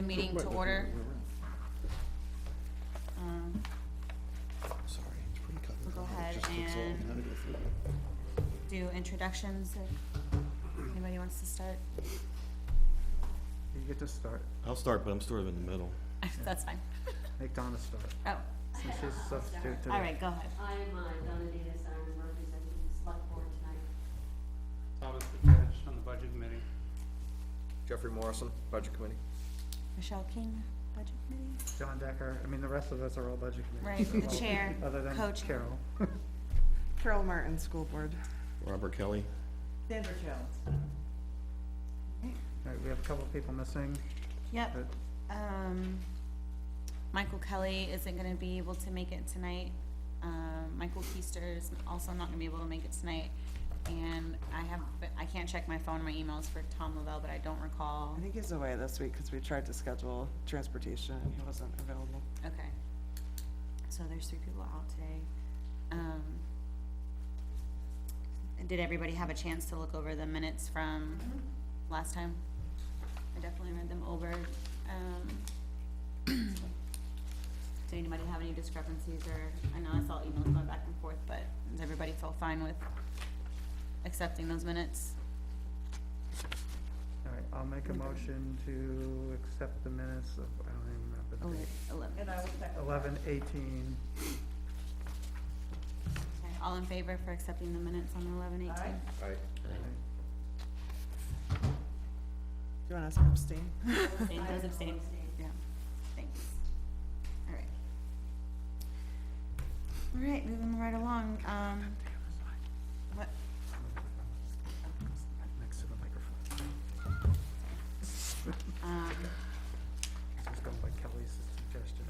the meeting to order. Sorry, it's pretty cut. We'll go ahead Just takes all and how to go through it. do introductions. If anybody wants to start, You get to start. I'll start, but I'm sort of in the middle. that's fine. Make Donna start. Oh, Since she's a substitute today. all right, go ahead. I'm Donna Davis, I'm representing the select board tonight. Thomas Judge on the budget committee. Jeffrey Morrison, Budget Committee. Michelle King, Budget Committee. John Decker, I mean, the rest of us are all budget Right, committee. the chair, Other than co-chair. Carol. Carol Martin, School Board. Robert Kelly. Sandra Jones. All right, we have a couple of people missing. Yep. but Michael Kelly isn't gonna be able to make it tonight. Michael Keister is also not gonna be able to make it tonight. And I can't check my phone, my emails for Tom Lavelle, but I don't recall. I think he's away this week because we tried to schedule transportation and he wasn't available. Okay. So there's 3 people out today. And did everybody have a chance to look over the minutes from last time? I definitely read them over. Did anybody have any discrepancies, or, I know I saw emails going back and forth, but does everybody feel fine with accepting those minutes? All right, I'll make a motion to accept the minutes of, I don't even remember the date. 11. And I will second. 11/18. Okay, all in favor for accepting the minutes on 11/18? Aye. Aye. Do you want us to abstain? Abstain, those abstain. Yeah, thanks. All right. All right, moving right along, what, Next to the microphone. Just going by Kelly's suggestion.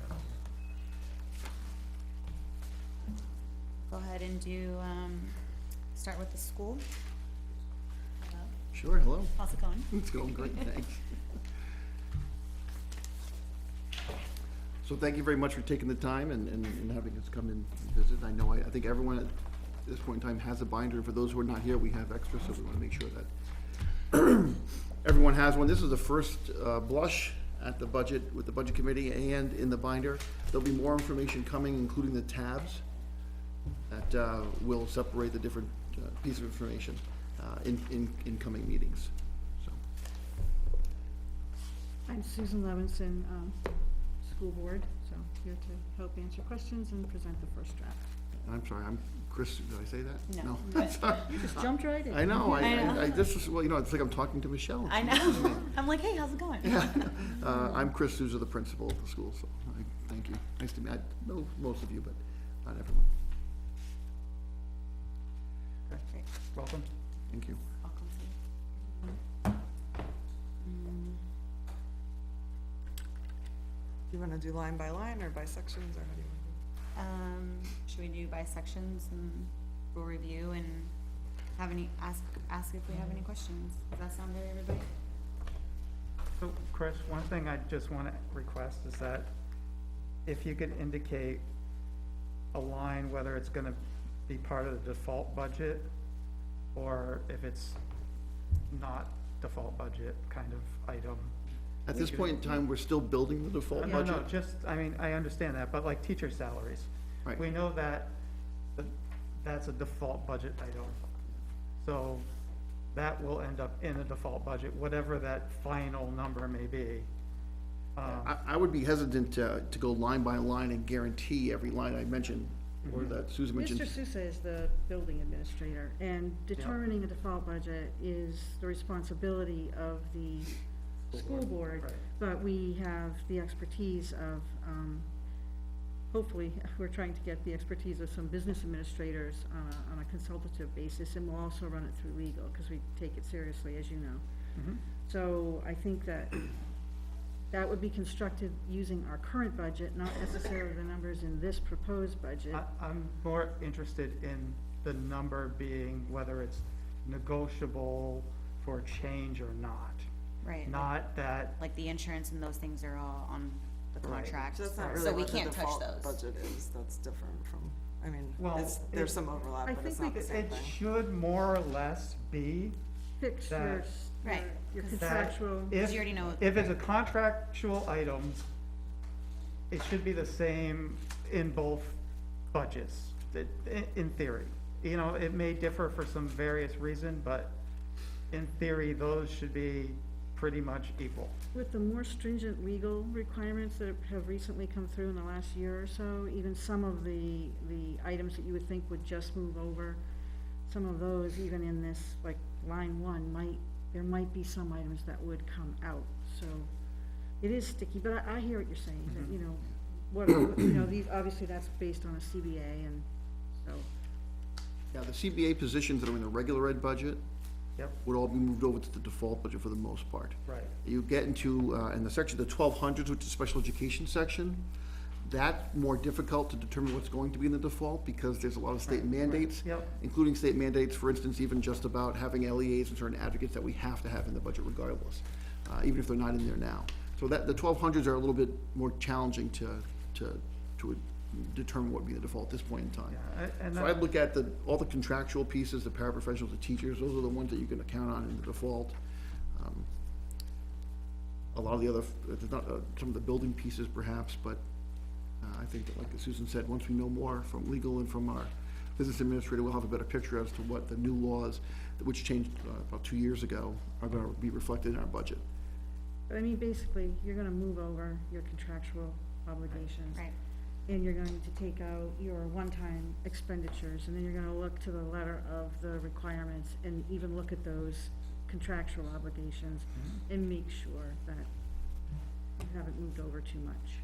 go ahead and do, start with the school. Sure, hello. How's it going? It's going great, thanks. So thank you very much for taking the time and having us come in and visit. I know, I think everyone at this point in time has a binder. For those who are not here, we have extras, so we want to make sure that everyone has one. This is the first blush at the budget, with the budget committee and in the binder. There'll be more information coming, including the tabs that will separate the different pieces of information in coming meetings, so. I'm Susan Levinson, School Board, so here to help answer questions and present the first draft. I'm sorry, I'm Chris, did I say that? No. Sorry. You just jumped right in. I know, I know. this is, well, you know, it's like I'm talking to Michelle. I know, I'm like, hey, how's it going? I'm Chris Souza, the principal of the school, so thank you. Nice to meet, I know most of you, but not everyone. Great. Welcome. Thank you. Welcome to you. Do you want to do line by line or by sections, or how do you want to do? Should we do by sections and we'll review and have any, ask if we have any questions? Does that sound good, everybody? So, Chris, one thing I just want to request is that if you could indicate a line, whether it's going to be part of the default budget, or if it's not default budget kind of item. At this point in time, we're still building the default No, budget. no, just, I mean, I understand that, but like teacher salaries. Right. We know that that's a default budget item. So that will end up in a default budget, whatever that final number may be. I would be hesitant to go line by line and guarantee every line I mentioned, or that Susan mentioned. Mr. Sousa is the building administrator, and determining a default budget is the responsibility of the school board, Right. but we have the expertise of, hopefully, we're trying to get the expertise of some business administrators on a consultative basis, and we'll also run it through legal, because we take it seriously, as you know. Mhm. So I think that that would be constructed using our current budget, not necessarily the numbers in this proposed budget. I'm more interested in the number being whether it's negotiable for change or not. Right. Not that, Like the insurance and those things are all on the Right. contract, So that's not really so we what the can't touch default those. budget is, that's different from, I mean, Well, there's it- some overlap, I but it's think not the same it thing. should more or less be Fixed that- versus Right, Your 'cause contractual, If, you already know- if it's a contractual item, it should be the same in both budgets, in theory. You know, it may differ for some various reason, but in theory, those should be pretty much equal. with the more stringent legal requirements that have recently come through in the last year or so, even some of the items that you would think would just move over, some of those, even in this, like, line one, there might be some items that would come out, so it is sticky, but I hear what you're saying, that, you know, these, obviously, that's based on a CBA, and so, Yeah, the CBA positions that are in the regular ed budget Yep, would all be moved over to the default budget for the most part. right. You get into, in the section, the 1200s, which is the special education section, that's more difficult to determine what's going to be in the default, because there's a lot of state mandates. Yep. Including state mandates, for instance, even just about having LEAs and certain advocates that we have to have in the budget regardless, even if they're not in there now. So that, the 1200s are a little bit more challenging to determine what would be the default at this point in time. Yeah, and So I'd look at all the contractual pieces, the paraprofessionals, the teachers, those are the ones that you can account on in the default. A lot of the other, there's not, some of the building pieces perhaps, but I think that, like Susan said, once we know more from legal and from our business administrator, we'll have a better picture as to what the new laws, which changed about 2 years ago, are gonna be reflected in our budget. but I mean, basically, you're gonna move over your contractual obligations. Right. And you're going to take out your one-time expenditures, and then you're gonna look to the letter of the requirements and even look at those contractual obligations and make sure that you haven't moved over too much.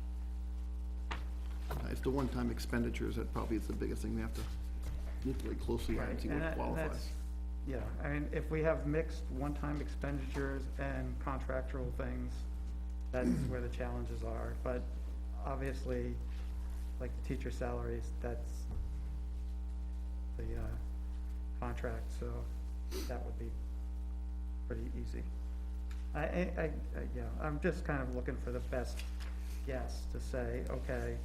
It's the one-time expenditures that probably is the biggest thing we have to look really closely at and see what qualifies. that's, yeah, I mean, if we have mixed one-time expenditures and contractual things, that's where the challenges are, but obviously, like the teacher salaries, that's the, contract, so that would be pretty easy. Yeah, I'm just kind of looking for the best guess to say, okay,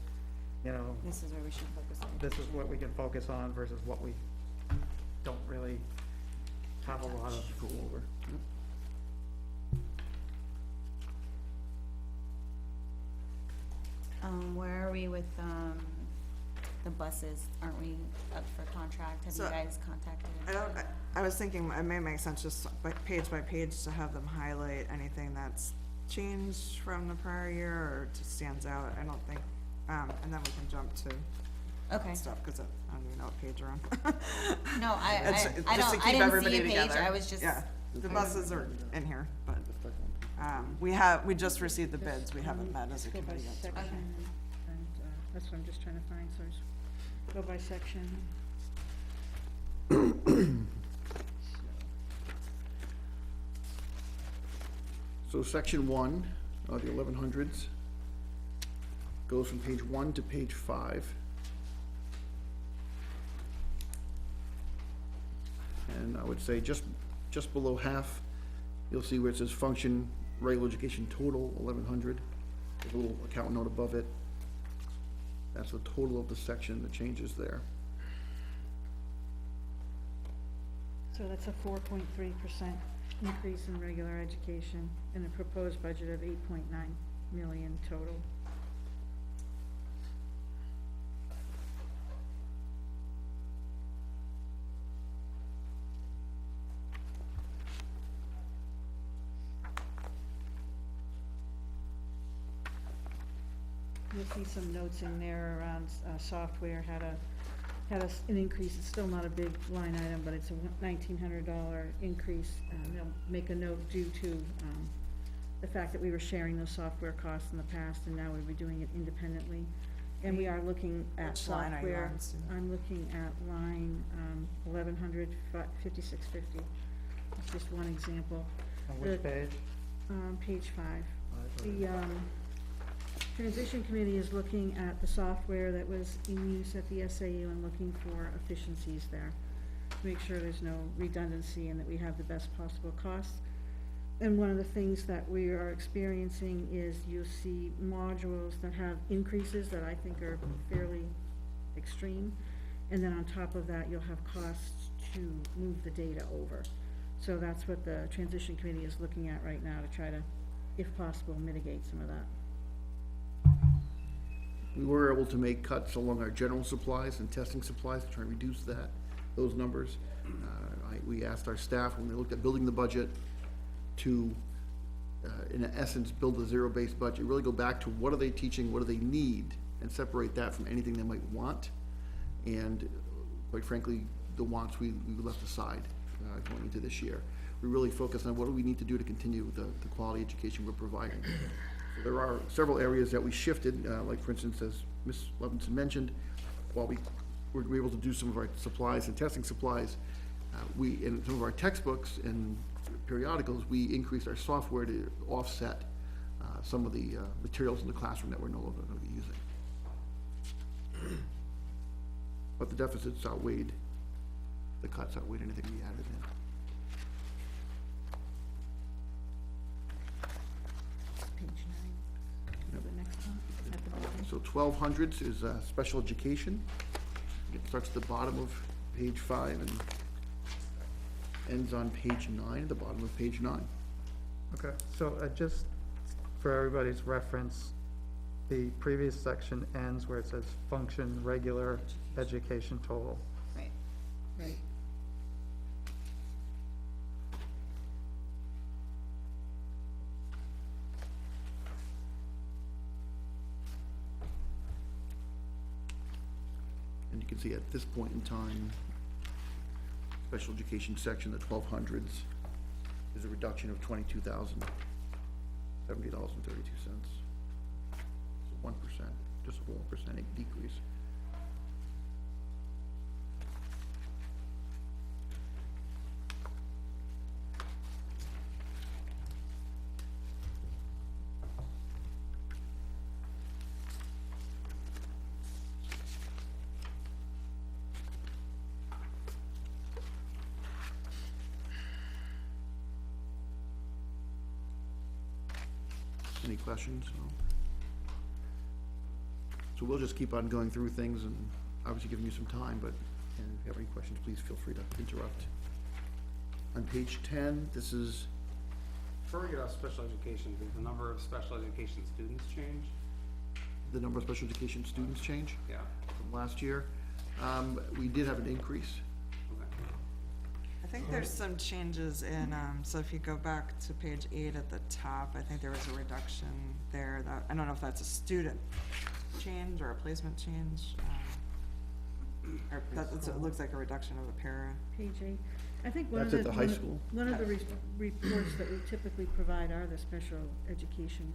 you know, This is where we should focus on. this is what we can focus on versus what we don't really have a lot of. Go over. Where are we with, the buses? Aren't we up for contract? Have you So, guys contacted? I was thinking it may make sense just by page to have them highlight anything that's changed from the prior year or just stands out. I don't think, and then we can jump to Okay. stuff, cause I don't even know what page we're on. No, It's I just to don't, I keep didn't everybody see a page, together. I was just. Yeah, the buses are in here, but, The we just received the bids, we haven't met as a Go by committee yet. section, and, that's what I'm just trying to find, so just go by section. So section 1 of the 1100s goes from page 1 to page 5. And I would say just below half, you'll see where it says function, regular education total, 1100. There's a little account note above it. That's the total of the section, the changes there. So that's a 4.3% increase in regular education and a proposed budget of 8.9 million total. You'll see some notes in there around, software had an increase, it's still not a big line item, but it's a $1,900 increase. They'll make a note due to, the fact that we were sharing those software costs in the past, and now we'll be doing it independently. And we are looking at Which line are you software. on, Sue? I'm looking at line, 1100, 5650. That's just one example. On which The- page? Page 5. The, Transition Committee is looking at the software that was in use at the SAU and looking for efficiencies there, to make sure there's no redundancy and that we have the best possible costs. And one of the things that we are experiencing is you'll see modules that have increases that I think are fairly extreme. And then on top of that, you'll have costs to move the data over. So that's what the transition committee is looking at right now to try to, if possible, mitigate some of that. We were able to make cuts along our general supplies and testing supplies to try and reduce those numbers. We asked our staff, when they looked at building the budget, to, in essence, build a zero-based budget, really go back to what are they teaching, what do they need, and separate that from anything they might want. And quite frankly, the wants we left aside going into this year. We really focused on what do we need to do to continue the quality education we're providing. So there are several areas that we shifted, like for instance, as Ms. Levinson mentioned, while we were able to do some of our supplies and testing supplies, in some of our textbooks and periodicals, we increased our software to offset some of the materials in the classroom that we're no longer going to be using. But the deficits outweighed, the cuts outweighed anything we added in. Page 9, the next one, at the bottom. So 1200s is special education. It starts at the bottom of page 5 and ends on page 9, at the bottom of page 9. Okay, so just for everybody's reference, the previous section ends where it says function regular education total. Right. Right. And you can see at this point in time, special education section, the 1200s, is a reduction of $22,070.32. So 1%, just a 1% decrease. Any questions? No? So we'll just keep on going through things and obviously giving you some time, but if you have any questions, please feel free to interrupt. On page 10, this is, Before we get off special education, did the number of special education students change? the number of special education students change Yeah, from last year. We did have an increase. okay. I think there's some changes in, so if you go back to page 8 at the top, I think there was a reduction there that, I don't know if that's a student change or a placement change. Or it looks like a reduction of a para. Page 8. I think one of That's the. at the high school. One of the reports that we typically provide are the special education,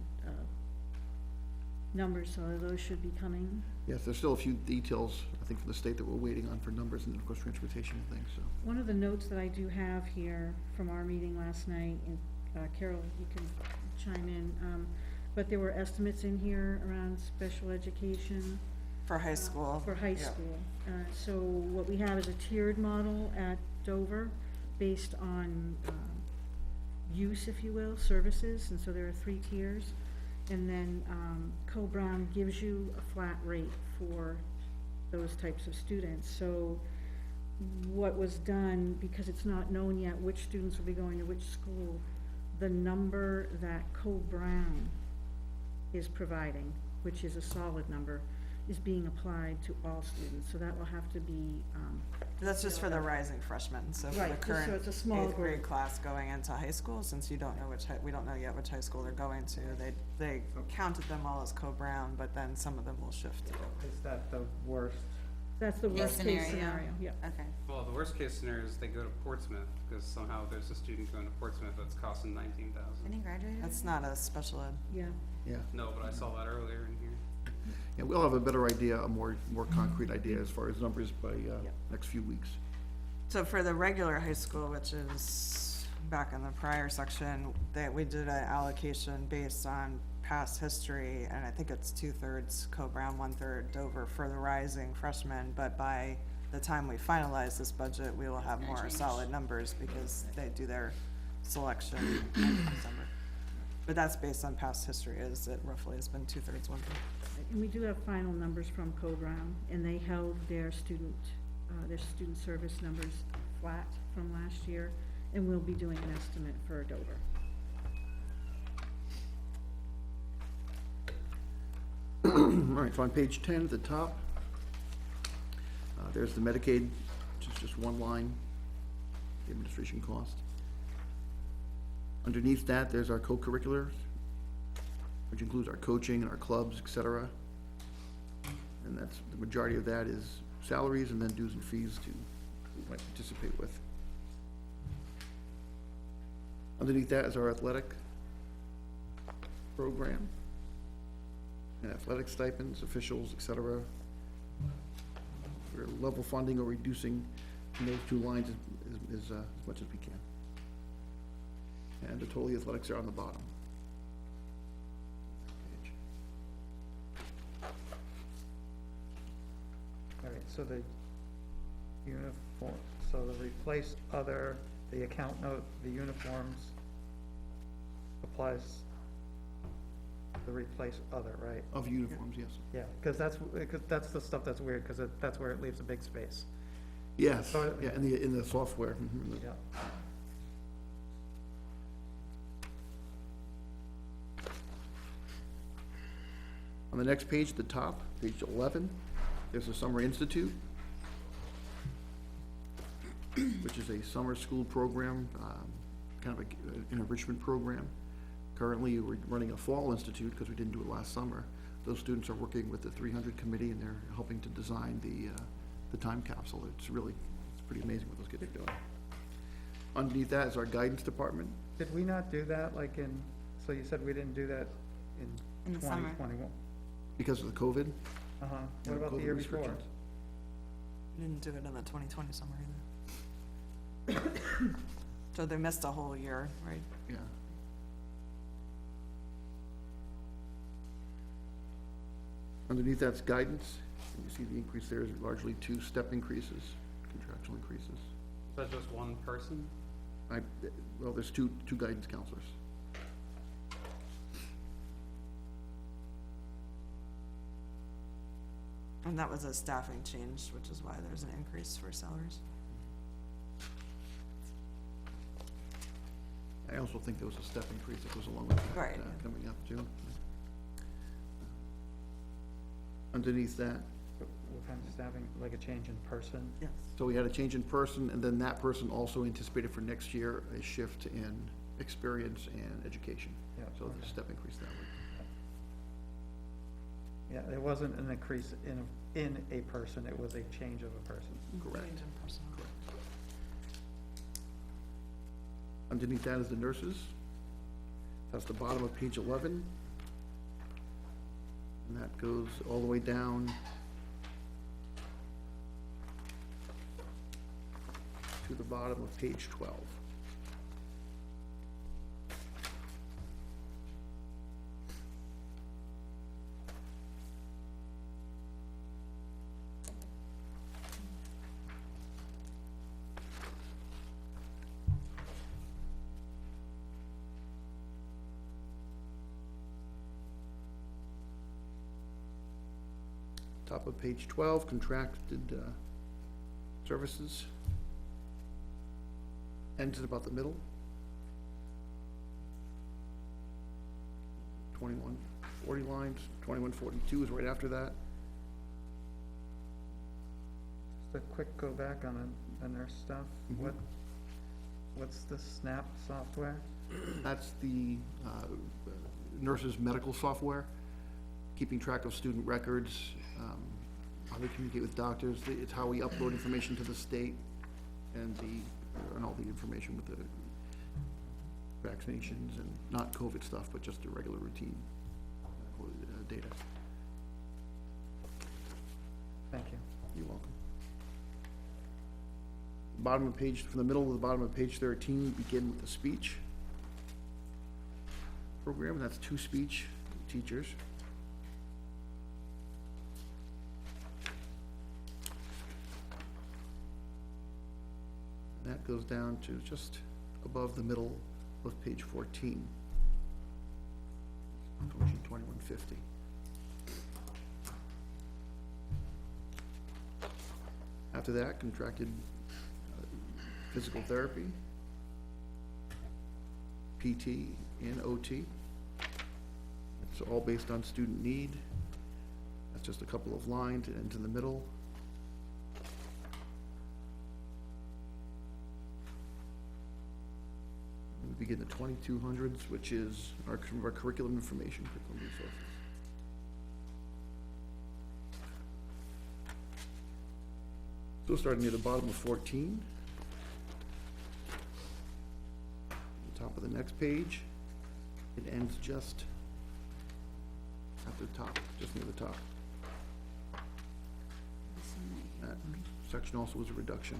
numbers, so those should be coming. Yes, there's still a few details, I think, from the state that we're waiting on for numbers, and then, of course, transportation and things, so. One of the notes that I do have here from our meeting last night, and Carol, you can chime in, but there were estimates in here around special education. For high school. For high Yeah. school. So what we have is a tiered model at Dover, based on, use, if you will, services, and so there are 3 tiers. And then, Co-Brown gives you a flat rate for those types of students. So what was done, because it's not known yet which students will be going to which school, the number that Co-Brown is providing, which is a solid number, is being applied to all students, so that will have to be, That's just for the rising freshmen, so for the Right, just so current it's a small 8th grade group. class going into high school, since you don't know we don't know yet which high school they're going to, they counted them all as Co-Brown, but then some of them will shift to. Is that the worst? that's the Yes, worst case scenario. scenario, yeah. Okay. Well, the worst case scenario is they go to Portsmouth, because somehow there's a student going to Portsmouth that's costing $19,000. Didn't he graduate? That's not a special ed. Yeah, Yeah, No, but I saw that earlier in here. yeah, we'll have a better idea, a more concrete idea as far as numbers by, next few weeks. So for the regular high school, which is back in the prior section, that we did an allocation based on past history, and I think it's 2/3 Co-Brown, 1/3 Dover for the rising freshmen, but by the time we finalize this budget, we will have more solid numbers because they do their selection in December. But that's based on past history, is it roughly has been 2/3, 1/3. and we do have final numbers from Co-Brown, and they held their student service numbers flat from last year, and we'll be doing an estimate for Dover. All right, so on page 10 at the top, there's the Medicaid, which is just one line, the administration cost. Underneath that, there's our co-curriculars, which includes our coaching and our clubs, et cetera. And that's, the majority of that is salaries and then dues and fees to who might participate with. Underneath that is our athletic program, and athletic stipends, officials, et cetera. We're level funding or reducing in those two lines as much as we can. And the total athletics are on the bottom. Page. All right, so the uniform, so the replace other, the account note, the uniforms applies the replace other, right? Of uniforms, yes. Yeah, because that's the stuff that's weird, because that's where it leaves a big space. Yes, So- yeah, in the software. Mhm. Yeah. On the next page, at the top, page 11, there's the Summer Institute, which is a summer school program, kind of an enrichment program. Currently, we're running a fall institute because we didn't do it last summer. Those students are working with the 300 committee and they're helping to design the time capsule. It's pretty amazing what those kids are doing. Underneath that is our guidance department. Did we not do that, like in, so you said we didn't do that In in the summer. 2021? Because of the COVID. Uh-huh, and what about the COVID year before? restrictions. Didn't do it in the 2020 summer either. So they missed a whole year, right? Yeah. Underneath that's guidance. And you see the increase there is largely two step increases, contractual increases. Is that just one person? Well, there's two guidance counselors. And that was a staffing change, which is why there's an increase for salaries. I also think there was a step increase that goes along with that, Right. Coming up too. Underneath that, What kind of staffing, like a change in person? Yes. so we had a change in person, and then that person also anticipated for next year a shift in experience and education. Yeah, So okay. the step increase that way. Yeah, there wasn't an increase in a person, it was a change of a person. Correct. Change in personnel. Underneath that is the nurses. That's the bottom of page 11. And that goes all the way down to the bottom of page 12. Top of page 12, contracted services. Ends at about the middle. 2140 lines, 2142 is right after that. Just a quick go back on the nurse stuff. Mhm. What's the SNAP software? That's the nurses' medical software, keeping track of student records, how they communicate with doctors. It's how we upload information to the state and all the information with the vaccinations and not COVID stuff, but just the regular routine data. Thank you. You're welcome. Bottom of page, from the middle to the bottom of page 13, we begin with the speech program, and that's 2 speech teachers. And that goes down to just above the middle of page 14. 2150. After that, contracted physical therapy, PT and OT. It's all based on student need. That's just a couple of lines, it ends in the middle. We begin the 2200s, which is our curriculum information, curriculum resources. So starting near the bottom of 14. The top of the next page, it ends just at the top, just near the top. That section also was a reduction.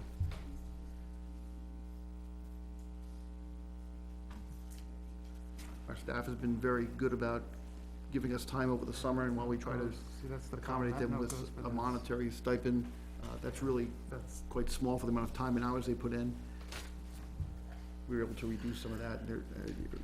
Our staff has been very good about giving us time over the summer, and while we try to See, that's the accommodate problem. them That with note goes for a this. monetary stipend, that's really That's, quite small for the amount of time and hours they put in. We were able to reduce some of that, and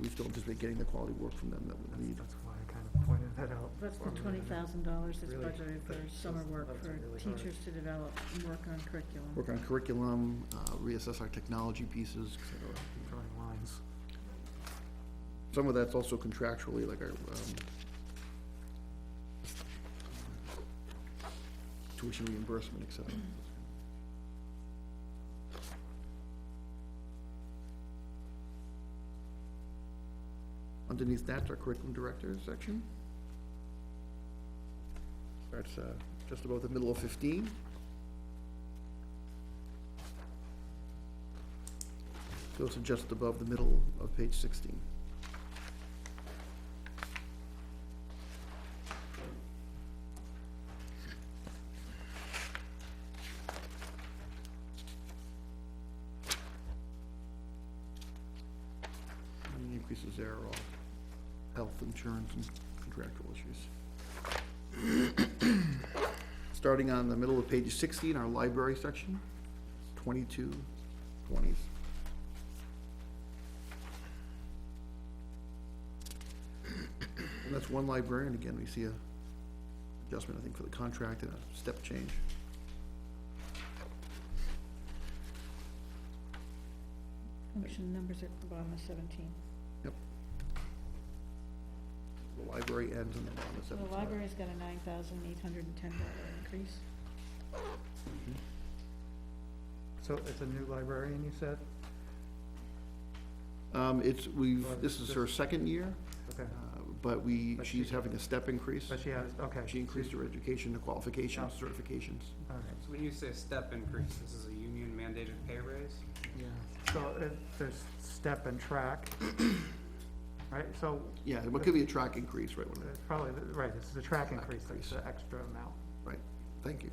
we still anticipate getting the quality work from them that we need. that's why I kind of pointed that out. That's the before we did it. $20,000 that's Really, budgeted for that's- summer work that's for really hard. teachers to develop and work on curriculum. Work on curriculum, reassess our technology pieces, et cetera. Drawing lines. Some of that's also contractually, like our, tuition reimbursement, et cetera. Underneath that's our curriculum director section. Starts, just about the middle of 15. Goes to just above the middle of page 16. And the increases there are all health insurance and contractual issues. Starting on the middle of page 16, our library section, 2220s. And that's one librarian, again, we see a adjustment, I think, for the contract and a step change. Function numbers at the bottom of 17. Yep. The library ends on the bottom of So 17. the library's got a $9,810 increase. So it's a new librarian, you said? This is her second year, Okay. but But she's she- having a step increase. But she has, okay. She increased her education, the qualifications, Yeah. certifications. All right. So when you say step increase, this is a union mandated pay raise? Yeah. So there's step and track, right? So Yeah, what could be a track increase, right? it's probably, right, this is a track Track increase, that's increase. the extra amount. Right, thank you.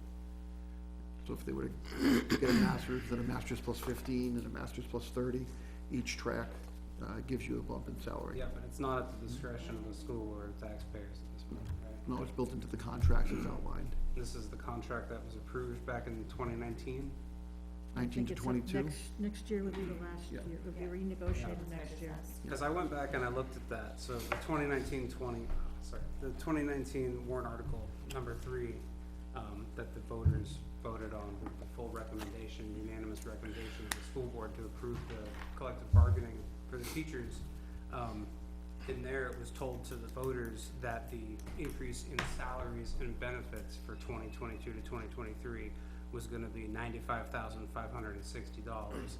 So if they were to get a master's, then a master's plus 15, and a master's plus 30, each track gives you a bump in salary. Yeah, but it's not at the discretion of the school or taxpayers at this point, right? No, it's built into the contracts as outlined, This is the contract that was approved back in 2019. 19 to 22. Next year would be the last Yeah. year, it would be renegotiated next year. Because I went back and I looked at that, so the 2019 warrant article, number 3, that the voters voted on, the full recommendation, unanimous recommendation of the school board to approve the collective bargaining for the teachers. In there, it was told to the voters that the increase in salaries and benefits for 2022 to 2023 was gonna be $95,560.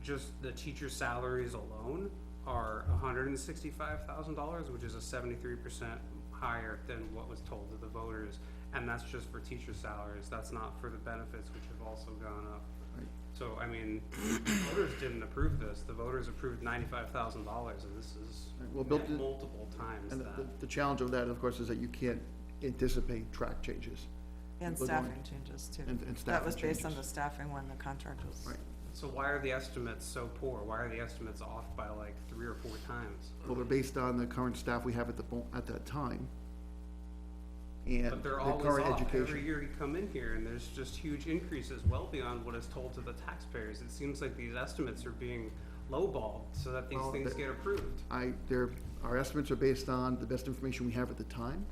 Just the teacher salaries alone are $165,000, which is a 73% higher than what was told to the voters. And that's just for teacher salaries, that's not for the benefits, which have also gone up. Right. So, I mean, the voters didn't approve this, the voters approved $95,000, and this is Well, built in- multiple times And that. the challenge of that, of course, is that you can't anticipate track changes. And People don't- staffing changes too. And That staffing was based on the changes. staffing when the contract was. Right. So why are the estimates so poor? Why are the estimates off by like 3 or 4 times? Well, they're based on the current staff we have at that time. And But they're the always current off. Every education. year you come in here and there's just huge increases well beyond what is told to the taxpayers. It seems like these estimates are being lowballed so that these Well, things the- get approved. Our estimates are based on the best information we have at the time.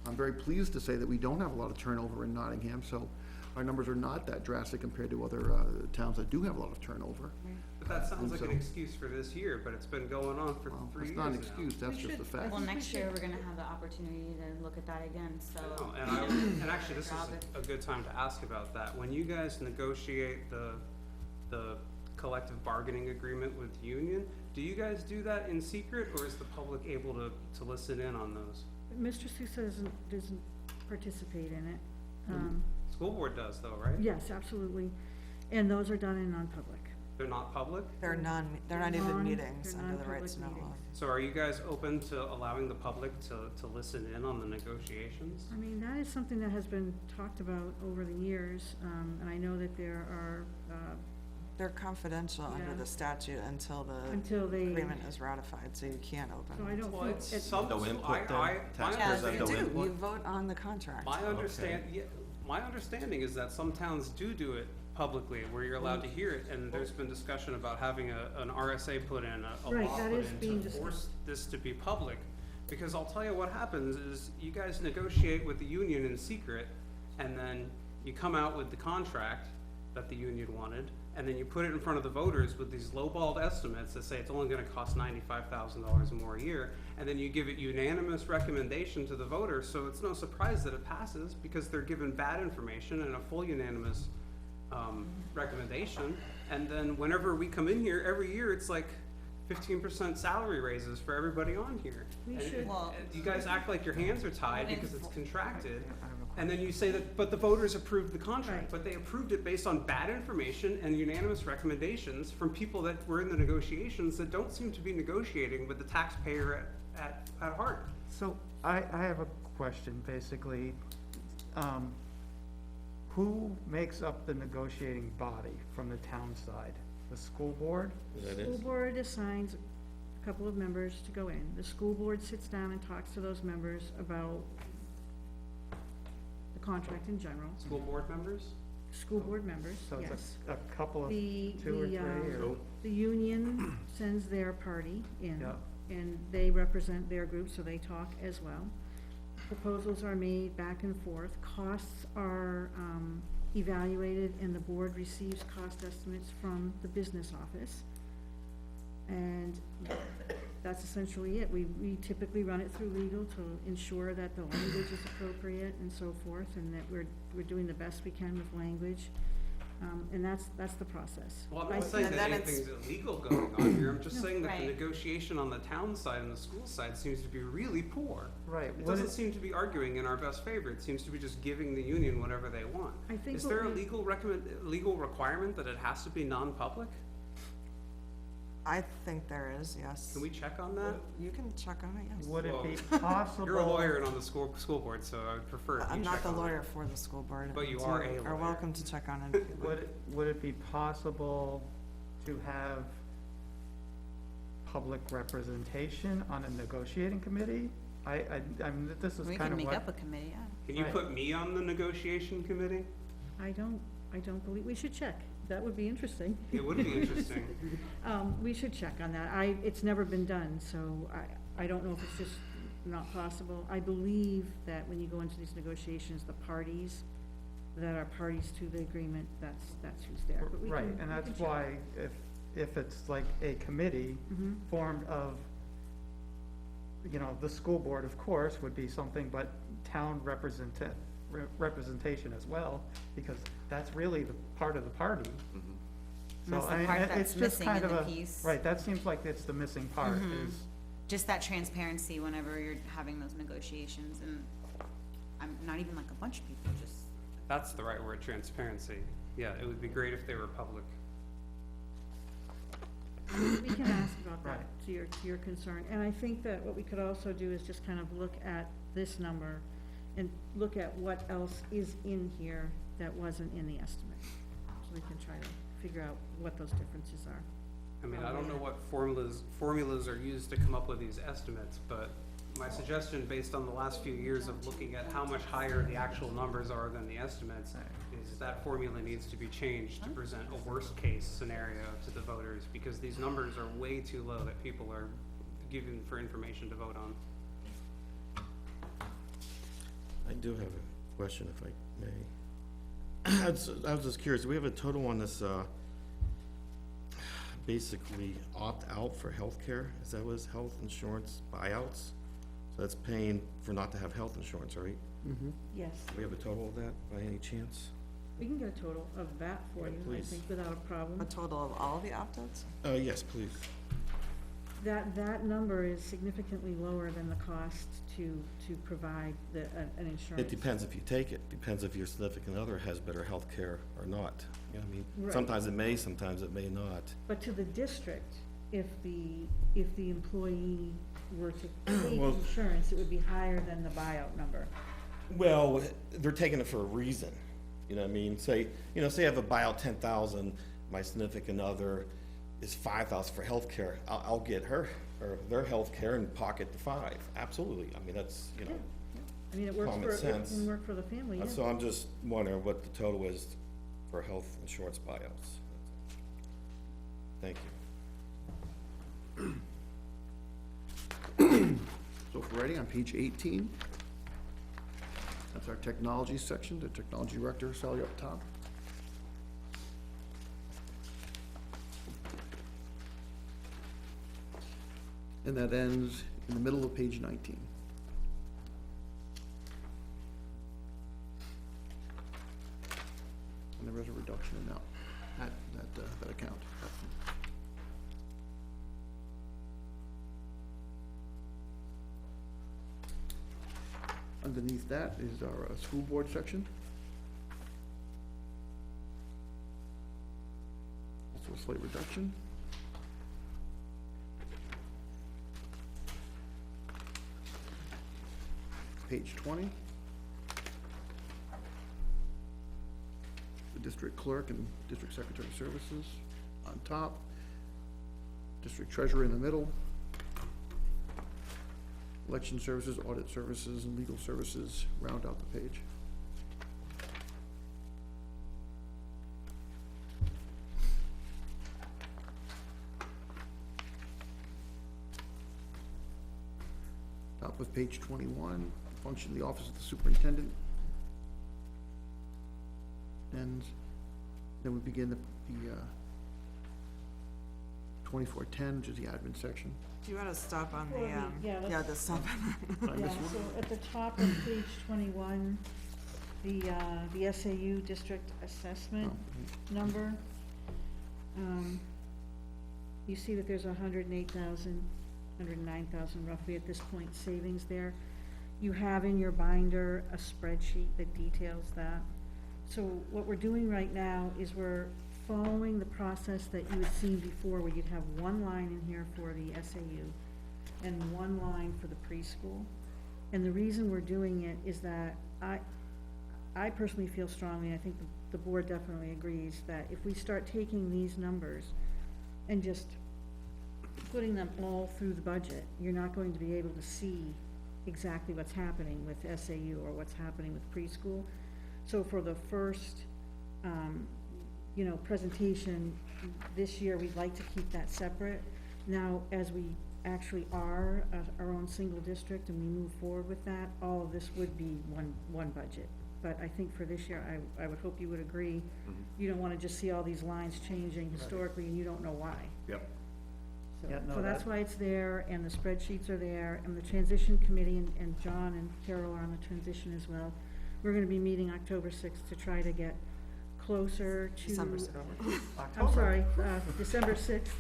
I'm very pleased to say that we don't have a lot of turnover in Nottingham, so our numbers are not that drastic compared to other towns that do have a lot of turnover. But that sounds like an so- excuse for this year, but it's been going on for Well, 3 it's years not an now. excuse, that's We just the should- fact. Well, think we next year, should- we're gonna have the opportunity to look at that again, so. I know, and actually, this is a good time to ask about that. When you guys negotiate the collective bargaining agreement with the union, do you guys do that in secret, or is the public able to listen in on those? Mr. Sousa doesn't participate in it. School board does though, right? Yes, absolutely, and those are done in non-public. They're not public? They're not even Non- meetings they're under the non-public rights to know law. meetings. So are you guys open to allowing the public to listen in on the negotiations? I mean, that is something that has been talked about over the years, and I know that there are, They're confidential under Yeah. the statute until the until they, agreement is ratified, so you can't open so I them. don't Well, think, it's it- some, No input I, then? my Taxpayers have You no do, input? you vote on the contract. my understanding is that some towns do it publicly, where you're allowed to hear it, and there's been discussion about having an RSA put in, a Right, law that put is in being to force this to be public. Because I'll tell you what happens is, you guys negotiate with the union in secret, and then you come out with the contract that the union wanted, and then you put it in front of the voters with these lowballed estimates that say it's only gonna cost $95,000 more a year, and then you give it unanimous recommendation to the voters, so it's no surprise that it passes, because they're given bad information and a full unanimous, recommendation, and then whenever we come in here, every year, it's like 15% salary raises for everybody on here. We And should- Well- you guys act like your hands are tied Well, because it's and- contracted, I have a and then you say that, but the voters approved the contract, Right. but they approved it based on bad information and unanimous recommendations from people that were in the negotiations that don't seem to be negotiating with the taxpayer at heart. So I have a question, basically. Who makes up the negotiating body from the town side? The school board? school board assigns a couple of members to go in. The school board sits down and talks to those members about the contract in general, School board members? school board members, So yes. it's a couple of, The, two or three, or? the union sends their party in, Yeah. and they represent their group, so they talk as well. Proposals are made back and forth, costs are, evaluated, and the board receives cost estimates from the business office. And that's essentially it. We typically run it through legal to ensure that the language is appropriate and so forth, and that we're doing the best we can with language. And that's the process. Well, I'm I not saying And that then it's- anything's illegal going on here, I'm just No. saying that the Right. negotiation on the town side and the school side seems to be really poor. Right, It what doesn't is, seem to be arguing in our best favor, it seems to be just giving the union whatever they want. I think Is what there a we- legal requirement that it has to be non-public? I think there is, yes. Can we check on that? You can check on it, yes. would it be Well, possible? You're a lawyer and on the school board, so I would prefer if you I'm not check the on it. lawyer for the school board. But you so are a Are lawyer. welcome to check on it. Would it be possible to have public representation on a negotiating committee? I'm, this is We kind can of make what. up a committee, yeah. Can you Right. put me on the negotiation committee? I don't believe, we should check. That would be interesting. It would be interesting. We should check on that. It's never been done, so I don't know if it's just not possible. I believe that when you go into these negotiations, the parties that are parties to the agreement, that's who's there. But we Right, can- and we that's can check. why if it's like a committee Mhm. formed of, you know, the school board, of course, would be something, but town representation as well, because that's really the part of the party. Mhm. So, That's the I mean, part it's that's just missing kind in of the a- piece. Right, that seems like it's the missing part, Mhm. is, Just that transparency whenever you're having those negotiations, and I'm not even like a bunch of people, just, That's the right word, transparency. Yeah, it would be great if they were public. We can ask about that, Right. to your concern. And I think that what we could also do is just kind of look at this number and look at what else is in here that wasn't in the estimate. So we can try to figure out what those differences are. I mean, I don't know what formulas are used to come up with these estimates, but my suggestion, based on the last few years of looking at how much higher the actual numbers are than the estimates, is that formula needs to be changed to present a worst-case scenario to the voters, because these numbers are way too low that people are given for information to vote on. do have a question, if I may. I was just curious, do we have a total on this, basically opt-out for healthcare? Is that what it's, health insurance buyouts? So that's paying for not to have health insurance, right? Yes, Do we have a total of that by any chance? we can get a total of that for you, I Please. think, without a problem. A total of all of the opt-outs? Yes, please. That number is significantly lower than the cost to provide an insurance. It depends if you take it, depends if your significant other has better health care or not. You know what I mean? Right. Sometimes it may, sometimes it may not. But to the district, if the employee were to take Well- insurance, it would be higher than the buyout number. Well, they're taking it for a reason, you know what I mean? Say, say I have a buyout 10,000, my significant other is 5,000 for healthcare, I'll get her, or their healthcare and pocket the 5, absolutely, I mean, that's, I mean, it works Common for, it sense. can work for the family, yeah. So I'm just wondering what the total is for health insurance buyouts. Thank you. So if we're ready, on page 18, that's our technology section, the technology director, Sally up top. And that ends in the middle of page 19. And there is a reduction in that account. Underneath that is our school board section. Also a slight reduction. Page 20. The district clerk and district secretary services on top. District treasurer in the middle. Election services, audit services, and legal services round out the page. Top of page 21, function of the office of the superintendent. And then we begin the 2410, which is the admin section. Do you wanna stop on the, Well, yeah, let's- yeah, the stop. Did I Yeah, miss one? so at the top of page 21, the SAU district assessment number, you see that there's 108,000, 109,000 roughly at this point savings there. You have in your binder a spreadsheet that details that. So what we're doing right now is we're following the process that you had seen before, where you'd have one line in here for the SAU and one line for the preschool. And the reason we're doing it is that I personally feel strongly, I think the board definitely agrees, that if we start taking these numbers and just putting them all through the budget, you're not going to be able to see exactly what's happening with SAU or what's happening with preschool. So for the first, presentation this year, we'd like to keep that separate. Now, as we actually are our own single district and we move forward with that, all of this would be one budget. But I think for this year, I would hope you would agree, you don't wanna just see all these lines changing historically and you don't know why. Yep. Yeah, no, So that's that- why it's there, and the spreadsheets are there, and the transition committee, and John and Carol are on the transition as well. We're gonna be meeting October 6th to try to get closer to. December 6th. I'm sorry, December 6th,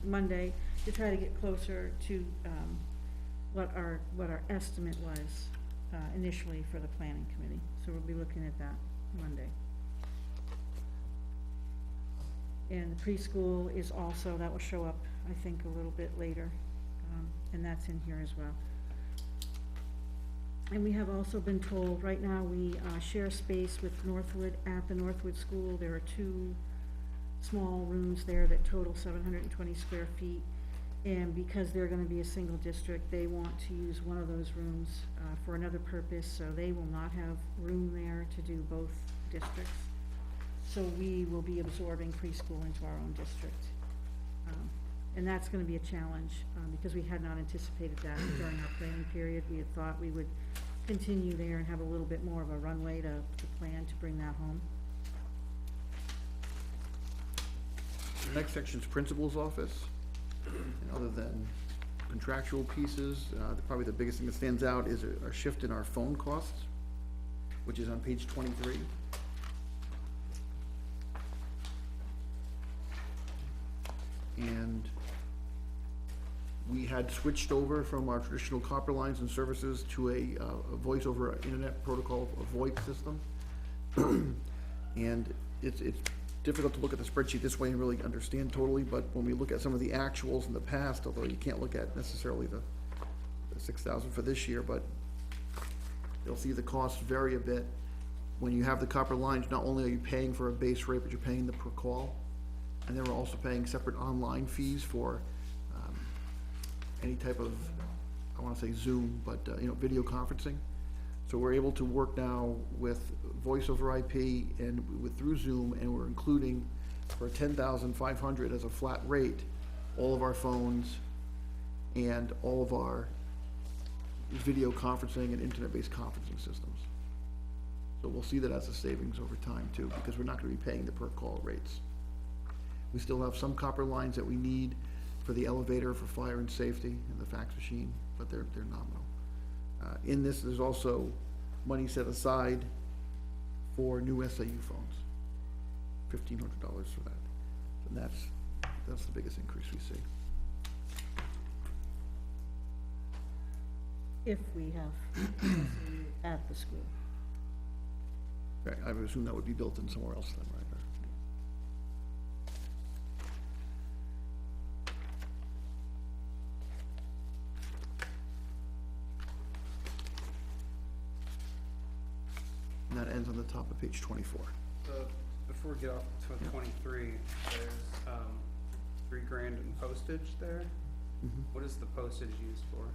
Monday, to try to get closer to, what our estimate was, initially for the planning committee. So we'll be looking at that Monday. And the preschool is also, that will show up, I think, a little bit later, and that's in here as well. And we have also been told, right now, we share space with Northwood, at the Northwood School. There are 2 small rooms there that total 720 square feet. And because they're gonna be a single district, they want to use one of those rooms for another purpose, so they will not have room there to do both districts. So we will be absorbing preschool into our own district. And that's gonna be a challenge, because we had not anticipated that during our planning period. We had thought we would continue there and have a little bit more of a runway to plan to bring that home. The next section's principal's office. And other than contractual pieces, probably the biggest thing that stands out is a shift in our phone costs, which is on page 23. And we had switched over from our traditional copper lines and services to a voice over internet protocol, a VoIP system. And it's difficult to look at the spreadsheet this way and really understand totally, but when we look at some of the actuals in the past, although you can't look at necessarily the 6,000 for this year, but you'll see the costs vary a bit. When you have the copper lines, not only are you paying for a base rate, but you're paying the per call. And then we're also paying separate online fees for any type of, I wanna say Zoom, but, video conferencing. So we're able to work now with voice over IP and through Zoom, and we're including for 10,500 as a flat rate, all of our phones and all of our video conferencing and internet-based conferencing systems. So we'll see that as a savings over time too, because we're not gonna be paying the per call rates. We still have some copper lines that we need for the elevator, for fire and safety, and the fax machine, but they're nominal. In this, there's also money set aside for new SAU phones, $1,500 for that. And that's the biggest increase we see. If we have at the school. Right, I would assume that would be built in somewhere else then, right? And that ends on the top of page 24. Before we get off to 23, there's, $3,000 in postage there. What is the postage used for?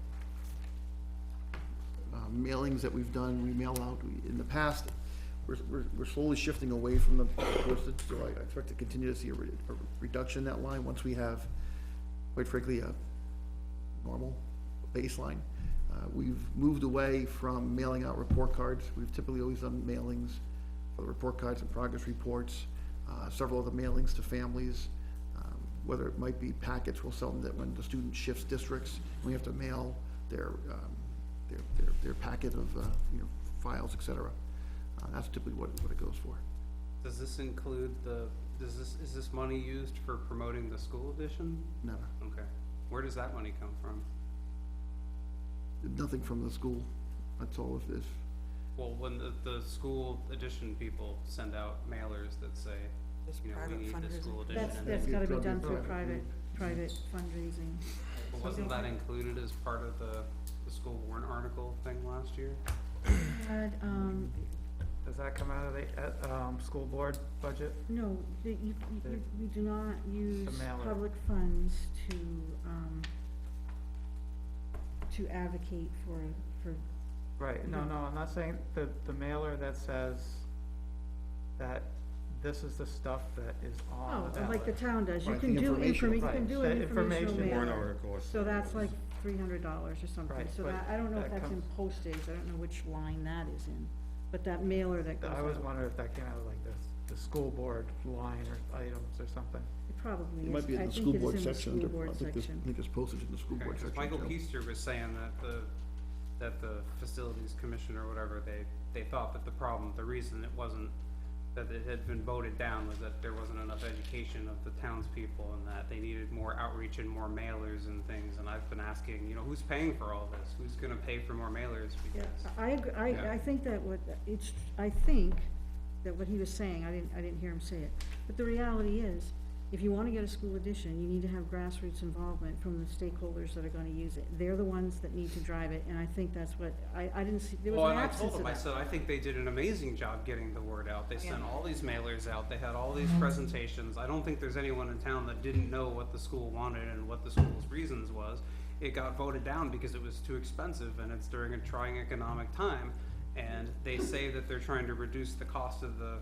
Mailings that we've done, we mail out, in the past, we're slowly shifting away from the postage, so I expect to continue to see a reduction in that line once we have, quite frankly, a normal baseline. We've moved away from mailing out report cards. We've typically always done mailings for the report cards and progress reports, several other mailings to families, whether it might be packets, we'll sell them that when the student shifts districts, we have to mail their packet of, files, et cetera. That's typically what it goes for. Does this include is this money used for promoting the school edition? Never. Okay. Where does that money come from? Nothing from the school, that's all it is. Well, when the school edition people send out mailers that say, Just we private need the fundraising. school edition. That's gotta be done through Private. private fundraising. But wasn't that included as part of the school warrant article thing last year? Had, Does that come out of the, school board budget? no, we do not use mailer. public funds to advocate for, Right, no, I'm not saying the mailer that says that this is the stuff that is on the oh, like the ballot. town does, you Right, can the do informational. you can Right, do that an informational information. Warrant mailer. article or So that's something. like $300 or something, Right, so but that, I don't know if that that's in comes- postage, I don't know which line that is in, but that mailer that goes I was out, wondering if that came out of like the school board line or items or something. it probably It is, might be in I the think school it board is in the section, school under- board I think section. there's postage in the school Okay, board 'cause section. Michael too. Keister was saying that the facilities commission or whatever, they thought that the reason it wasn't, that it had been voted down was that there wasn't enough education of the townspeople and that they needed more outreach and more mailers and things, and I've been asking, who's paying for all this? Who's gonna pay for more mailers? Yeah, Because, I think that I think that what he was saying, I didn't hear him say it, but the reality is, if you wanna get a school edition, you need to have grassroots involvement from the stakeholders that are gonna use it. They're the ones that need to drive it, and I think that's what, I didn't see, there was well, an and I absence told of him, I that. said, I think they did an amazing job getting the word out. They sent all these mailers out, they had all these presentations. I don't think there's anyone in town that didn't know what the school wanted and what the school's reasons was. It got voted down because it was too expensive and it's during a trying economic time. And they say that they're trying to reduce the cost of the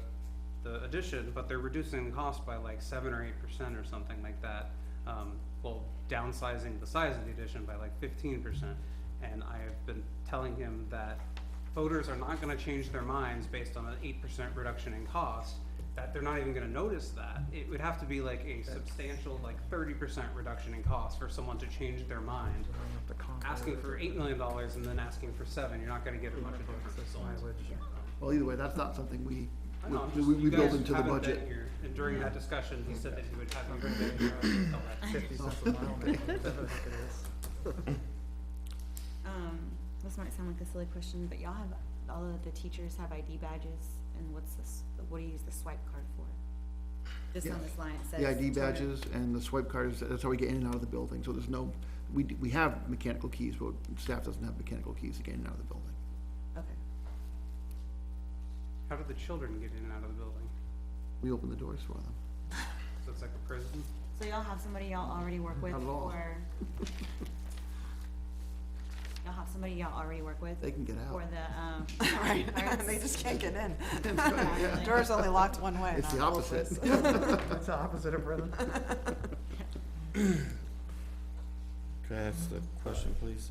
addition, but they're reducing the cost by like 7 or 8% or something like that. Well, downsizing the size of the addition by like 15%. And I have been telling him that voters are not gonna change their minds based on an 8% reduction in cost, that they're not even gonna notice that. It would have to be like a substantial, like 30% reduction in cost for someone to change their mind. Asking for $8 million and then asking for 7, you're not gonna get much of a difference. Well, either way, that's not something we You build guys into the haven't been budget. here, and during that discussion, he said that he would have you been here. 50 cents a mile, maybe, whatever the heck it is. This might sound like a silly question, but y'all have, all of the teachers have ID badges, and what's this, what do you use the swipe card for? Just on Yeah. this line, it says. The ID to- badges and the swipe cards, that's how we get in and out of the building, so there's no, we have mechanical keys, but staff doesn't have mechanical keys to get in and out of the building. Okay. How do the children get in and out of the building? We open the doors for them. So it's like a prison? So y'all have somebody y'all already work with Not at all. for? Y'all have somebody y'all already work with? They can get out. For the, Right, parents? they just can't get in. Yeah. Door's only locked one way. It's the not both opposite. ways. That's the opposite of prison. Can I ask the question, please?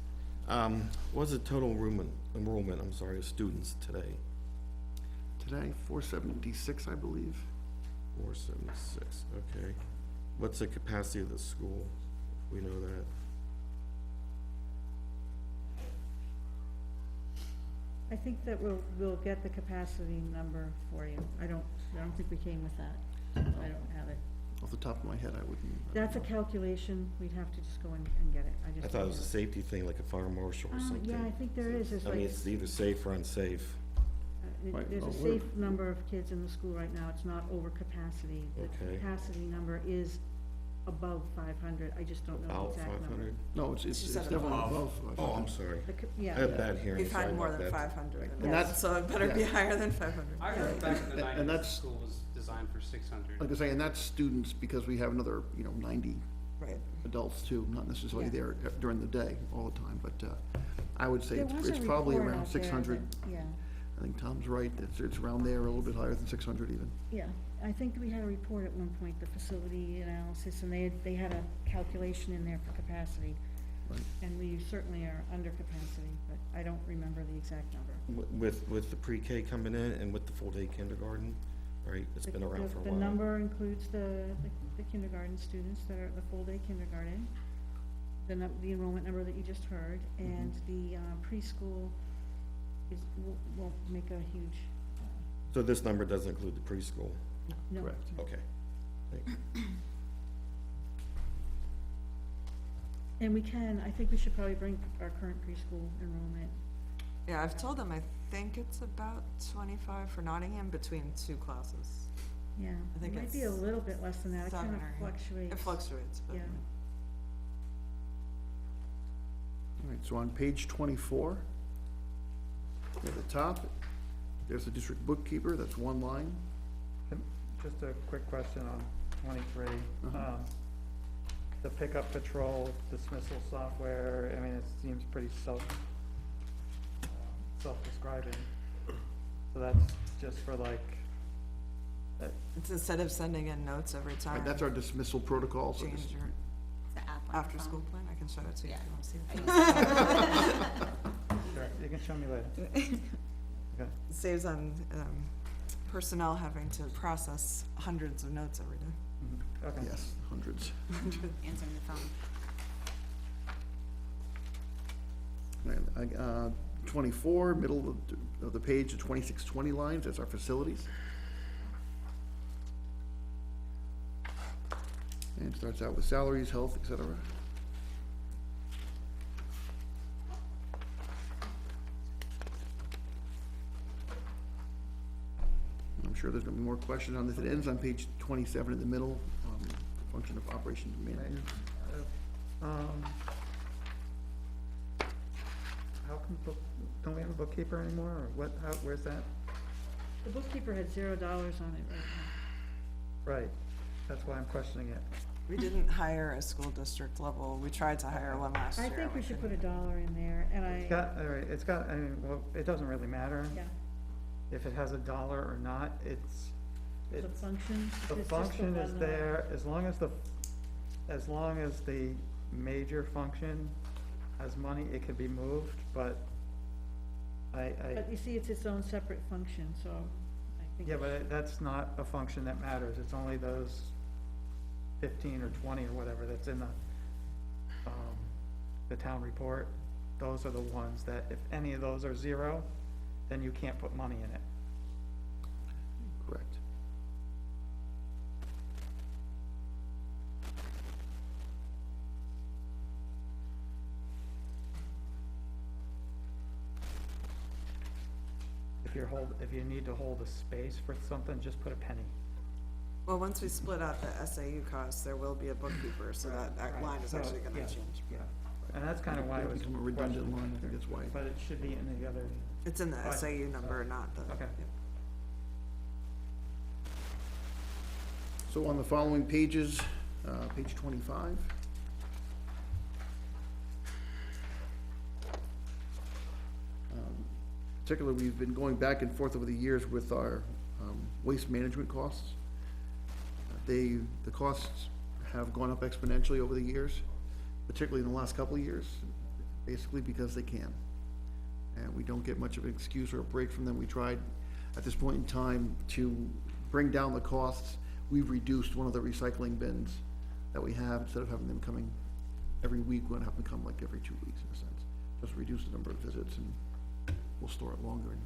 What's the total enrollment, I'm sorry, of students today? Today, 476, I believe. 476, okay. What's the capacity of the school? We know that. I think that we'll get the capacity number for you. I don't think we came with that. I don't have it. Off the top of my head, I wouldn't. That's a calculation, we'd have to just go and get it. I I just thought it don't was a have safety thing, like a fire marshal or something. Yeah, I think there is, it's I like, mean, it's either safe or unsafe. Right, there's a well, we're- safe number of kids in the school right now, it's not over capacity. The Okay. capacity number is above 500, I just don't know the About exact number. 500? No, it's She said definitely above. above. Oh, I'm sorry. The ca- I Yeah, have bad hearing. We've sorry had more about than that. 500, And that's- so it better be yeah. higher than 500. I heard back in the And nineties, the that's- school was designed for 600. Like I say, and that's students, because we have another, 90 Right. adults too, not necessarily Yeah. there during the day, all the time, but, I would say there it's was a probably report around out there 600. that- Yeah, I think Tom's right, it's around there, a little bit higher than 600 even. yeah, I think we had a report at one point, the facility analysis, and they had a calculation in there for capacity. Right. And we certainly are under capacity, but I don't remember the exact number. With the pre-K coming in and with the full-day kindergarten, right? It's been around for a while. The number includes the kindergarten students that are the full-day kindergarten, the enrollment number that you just heard, and the preschool won't make a huge, So this number doesn't include the preschool? no. Correct. Okay. Thank you. And I think we should probably bring our current preschool enrollment. Yeah, I've told them, I think it's about 25 for Nottingham between two classes. Yeah, I think it might be a it's little bit less than that, it kind 7 of or 8. fluctuates. It fluctuates, but. Yeah. All right, so on page 24, at the top, there's the district bookkeeper, that's one line. Just a quick question on 23. Uh-huh. The pickup patrol dismissal software, I mean, it seems pretty self-describing. So that's just for like, It's instead of sending in notes every time. Right, that's our dismissal protocol, so Change just- your It's the app on your after-school phone. plan, I can show it to you if Yeah. you want to see I it. use it. sure, you can show me later. Okay. It saves on, personnel having to process hundreds of notes every day. Mhm. Okay. yes, hundreds. Answering the phone. All right, 24, middle of the page, the 2620 lines, that's our facilities. And it starts out with salaries, health, et cetera. I'm sure there's gonna be more questions on this. It ends on page 27 in the middle, function of operations and management. How come, don't we have a bookkeeper anymore, or what, where's that? The bookkeeper had $0 on it right now. Right, that's why I'm questioning it. We didn't hire a school district level, we tried to hire one last year. I think we should put couldn't. $1 in there, and It's got, all right, it's got, I mean, well, it doesn't really matter yeah, if it has $1 or not, the it's, function. the it's just function is one, there, as long as the major function has money, it can be moved, but But you see, it's its own separate function, so I think. Yeah, but that's not a function that matters, it's only those 15 or 20 or whatever that's in the town report. Those are the ones that, if any of those are zero, then you can't put money in it. Correct. If you need to hold a space for something, just put a penny. Well, once we split out the SAU costs, there will be a bookkeeper, so that line is actually gonna Yeah, change. Yeah, and that's kind of why it It'll was become a redundant line, I think that's why. But it should be in the other, It's in the Fine. SAU number, not the. Okay. yeah. So on the following pages, page 25. Particularly, we've been going back and forth over the years with our waste management costs. The costs have gone up exponentially over the years, particularly in the last couple of years, basically because they can. And we don't get much of an excuse or a break from them. We tried at this point in time to bring down the costs. We've reduced one of the recycling bins that we have. Instead of having them coming every week, we're gonna have them come like every 2 weeks in a sense. Just reduce the number of visits and we'll store it longer and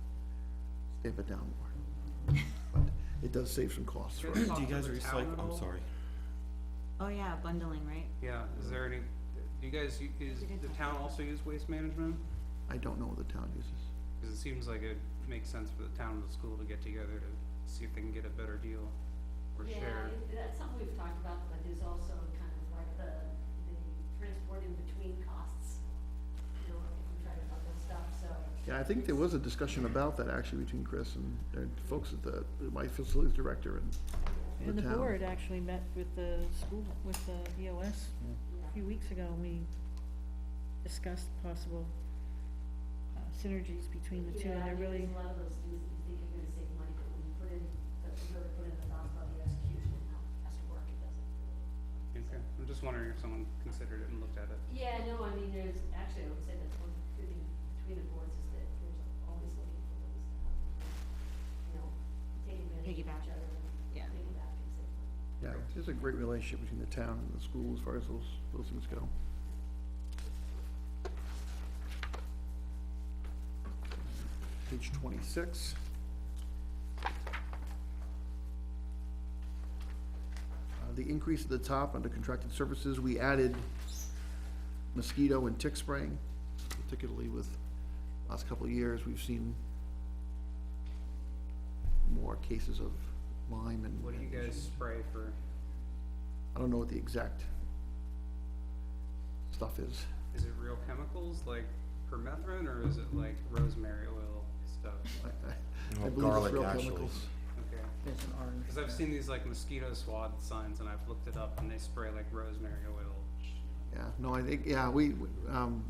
stamp it down more. But it does save some costs for us. Do you guys recycle, I'm sorry. Oh, yeah, bundling, right? Yeah, is there any, do you guys, is the town also use waste management? I don't know what the town uses. Because it seems like it makes sense for the town and the school to get together to see if they can get a better deal or Yeah, share. that's something we've talked about, but there's also kind of like the transport in between costs. You know, if we try to bundle stuff, so. Yeah, I think there was a discussion about that actually between Chris and folks at my facilities director and And the the town. board actually met with the school, with the EOS a few weeks ago, and we discussed possible synergies between the two, and Yeah, I they're think really, there's a lot of those things that you think you're gonna save money, but when you put in, that you really put in the thought about the execution and how it has to work, it doesn't really. Okay, I'm just wondering if someone considered it and looked at it. Yeah, no, I mean, there's, actually, I would say that's one good thing between the boards is that there's always looking for ways to help, you know, take advantage of Piggyback. each other and Yeah. piggyback and save money. Yeah, there's a great relationship between the town and the school as far as those things go. Page 26. The increase at the top under contracted services, we added mosquito and tick spraying, particularly with last couple of years, we've seen more cases of Lyme and. What do you guys spray for? I don't know what the exact stuff is. Is it real chemicals like permethrin or is it like rosemary oil stuff? I Oh, believe it's garlic, real actually. chemicals. Okay. It's an orange. Because I've seen these like mosquito swat signs and I've looked it up and they spray like rosemary oil. Yeah, no, I think, yeah, we do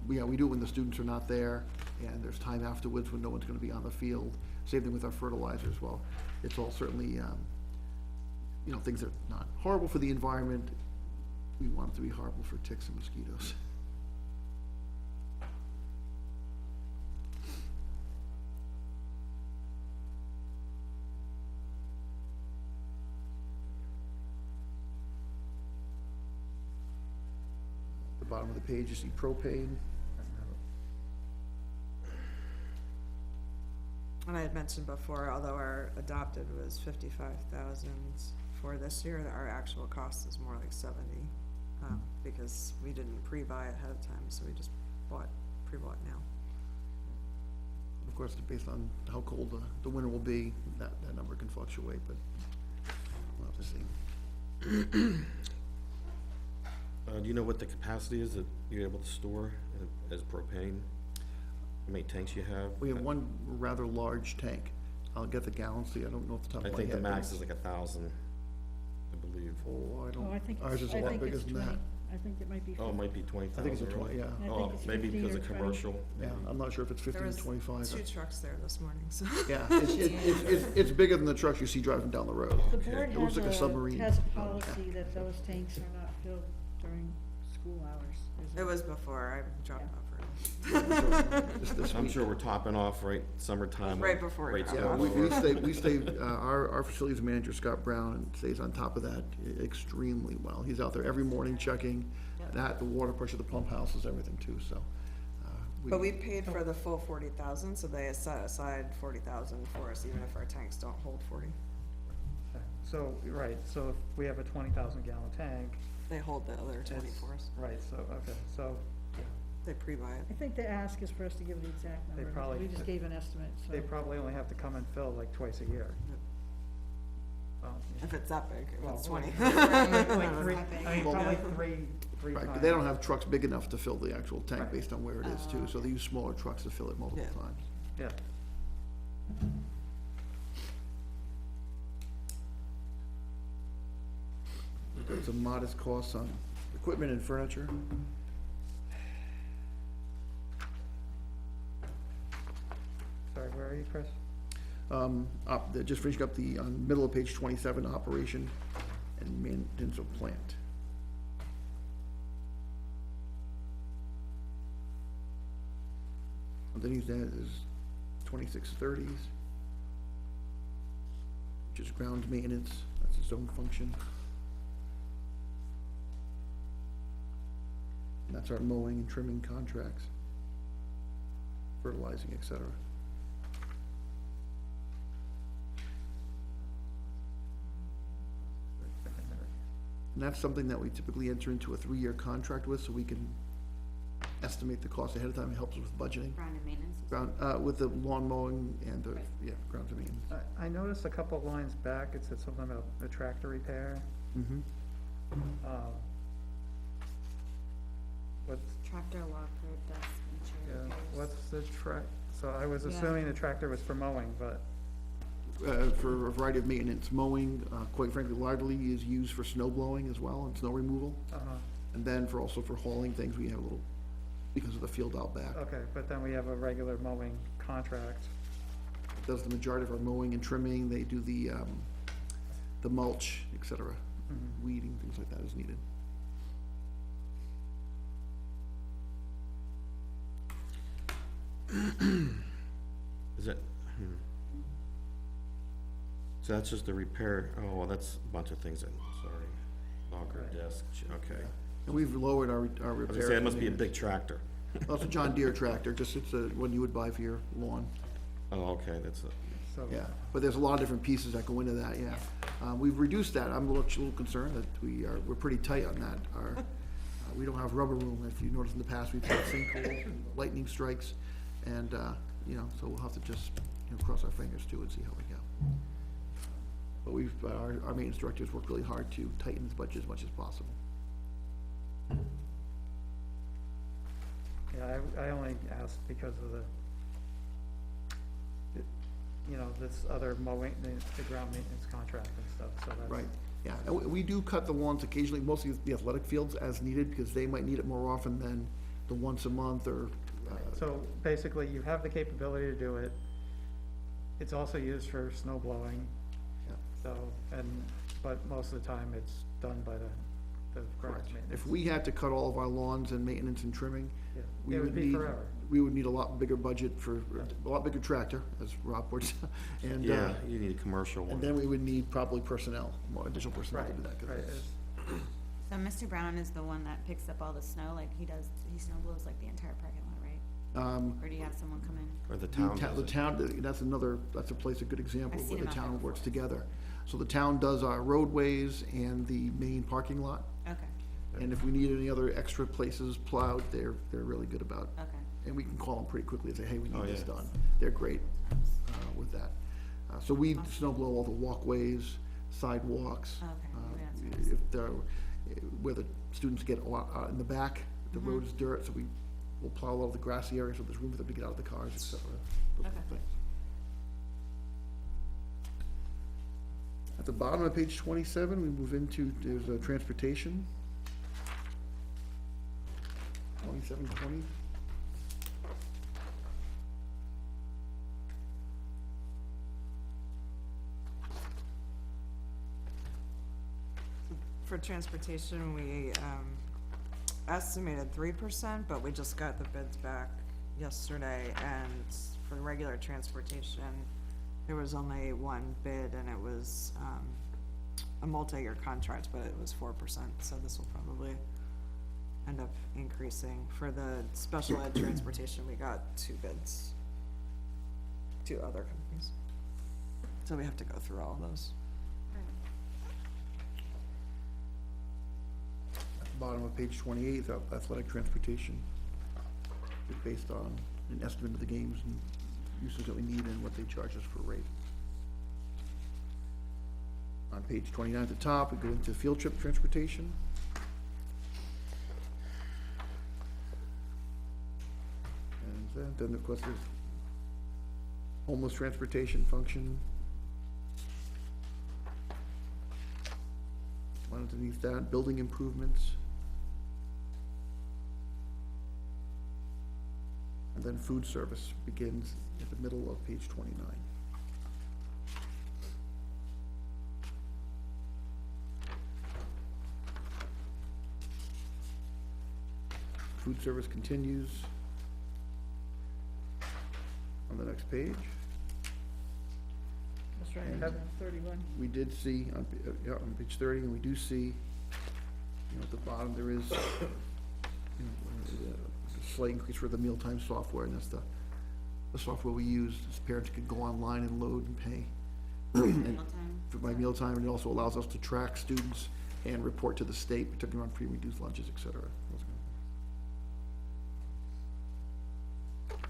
it when the students are not there, and there's time afterwards when no one's gonna be on the field. Same thing with our fertilizer as well. It's all certainly, things that are not horrible for the environment. We want it to be horrible for ticks and mosquitoes. The bottom of the page, you see propane. And I had mentioned before, although our adopted was 55,000 for this year, our actual cost is more like 70, because we didn't pre-buy ahead of time, so we just pre-bought now. Of course, based on how cold the winter will be, that number can fluctuate, but we'll have to see. Do you know what the capacity is that you're able to store as propane? How many tanks you have? We have one rather large tank. I'll get the gallons, see, I don't know off the top I of my head. think the max is like 1,000, I believe. Oh, I don't, I think ours is a lot bigger than that. I think it might be. Oh, it might be 20,000. I think it's a 20, yeah. I think Oh, it's maybe 15 because or of 20. commercial. Yeah, maybe. I'm not sure if it's 15 There or was 25. two trucks there this morning, so. Yeah, it's bigger than the trucks you see driving down the road. The board It looks like a submarine. has a policy that those tanks are not filled during school hours. Is It was before, I dropped off early. Just this I'm week. sure we're topping off right summertime. Right before it rates got go Yeah, lower. we stay, our facilities manager, Scott Brown, stays on top of that extremely well. He's out there every morning checking that, the water pressure, the pump houses, everything too, so. But we paid for the full 40,000, so they set aside 40,000 for us, even if our tanks don't hold 40. Okay. So, right, so if we have a 20,000 gallon tank. They hold the other 20 it's- for us. Right, so, okay, so, They pre-buy it. I think the ask is for us to give the exact They number, probably- we just gave an estimate, so. they probably only have to come and fill like twice a year. Well, yeah. If it's that big, if it's Well, 20. Like three, Not big. I mean, Well, probably yeah. three Right, times. but they don't have trucks big enough to fill the actual tank Right. based on where it is too, so they use smaller trucks to fill it multiple Yeah. times. Yeah. There's some modest costs on equipment and furniture. Sorry, where are you, Chris? Just finishing up the, middle of page 27, operation and maintenance of plant. Underneath that is 2630s, which is ground maintenance, that's its own function. And that's our mowing and trimming contracts, fertilizing, et cetera. And that's something that we typically enter into a 3-year contract with, so we can estimate the cost ahead of time. It helps with budgeting. Ground and maintenance. Ground, with the lawn mowing and the, yeah, ground to maintenance. I noticed a couple of lines back, it said something about the tractor repair. Mm-hmm. What's, Tractor locker, desk, yeah, and chair. what's the so I was Yeah. assuming the tractor was for mowing, but, For a variety of maintenance, mowing, quite frankly, largely is used for snow blowing as well and snow removal. And then also for hauling things, we have a little, because of the field out back. okay, but then we have a regular mowing contract. Does the majority of our mowing and trimming, they do the mulch, et cetera, weeding, things like that is needed. Is it? So that's just the repair, oh, well, that's a bunch of things, sorry. Locker, desk, okay. And we've lowered our I was repairs. gonna say, it must and be a maintenance. big tractor. Oh, it's a John Deere tractor, just it's a, one you would buy for your lawn. Oh, okay, that's a, So, Yeah, but there's a lot of different pieces that go into that, yeah. We've reduced that, I'm a little concerned that we're pretty tight on that. We don't have rubber room, if you noticed in the past, we've had sinkholes, and lightning strikes, and, so we'll have to just, cross our fingers too and see how we go. But our maintenance directors work really hard to tighten this budget as much as possible. yeah, I only asked because of this other mowing, the ground maintenance contract and stuff, so that's. Right, yeah, and we do cut the lawns occasionally, mostly the athletic fields as needed, because they might need it more often than the once a month or, So basically, you have the capability to do it. It's also used for snow blowing. Yeah. So, but most of the time, it's done by the grounds correct. maintenance. If we had to cut all of our lawns and maintenance and trimming, Yeah, we it would would be need, forever. we would need a lot bigger budget for, a lot bigger tractor, as Rob points out. And, yeah, you need a commercial and one. then we would need probably personnel, more additional personnel to Right, do that. 'cause right. it's- So Mr. Brown is the one that picks up all the snow, like he snow blows like the entire parking lot, right? Or do you have someone come in? Or the The town town, does the it. town, that's a place, a good example I've of seen where the him out there town before. works together. So the town does our roadways and the main parking lot, Okay, and if we need any other extra places plowed, they're really good about. okay. And we can call them pretty quickly and say, hey, we Oh, need this yeah. done. They're great, with that. So we snow blow all the walkways, sidewalks. Okay, maybe that's what If there, where the students get a lot, in the back, the road is dirt, so we'll plow a lot of the grassy areas, so there's room for them to get out of the cars, et cetera. Those kind of Okay. things. At the bottom of page 27, we move into, there's transportation. 2720. For transportation, we, estimated 3%, but we just got the bids back yesterday, and for regular transportation, there was only one bid, and it was, a multi-year contract, but it was 4%, so this will probably end up increasing. For the special ed transportation, we got 2 bids, 2 other companies. So we have to go through all of those. At the bottom of page 28, the athletic transportation is based on an estimate of the games and uses that we need and what they charge us for rate. On page 29 at the top, we go into field trip transportation. And then, of course, there's homeless transportation function. Underneath that, building improvements. And then food service begins at the middle of page 29. Food service continues on the next page. That's right, And- it's on 31. We did see on, yeah, on page 30, and we do see, at the bottom, there is, a slight increase for the mealtime software, and that's the software we use, as parents can go online and load and pay. And Mealtime. for my mealtime, and it also allows us to track students and report to the state, particularly on free and reduced lunches, et cetera. Those kind of things.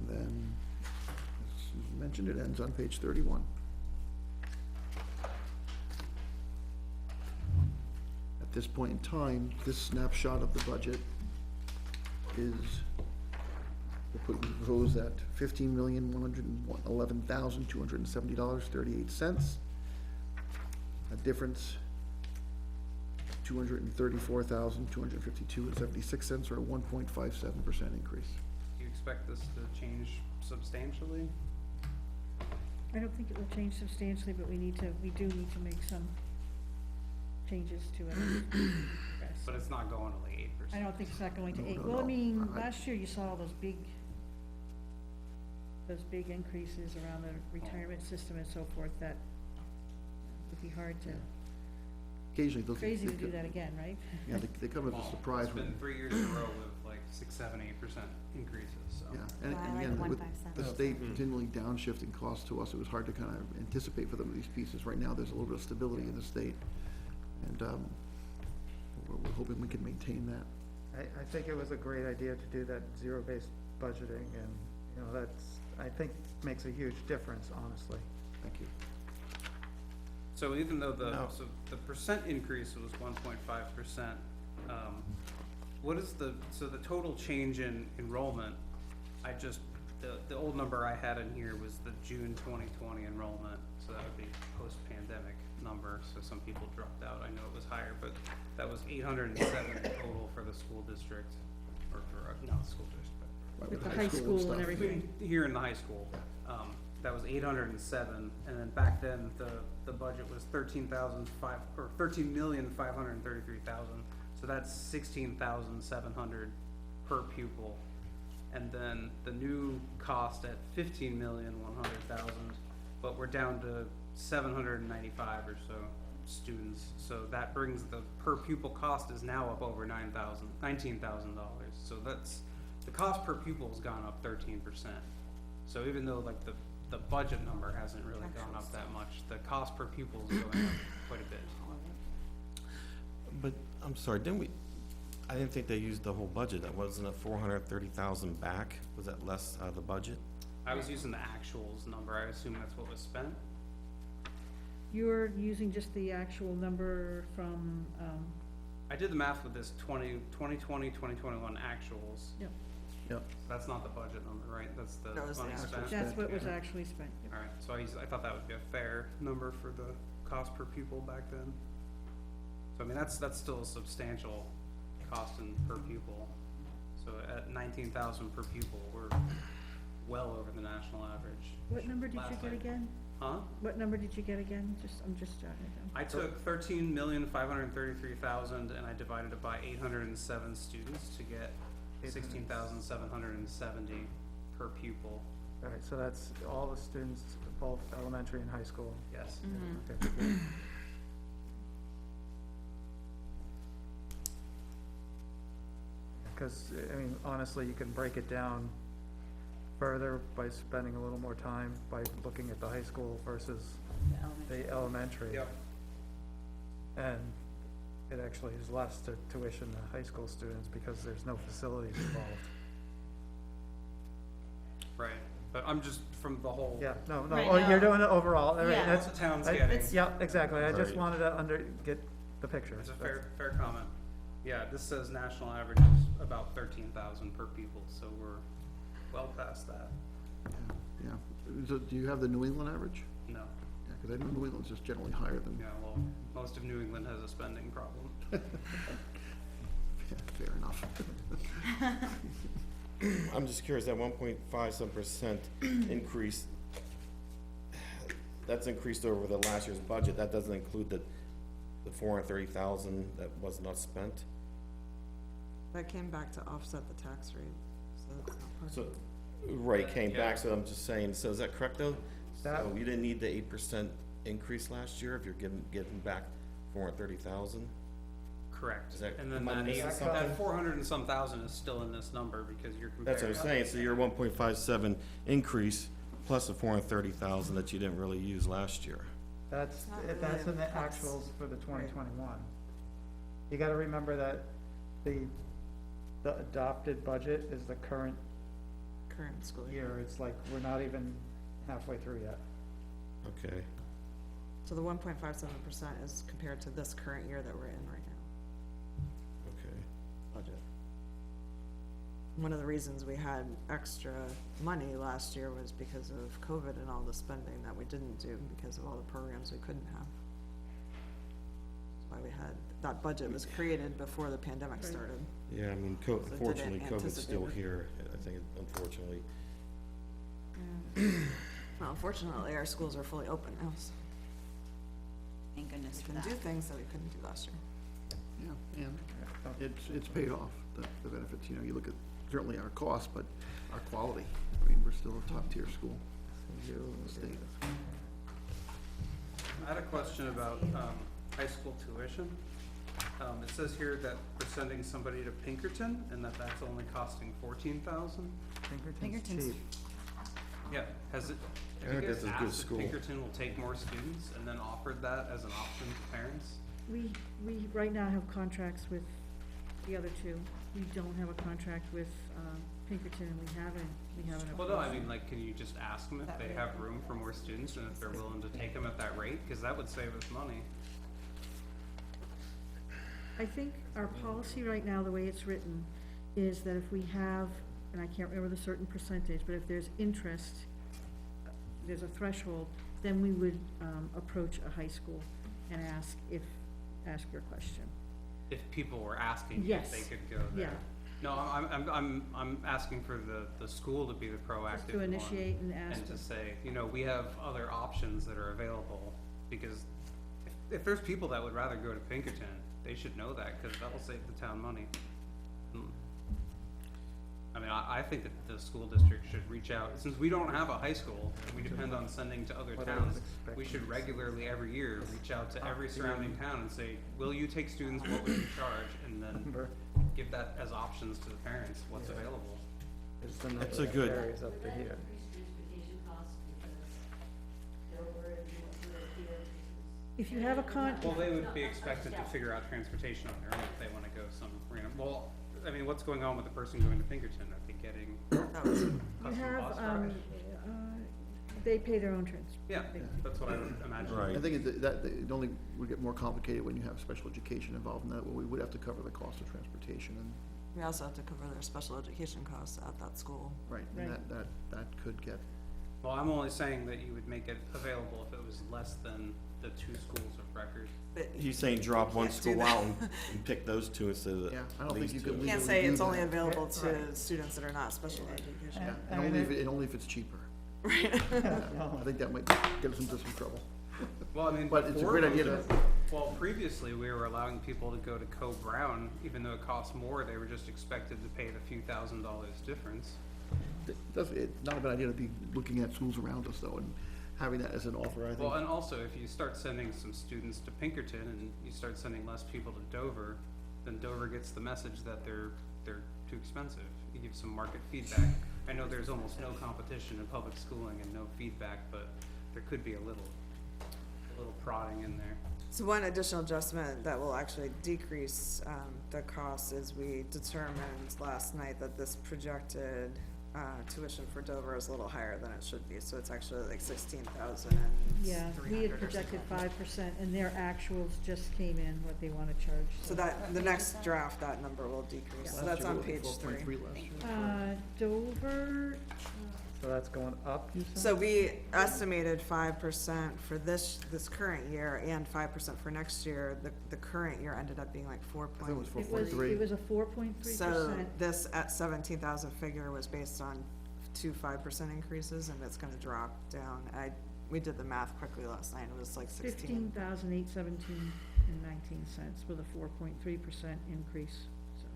And then, as Susan mentioned, it ends on page 31. At this point in time, this snapshot of the budget is, we're proposed at $15,111,270.38. A difference, $234,252.76, or a 1.57% increase. Do you expect this to change substantially? I don't think it will change substantially, but we do need to make some changes to it. But it's not going to like 8%. I don't think it's not going to No, 8. no, Well, I no. mean, I- last year you saw all those big increases around the retirement system and so forth, that would be hard to, Occasionally, they'll. crazy to they do co- that again, right? Yeah, they come as a Well, surprise. It's when- been 3 years in a row with like 6, 7, 8% increases, so. Yeah, Well, I and like again, with 1.57. the state continually downshifting costs to us, it was hard to kind of anticipate for them of these pieces. Right now, there's a little bit of stability in the state, and, we're hoping we can maintain that. I think it was a great idea to do that zero-based budgeting, and, that's, I think, makes a huge difference, honestly. Thank you. So even though No. so the percent increase was 1.5%, what is the total change in enrollment? The old number I had in here was the June 2020 enrollment, so that would be post-pandemic number, so some people dropped out, I know it was higher, but that was 807 total for the school district, or for, not the school district, but Right, With the high and school and stuff. everything. here in the high school, that was 807, and then back then, the budget was 13,533,000, so that's 16,700 per pupil. And then the new cost at 15,100,000, but we're down to 795 or so students, so that brings the per pupil cost is now up over $19,000, so that's, the cost per pupil has gone up 13%. So even though like the budget number hasn't really gone up that much, the cost per pupil is going up quite a bit. But, I'm sorry, I didn't think they used the whole budget. That wasn't a 430,000 back? Was that less out of the budget? I was using the actuals number, I assume that's what was spent. You're using just the actual number from, I did the math with this 2020, 2021 actuals. yep, Yep, That's not the budget number, right? That's the That was the money actual spent? that's what was Yeah. actually spent. Yep. Alright, so I thought that would be a fair number for the cost per pupil back then. So I mean, that's still a substantial cost in per pupil. So at 19,000 per pupil, we're well over the national average. What number did you Last get I- again? Huh? What number did you get again? I'm just jotting it down. I took 13,533,000 and I divided it by 807 students to get 16,770 per pupil. All right, so that's all the students, both elementary and high school. Yes. Okay, good. Because, I mean, honestly, you can break it down further by spending a little more time by looking at the high school versus the elementary. Yep. And it actually is less to tuition the high school students because there's no facilities involved. Right, but I'm just from the whole. Yeah, no, Right oh, you're now- doing it overall, I mean, Yeah. that's, What the town's I- getting. It's- yeah, exactly, I just Right. wanted to get the picture. It's a That's- fair comment. Yeah, this says national average is about 13,000 per pupil, so we're well past that. Yeah. So do you have the New England average? No, Yeah, because I know New England's just generally higher than, yeah, well, most of New England has a spending problem. yeah, fair enough. I'm just curious, that 1.57% increase, that's increased over the last year's budget, that doesn't include the 430,000 that was not spent? That came back to offset the tax rate, so that's not part of So, it. right, came Yeah. back, so I'm just saying, so is that correct though? That- So you didn't need the 8% increase last year if you're getting back 430,000? Correct. Is that- And then am I that missing eight, something? that 400 and some thousand is still in this number because you're comparing. That's what I'm saying, so your 1.57 increase plus the 430,000 that you didn't really use last year. That's, not that's in really the cuts. actuals for the 2021. You gotta remember that the adopted budget is the current Current school year. year, it's like, we're not even halfway through yet. Okay, So the 1.57% is compared to this current year that we're in right now, okay. budget. One of the reasons we had extra money last year was because of COVID and all the spending that we didn't do because of all the programs we couldn't have. That's why we had, that budget was created before the pandemic started. Yeah, I mean, didn't unfortunately, COVID's still anticipate it. here, I think, unfortunately. Well, unfortunately, our schools are fully open now, so Thank goodness we for can that. do things that we couldn't do last year. Yeah, and it's paid off, the benefits, you know, you look at certainly our costs, but our quality. I mean, we're still a top-tier school in the state. I had a question about, high school tuition. It says here that we're sending somebody to Pinkerton and that's only costing 14,000. Pinkerton's Pinkerton's cheap. Yeah, has it, I have you heard guys that's a good asked if school. Pinkerton will take more students and then offered that as an option to parents? We right now have contracts with the other two. We don't have a contract with, Pinkerton, and we haven't Well, no, I approached mean, like, can you just ask them if That they would- have room for more students and if they're willing to take them at that rate? Cause that would save us money. I think our policy right now, the way it's written, is that if we have, and I can't remember the certain percentage, but if there's interest, there's a threshold, then we would, approach a high school and ask your question. If people were asking if Yes. they could go there. Yeah. No, I'm asking for the school to be the proactive Just to one. initiate and ask. And to say, you know, we have other options that are available, because if there's people that would rather go to Pinkerton, they should know that, cause that'll save the town money. I mean, I think that the school district should reach out, since we don't have a high school, and we depend on sending to other What I was towns, we expecting. should regularly, every year, reach out to every surrounding town and say, will you take students, what would you charge? And then Number give that as options to the parents, what's Yeah. available. is the number That's a that good- varies up to Would here. that increase transportation costs because they're worried what here versus? If you have a Well, they would be expected to figure out transportation on their own if they wanna go some random, well, I mean, what's going on with the person going to Pinkerton? Are they getting That was, You custom have, bus drive? they pay their own trans. Yeah, that's what I would imagine. Right. I think it only would get more complicated when you have special education involved in that, where we would have to cover the cost of transportation and, we also have to cover their special education costs at that school. right, and Right. that could get, Well, I'm only saying that you would make it available if it was less than the 2 schools of record. But He's saying drop one Can't do school that. out and pick those two instead of yeah, I don't think these you two. could you legally can't say do it's only that. available to Right. students that are not special education. Yeah, I and mean, only if it's cheaper. I think that might get us into some trouble. Well, I mean, But it's a before great idea those- to- Well, previously, we were allowing people to go to Co-Brown, even though it cost more, they were just expected to pay the few $1,000s difference. It's not a bad idea to be looking at schools around us though, and having that as an offer, I think. Well, and also, if you start sending some students to Pinkerton and you start sending less people to Dover, then Dover gets the message that they're too expensive. You give some market feedback. I know there's almost no competition in public schooling and no feedback, but there could be a little prodding in there. So one additional adjustment that will actually decrease, the cost is we determined last night that this projected, tuition for Dover is a little higher than it should be, so it's actually like 16,300 Yeah, we had or projected something. 5%, and their actuals just came in, what they wanna charge. So that, the next draft, that number will decrease, so Last that's year on was page 4.3 three. last year. Dover, So that's going up, you said? So we estimated 5% for this current year and 5% for next year. The current year ended up being like 4 I think it was point. it was, 4.3. it was a 4.3%. So this at 17,000 figure was based on 2 5% increases, and it's gonna drop down. We did the math quickly last night, it was like 16. 15,817.19 with a 4.3% increase, so.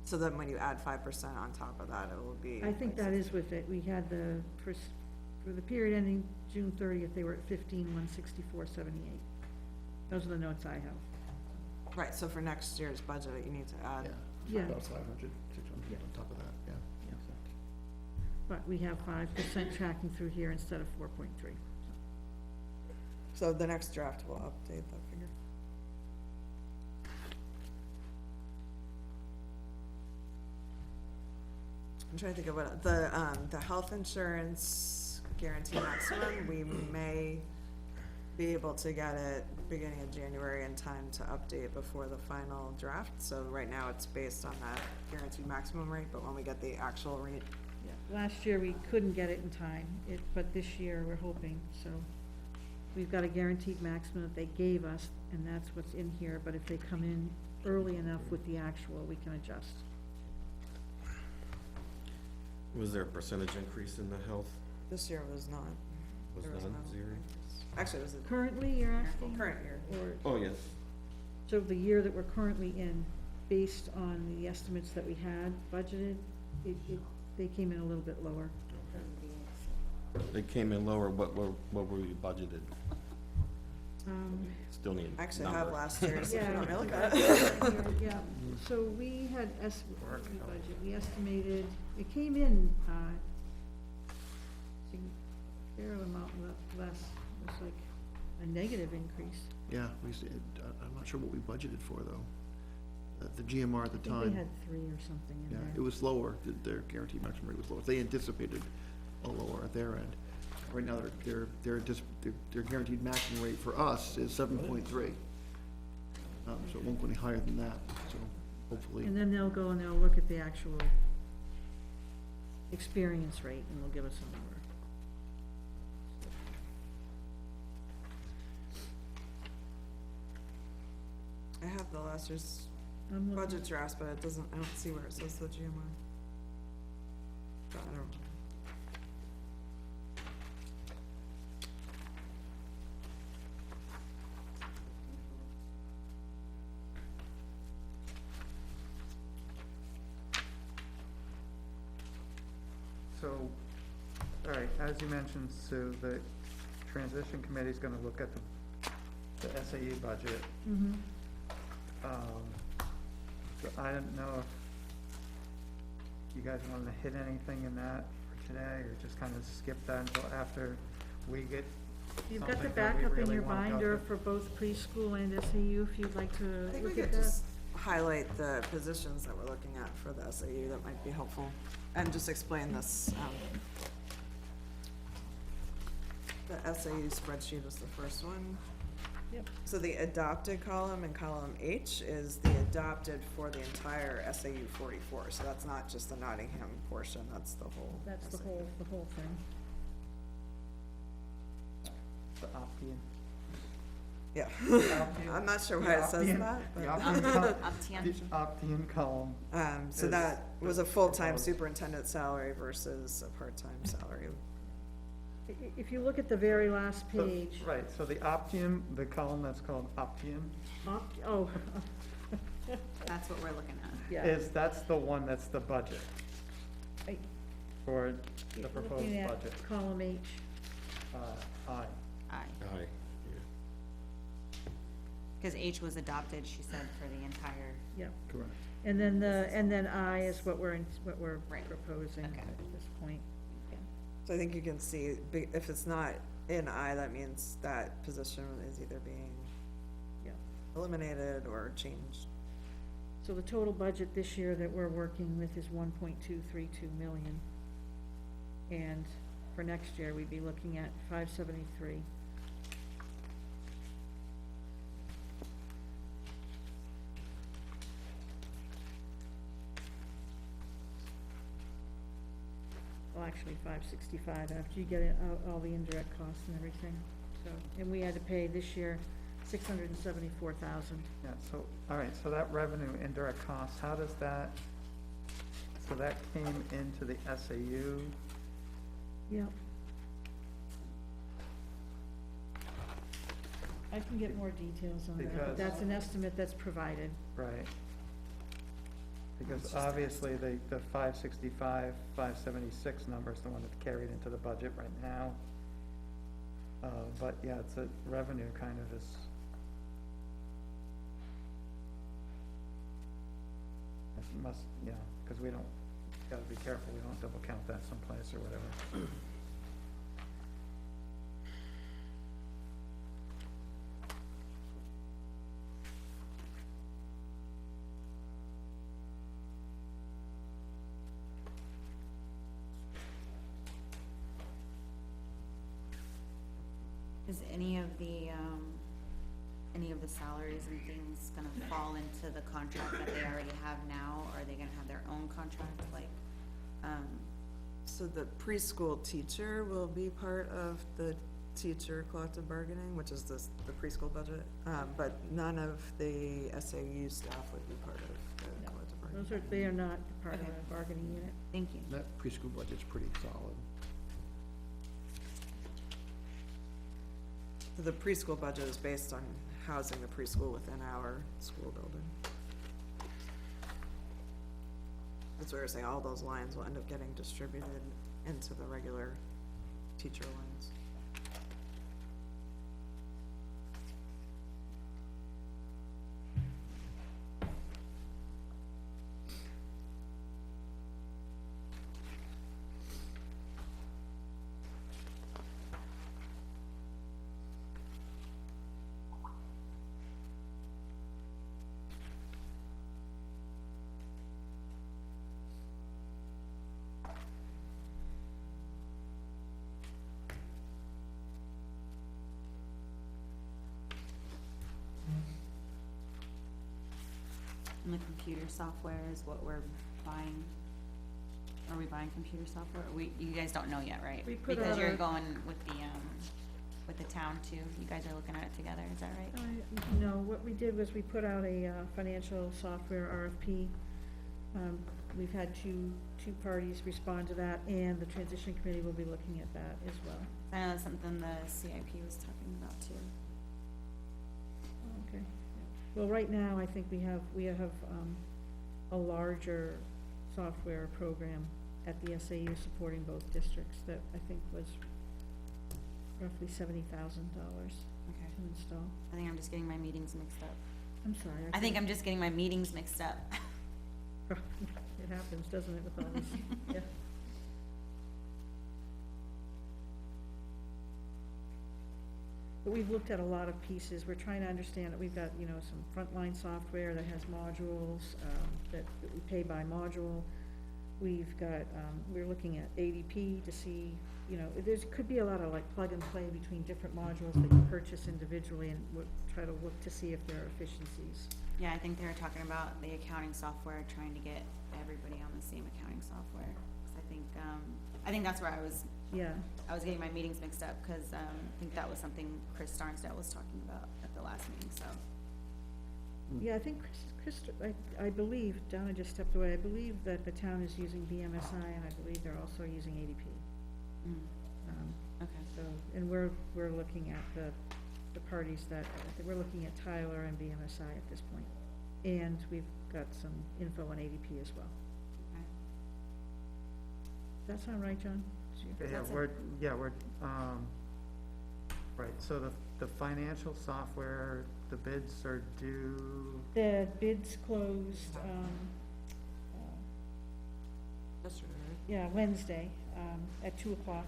So then when you add 5% on top of that, it will be. I think like that is with it, we had for the period ending June 30th, they were at 15,164.78. Those are the notes I have. Right, so for next year's budget, you need to add. Yeah. About 500, 600 on top of that, yeah. But we have 5% tracking through here instead of 4.3. So the next draft will update that figure. I'm trying to think of what, the health insurance guarantee maximum, we may be able to get it beginning of January in time to update before the final draft. So right now it's based on that guaranteed maximum rate, but when we get the actual rate, Yeah, last year we couldn't get it in time, but this year we're hoping, so. We've got a guaranteed maximum that they gave us, and that's what's in here, but if they come in early enough with the actual, we can adjust. Was there a percentage increase in the health? this year was not. Was There was none, no zero? increase. Actually, it was Currently, you're asking? current year. Or, Oh, yes. so the year that we're currently in, based on the estimates that we had budgeted, they came in a little bit lower. They came in lower, what were we budgeted? Still need I actually number. have last year's, if you Yeah. want me to look at it. Yeah, so we had budget, we estimated, it came in, fair amount less, it was like a negative increase. Yeah, I'm not sure what we budgeted for though, the GMR at the I think time. they had 3 or something in Yeah, there. it was lower, their guaranteed maximum rate was lower, they anticipated a lower at their end. Right now, their guaranteed maximum rate for us is 7.3. So it won't go any higher than that, so hopefully. And then they'll go and they'll look at the actual experience rate and they'll give us a number. I have the last year's I'm looking- budget draft, but it doesn't, I don't see where it says the GMI. But I don't. So, all right, as you mentioned, Sue, the transition committee's gonna look at the SAU budget. Mhm. So I don't know if you guys wanted to hit anything in that for today, or just kind of skip that until after we get You've got the something that we backup in really your wanna go binder through. for both preschool and SAU, if you'd like to I think we look at could that. just highlight the positions that we're looking at for the SAU, that might be helpful, and just explain this, the SAU spreadsheet is the first one. Yep. So the adopted column in column H is the adopted for the entire SAU 44, so that's not just the Nottingham portion, that's the whole. That's the SAU. whole thing. The opt-in. Yeah, Opt-in- I'm not sure the why it says opt-in- that, The but, opt-in col- Up-ten. the opt-in column, so is- that was a full-time proposed. superintendent salary versus a part-time salary. if you look at the very last So- page, Right, so the Optium, the column that's called Optium, oh, That's what we're looking at. yeah. that's the one that's the budget I- for You're the proposed looking at budget. column H. Aye. Aye. Aye. Because H was adopted, she said, for the entire, Yep. Correct. And then I is what we're Right. proposing Okay. at this point. So I think you can see, if it's not in I, that means that position is either being Yeah. eliminated or changed. So the total budget this year that we're working with is 1.232 million. And for next year, we'd be looking at 573. Well, actually 565 after you get all the indirect costs and everything. So, and we had to pay this year 674,000. Yeah, so, all right, so that revenue indirect costs, how does that, so that came into the SAU, Yep. I can get more details on that, but Because- that's an estimate that's provided. right? Because obviously, the 565, 576 number is the one that's carried into the budget right now. But yeah, it's a revenue kind of is. It must, yeah, because we don't, gotta be careful, we don't double count that someplace or whatever. is any of the salaries and things gonna fall into the contract that they already have now? Or are they gonna have their own contract, like, So the preschool teacher will be part of the teacher collective bargaining, which is the preschool budget. But none of the SAU staff would be part of the collective bargaining. They are not part of Okay. the bargaining unit. thank you. That preschool budget's pretty solid. So the preschool budget is based on housing the preschool within our school building. That's where I say all those lines will end up getting distributed into the regular teacher lines. And the computer software is what we're buying. Are we buying computer software? You guys don't know yet, right? We put Because out you're a- going with the town too. You guys are looking at it together, is that right? No, what we did was we put out a financial software RFP. We've had two parties respond to that, and the transition committee will be looking at that as well. I know that's something the CIP was talking about too. Okay. Well, right now, I think we have a larger software program at the SAU supporting both districts that I think was roughly $70,000 Okay. to install. I think I'm just getting my meetings mixed up. I'm sorry. I think I'm just getting my meetings mixed up. It happens, doesn't it, with all these, yeah. But we've looked at a lot of pieces. We're trying to understand that we've got, some frontline software that has modules, that we pay by module. We've got, we're looking at ADP to see, could be a lot of like plug and play between different modules that you purchase individually, and we'll try to look to see if there are efficiencies. Yeah, I think they were talking about the accounting software, trying to get everybody on the same accounting software. 'Cause I think that's where I was Yeah, getting my meetings mixed up, because I think that was something Chris Starnsdale was talking about at the last meeting, so. yeah, I think I believe, Donna just stepped away, I believe that the town is using BMSI, and I believe they're also using ADP. Mm. Okay. So, and we're looking at the parties that, we're looking at Tyler and BMSI at this point. And we've got some info on ADP as well. Okay. Does that sound right, John? Right, so the financial software, the bids are due, The bids closed, Yesterday, right? yeah, Wednesday, at 2:00.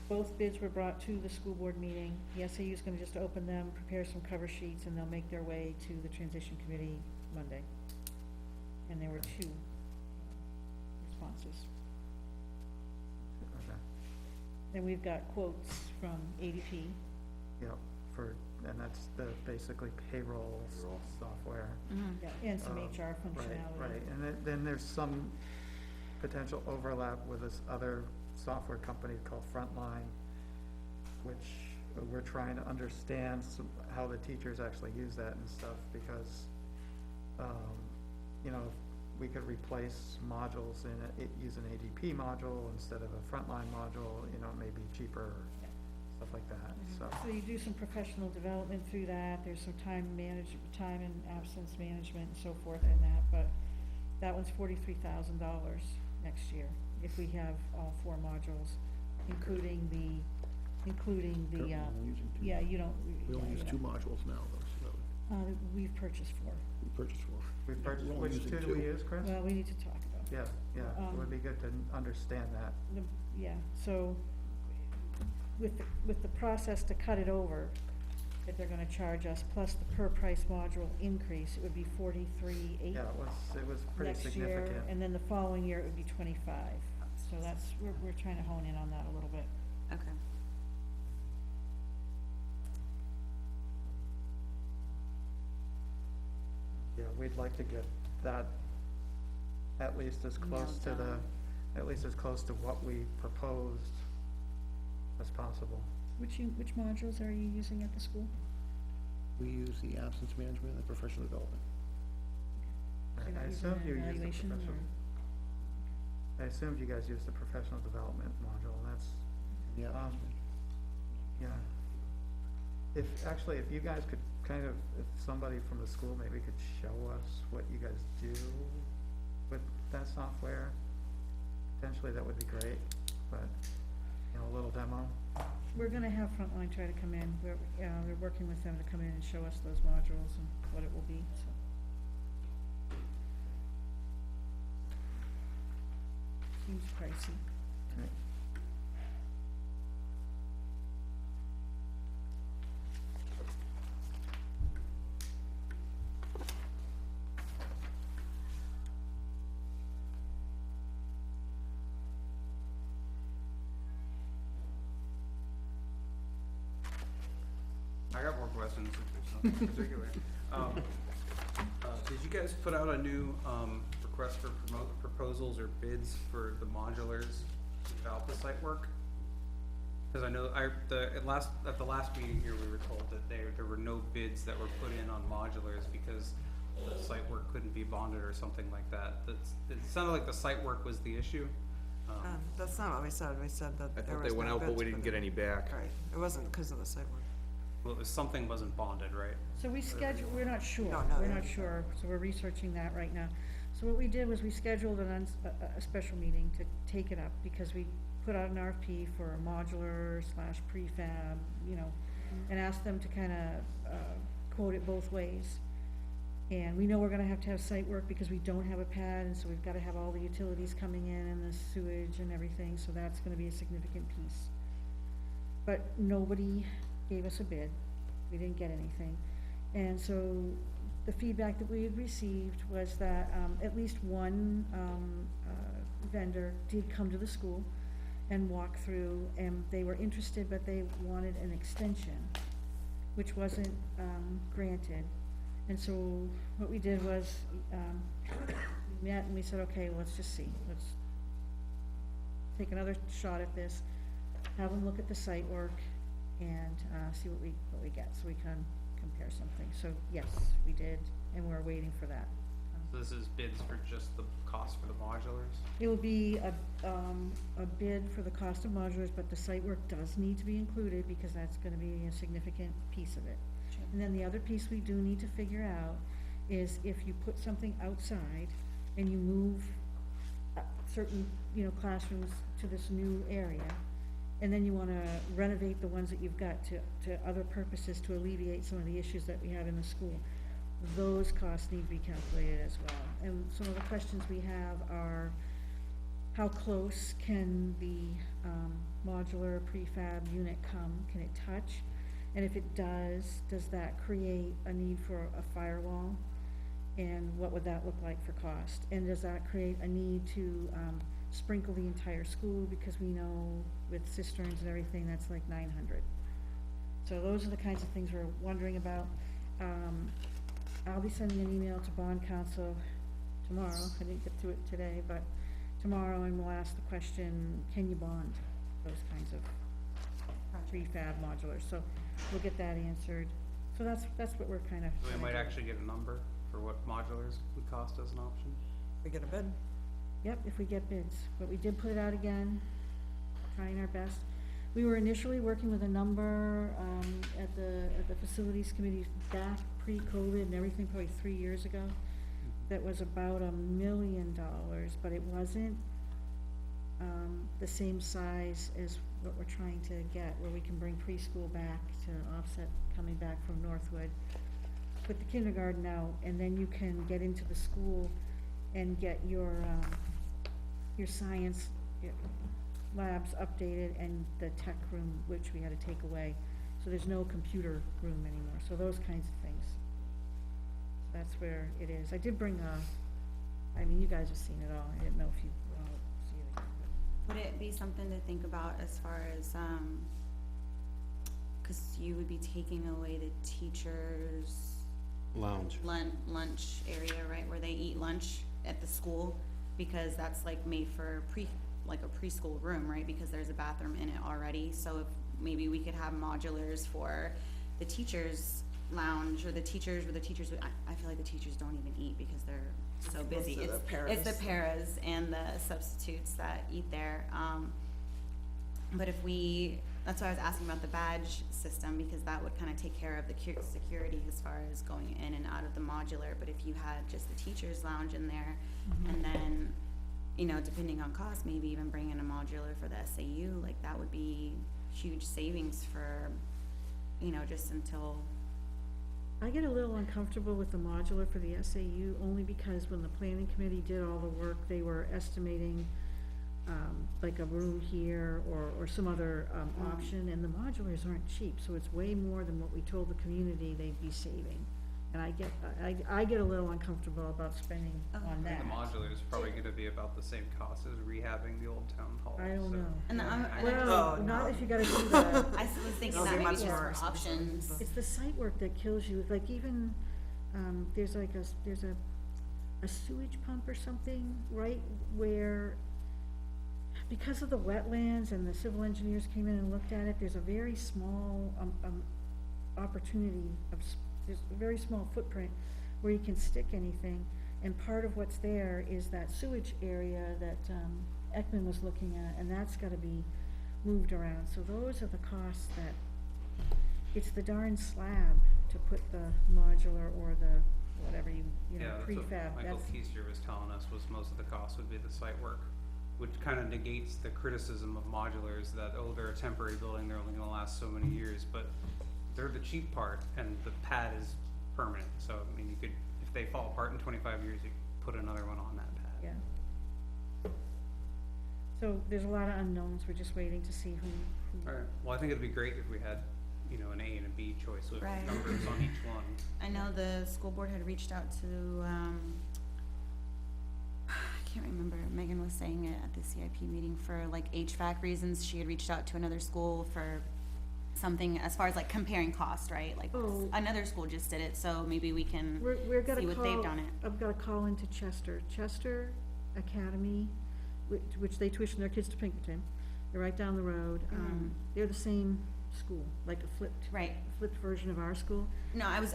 Both bids were brought to the school board meeting. The SAU is gonna just open them, prepare some cover sheets, and they'll make their way to the transition committee Monday. And there were 2 responses. okay, Then we've got quotes from ADP. yep, and that's the basically payroll software. Yeah, and some HR Right, functionality. right, and then there's some potential overlap with this other software company called Frontline, which we're trying to understand how the teachers actually use that and stuff, because, you know, we could replace modules in use an ADP module instead of a Frontline module, you know, it may be cheaper, stuff like that, so. So you do some professional development through that, there's some time and absence management and so forth in that, but that one's $43,000 next year, if we have all 4 modules, including the, Currently only using 2. yeah, you don't. We only yeah, use you 2 don't. modules now, though, so We've purchased 4. we purchased 4. We purchased, We're only which using 2 do we 2. use, Chris? Well, we need to talk about that. Yeah, it would be good to understand that. Yeah, so with the process to cut it over, that they're gonna charge us, plus the per price module increase, it would be 43,800 Yeah, it was pretty next year, significant. and then the following year it would be 25. So that's, we're trying to hone in on that a little bit. Okay. Yeah, we'd like to get that at least as close to Nailed the, at least as close to what we proposed as possible. Which modules are you using at the school? We use the absence management and professional development. So you're I not using assumed an you used the evaluation, professional, or- I assumed you guys used the professional development module, and that's, Yeah. yeah. If you guys could kind of, if somebody from the school maybe could show us what you guys do with that software, potentially that would be great, but, you know, a little demo. We're gonna have Frontline try to come in, we're working with them to come in and show us those modules and what it will be, so. Seems pricey. Right. I got more questions if there's nothing particular. Did you guys put out a new, request for proposals or bids for the modulars to develop the site work? Cause I know, at the last meeting here, we were told that there were no bids that were put in on modulars because the site work couldn't be bonded or something like that. It sounded like the site work was the issue. That's not what we said, we said that I there thought was they went no out, but bids we for didn't the- get any back. Right, it wasn't because of the sidewalk. Well, it was something wasn't bonded, right? So we scheduled, we're not sure, Don't know we're yet. not sure, so we're researching that right now. So what we did was we scheduled a special meeting to take it up, because we put out an RFP for a modular / prefab, you know, and asked them to kinda, quote it both ways. And we know we're gonna have to have site work because we don't have a pad, and so we've gotta have all the utilities coming in and the sewage and everything, so that's gonna be a significant piece. But nobody gave us a bid, we didn't get anything. And so the feedback that we had received was that, at least one, vendor did come to the school and walk through, and they were interested, but they wanted an extension, which wasn't, granted. And so what we did was, we met and we said, okay, well, let's just see, let's take another shot at this, have them look at the site work, and, see what we get, so we can compare something. So, yes, we did, and we're waiting for that. So this is bids for just the cost for the modulars? It will be a bid for the cost of modulars, but the site work does need to be included because that's gonna be a significant piece of it. Sure. And then the other piece we do need to figure out is if you put something outside and you move certain, classrooms to this new area, and then you wanna renovate the ones that you've got to other purposes to alleviate some of the issues that we have in the school, those costs need to be calculated as well. And some of the questions we have are, how close can the modular prefab unit come? Can it touch? And if it does that create a need for a firewall? And what would that look like for cost? And does that create a need to sprinkle the entire school? Because we know with cisterns and everything, that's like 900. So those are the kinds of things we're wondering about. I'll be sending an email to bond counsel tomorrow. I didn't get to it today, but tomorrow, and we'll ask the question, can you bond those kinds of prefab modulars? So we'll get that answered. So that's what we're kind of. So we might actually get a number for what modulars would cost as an option? We get a bid. Yep, if we get bids, but we did put it out again, trying our best. We were initially working with a number, at the facilities committee back pre-COVID and everything, probably 3 years ago. That was about $1 million, but it wasn't, the same size as what we're trying to get, where we can bring preschool back to offset coming back from Northwood. Put the kindergarten out, and then you can get into the school and get your science labs updated and the tech room, which we had to take away. So there's no computer room anymore, so those kinds of things. That's where it is. I did bring you guys have seen it all. I didn't know if you want to see it again. Would it be something to think about as far as, cause you would be taking away the teachers' Lounge. lunch area, right, where they eat lunch at the school? Because that's like made for like a preschool room, right, because there's a bathroom in it already. So if maybe we could have modulars for the teachers' lounge, or the teachers, I feel like the teachers don't even eat because they're so busy. Most of the It's the paras. paras and the substitutes that eat there. But if that's why I was asking about the badge system, because that would kind of take care of the security as far as going in and out of the modular. But if you had just the teachers' lounge in there, and then, depending on cost, maybe even bring in a modular for the SAU, like that would be huge savings for, just until. I get a little uncomfortable with the modular for the SAU, only because when the planning committee did all the work, they were estimating, like a room here or some other, option, and the modulars aren't cheap, so it's way more than what we told the community they'd be saving. And I get a little uncomfortable about spending on I that. think the modular is probably gonna be about the same cost as rehabbing the old town hall. I don't so- know. And Well, Oh, not no. if you gotta do that. I was thinking It'll that be maybe much just more for expensive. options. It's the site work that kills you, like even, there's a sewage pump or something, right, where, because of the wetlands and the civil engineers came in and looked at it, there's a very small, opportunity there's a very small footprint where you can stick anything, and part of what's there is that sewage area that, Ekman was looking at, and that's gotta be moved around, so those are the costs that, it's the darn slab to put the modular or the, whatever Yeah, that's what prefab, Michael that's, Keister was telling us, was most of the cost would be the site work, which kind of negates the criticism of modulars that, oh, they're a temporary building, they're only gonna last so many years, but they're the cheap part, and the pad is permanent, so, I mean, you could, if they fall apart in 25 years, you could put another one on that pad. yeah. So there's a lot of unknowns, we're just waiting to see who. Alright, well, I think it'd be great if we had, an A and a B choice with Right. numbers on each one. I know the school board had reached out to, I can't remember, Megan was saying it at the CIP meeting for like HVAC reasons, she had reached out to another school for something as far as like comparing cost, right? Like, Oh. another school just did it, so maybe we can We're gonna see what they've done it. I've got a call into Chester Academy, which they tuition their kids to Pinkerton, they're right down the road, they're the same school, like a Right. flipped version of our school. No, I was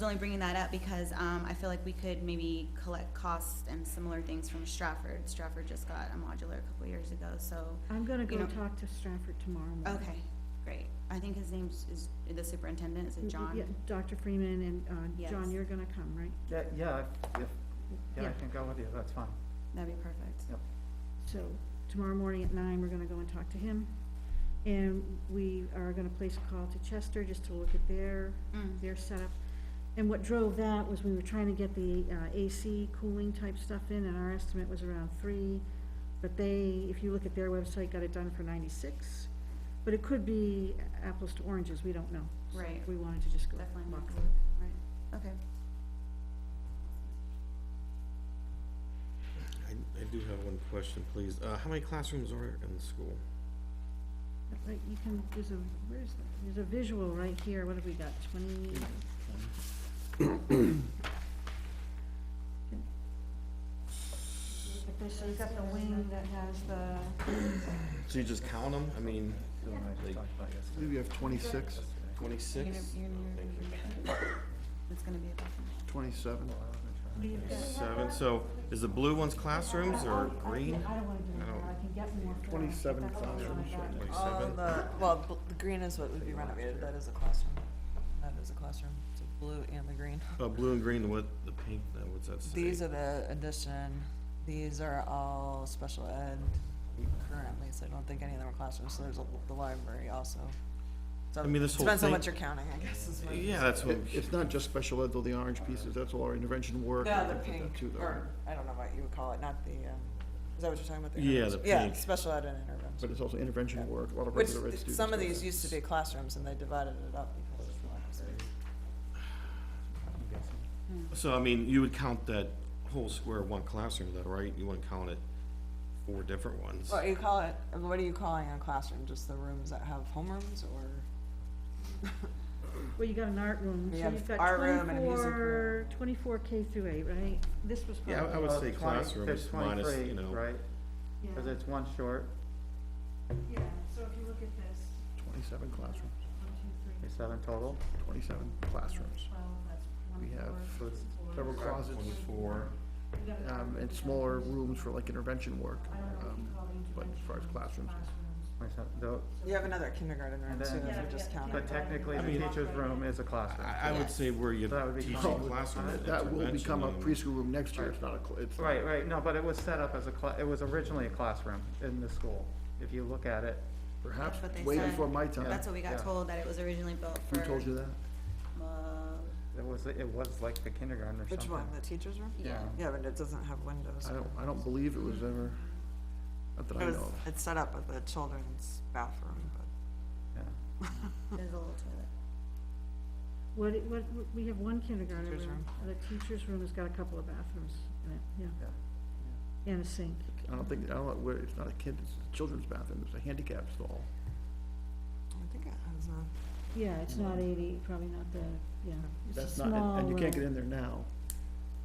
only bringing that up because, I feel like we could maybe collect costs and similar things from Stratford. Stratford just got a modular a couple years ago, so. I'm gonna You go know- talk to Stratford tomorrow morning. Okay, great. I think his name's, is the superintendent, is it John? Yeah, Dr. Freeman and, John, Yes. you're gonna come, right? Yeah, if, I Yeah. can go with you, that's fine. That'd be perfect. Yep. So, tomorrow morning at 9, we're gonna go and talk to him. And we are gonna place a call to Chester just to look at their setup. And what drove that was we were trying to get the, AC cooling type stuff in, and our estimate was around 3. But they, if you look at their website, got it done for 96. But it could be apples to oranges, we don't know. So Right. We wanted to just go Definitely walk make through it it. work. Right, okay. I do have one question, please. How many classrooms are in the school? Right, you can, there's a, where's that? There's a visual right here, what have we got, 20? Okay, so you've got the wing that has the, So you just count them? I mean, Bill and I just Like- talked about yesterday. Maybe you have 26, 26? You're gonna- It's gonna be about. 27. what do you got? 7, so is the blue ones classrooms or green? I don't wanna do that, I can get more. for that, 27 but that's all I classrooms, got. right? All 27? the green is what would be renovated, that is a classroom. That is a classroom, it's a blue and the green. Blue and green, what, the pink, what's that say? These are the addition, these are all special ed currently, so I don't think any of them are classrooms, so there's the library also. So I mean, this whole depends on thing- what you're counting, I guess is what. Yeah, that's what, It's not just special ed though, the orange pieces, that's all our intervention work. Yeah, and the things like that pink, too, though. or, I don't know what you would call it, not the, is that what you're talking about? Yeah, intervention? the Yeah, pink. special ed and intervention. But it's also intervention work, a lot of Which, regular ed students. some of go these there. used to be classrooms and they divided it up because of lack of space. so I mean, you would count that whole square one classroom though, right? You wouldn't count it 4 different ones. What you call it, what are you calling a classroom, just the rooms that have homerooms or? Well, you got an art room, We so have you've got art room and a music room. 24 K through 8, right? This was Yeah, I probably. would say 20 classrooms it's minus, 23, you know. right, Yeah. cause it's one short, Yeah, so if you look at this, 27 classrooms, 1, 2, 3. 7 total. 27 classrooms. 12, that's 1 We have floor, several closets, 24. You got a- and smaller rooms for like intervention work, I don't know what you call the but as far as intervention classrooms. You have another kindergarten room And too, then- if you're just counting. But technically, I the mean- teacher's room is a classroom. I would say where you That would be teach called- in classroom. That will intervention, become a I mean. preschool room next year, it's not a, it's. Right, no, but it was set up as it was originally a classroom in the school, if you look at it. Perhaps That's what they way said. before my time. That's what we got Yeah. told, that it was originally built for. Who told you that? It was like the kindergarten or something. Which one, the teacher's room? Yeah. Yeah, but it doesn't have windows. I don't believe it was ever, not that I It was, know of. it's set up with a children's bathroom, but. Yeah. There's a little toilet. What, we have one kindergarten Teacher's room, room. the teacher's room has got a couple of bathrooms in it, yeah, and a sink. I don't know where, it's not a kid, it's a children's bathroom, it's a handicap stall. I think it has a. Yeah, it's not 80, probably not the, yeah, it's a That's not, small. and you can't get in there now.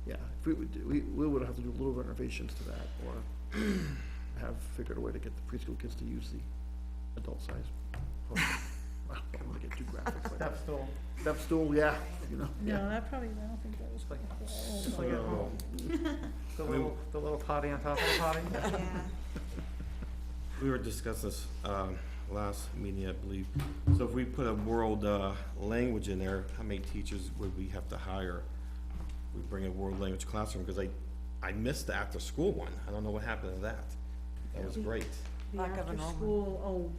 Yeah, if we would, we would have to do little renovations to that, or have figured a way to get the preschool kids to use the adult size. I don't wanna get too graphic, but Step stool. step stool, yeah, you know, No, yeah. that probably, I don't think that was. It's like the little potty on top of the potty. Yeah. We were discussing this, last meeting, I believe. So if we put a world, language in there, how many teachers would we have to hire? We bring a world language classroom, because I missed the after-school one. I don't know what happened to that. That was great. The Lack of enrollment. after-school,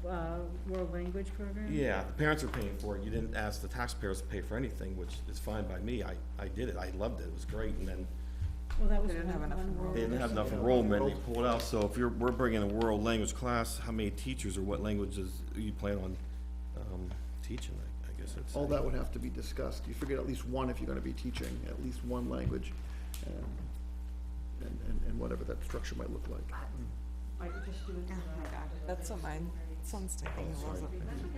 world language program? Yeah, the parents were paying for it. You didn't ask the taxpayers to pay for anything, which is fine by me. I did it. I loved it. It was great. And then Well, that was They didn't have enough one world. they didn't have enough enrollment. They pulled out. So if we're bringing a world language class, how many teachers or what languages you plan on, teaching, I guess it's. All that would have to be discussed. You figure at least one if you're gonna be teaching, at least one language, and whatever that structure might look like. Might just do it. Oh my God. That's what my son's taking, he loves it.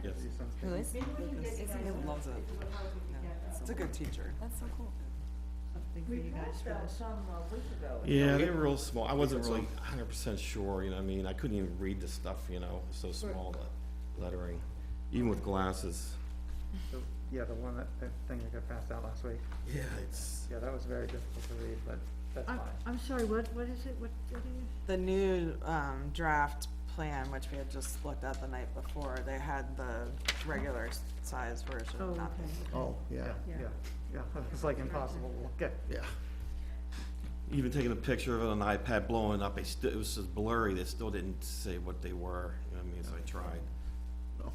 Yes. Who is? He loves it. Yeah. It's a good teacher. That's so cool. Something for you guys for this. Yeah, they were real small. I wasn't really 100% sure, you know what I mean? I couldn't even read the stuff, you know, so small, the lettering. even with glasses. Yeah, the one that thing that got passed out last week. Yeah, it's, Yeah, that was very difficult to read, but that's fine. I'm sorry, what is it, what do you? The new, draft plan, which we had just looked at the night before, they had the regular size version, Oh, not okay, the. Oh, yeah, Yeah, it's like impossible to look at. yeah. even taking a picture of it on an iPad blowing up, it was just blurry, they still didn't say what they were, you know what I mean, so I tried. No,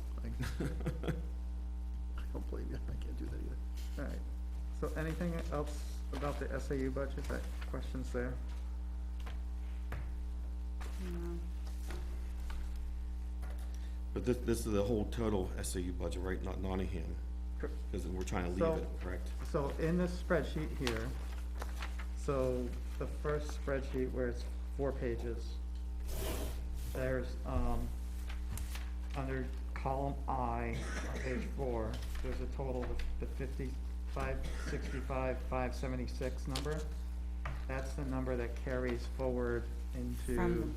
I don't blame you, I can't do that either. All right, so anything else about the SAU budget, that questions there? No. But this is the whole total SAU budget, right, not Nottingham, Cor- because we're trying to leave So- it, correct? So in this spreadsheet here, so the first spreadsheet where it's 4 pages, there's, under column I on page 4, there's a total of the 576 number. That's the number that carries forward into, From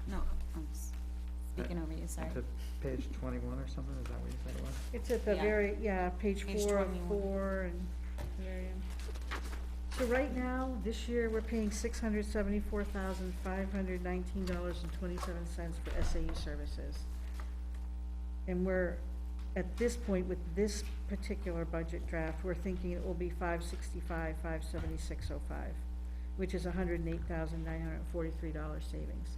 No, I'm speaking over you, sorry. to page 21 or something, is that what you said it was? It's at the Yeah. very, yeah, page Page 4 of 21. 4 and the very end. So right now, this year, we're paying $674,519.27 for SAU services. And we're, at this point, with this particular budget draft, we're thinking it will be $565,576.05, which is $108,943 savings.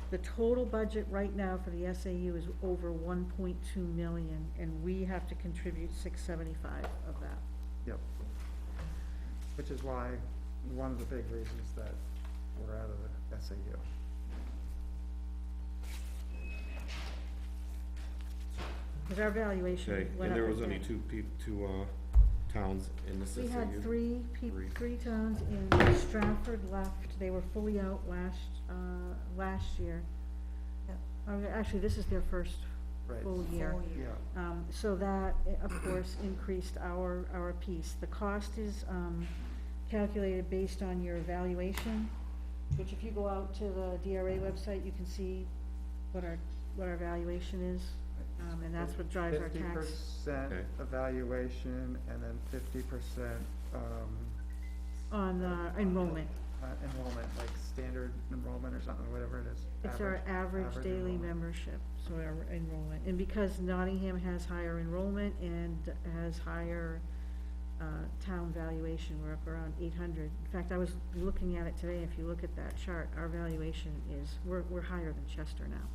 The total budget right now for the SAU is over 1.2 million, and we have to contribute 675 of that. Yep. Which is why, one of the big reasons that we're out of the SAU. Because our valuation Okay, went and up. there was again. only two towns in this SAU? We had three Three. towns in Stratford left, they were fully out last year. Actually, this is their first Right. full year. Yeah. So that, of course, increased our piece. The cost is, calculated based on your evaluation, which if you go out to the DRA website, you can see what our valuation is, and that's what drives our tax. 50% Okay. evaluation and then 50%, On, enrollment. enrollment, like standard enrollment or something, whatever it is. It's our average daily enrollment. membership, so our enrollment. And because Nottingham has higher enrollment and has higher, town valuation, we're up around 800. In fact, I was looking at it today, if you look at that chart, our valuation is, we're higher than Chester now.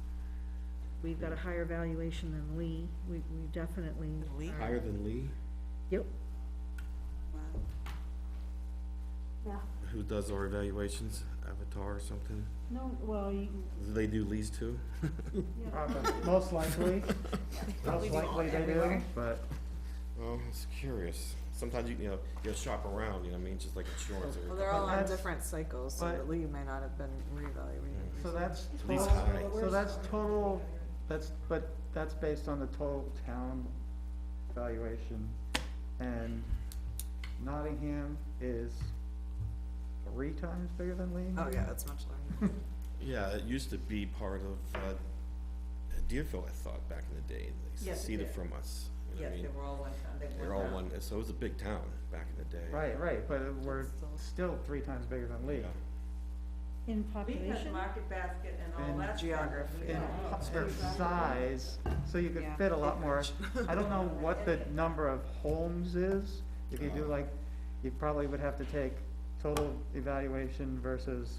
We've got a higher valuation than Lee, we definitely. Lee? are- Higher than Lee? Yep. Wow. Yeah. Who does our evaluations, Avatar or something? No, well, you, Do they do Lee's too? yeah. Most likely, most likely they do, but, Well, I was curious. Sometimes you know, shop around, you know what I mean, just like insurance or. Well, they're all on That's- different cycles, so but- the Lee may not have been reevaluated. so that's Lee's total, high. so that's total, but that's based on the total town valuation. And Nottingham is 3 times bigger than Lee? Oh, yeah, that's much larger. Yeah, it used to be part of, Deerfield, I thought, back in the day. They Yes, it seceded did. from us. You know Yes, what I they mean? were all one town, They're all one, so it was a big town back in the day. Right, but we're still 3 times bigger than Lee. Yeah. In We had population? Market Basket and all And that stuff. geography. We In had all that or stuff. size, so you could Yeah. fit a lot more. I don't know what the number of homes is. If you do like, you probably would have to take total evaluation versus,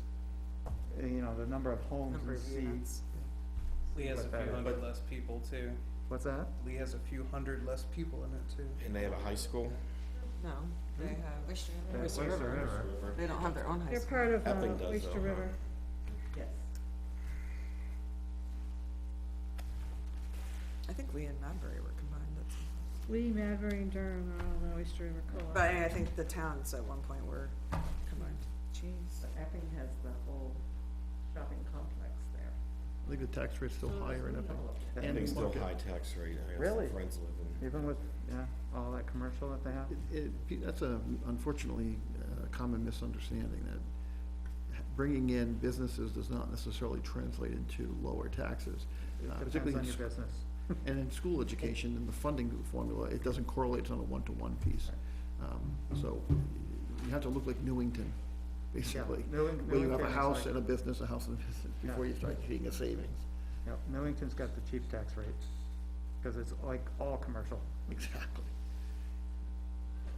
the number of homes Number and of seats. units. Lee has a But few better. hundred less people too. What's that? Lee has a few hundred less people in it too. And they have a high school? No, they have, Oyster Yeah, Oyster River. They don't have their own high They're school. part of, Epping does, Oyster though, River. Yes. I think Lee and Madbury were combined at some point. Lee, Madbury, and Durham are all the Oyster River Co-op. But I think the towns at one point were combined. Jeez. But Epping has the whole shopping complex there. I think the tax rate's still higher in Epping. I And think still market. high tax rate. I have Really? some friends live in. Even with, all that commercial that they have? That's unfortunately a common misunderstanding, that bringing in businesses does not necessarily translate into lower taxes. It depends Particularly on in your s- business. And in school education, in the funding formula, it doesn't correlate, it's on a one-to-one piece. So you have to look like Newington, basically, where you have a Newington's house like- and a business, before you start seeing a savings. Yep, Millington's got the cheap tax rate, because it's like all commercial. Exactly.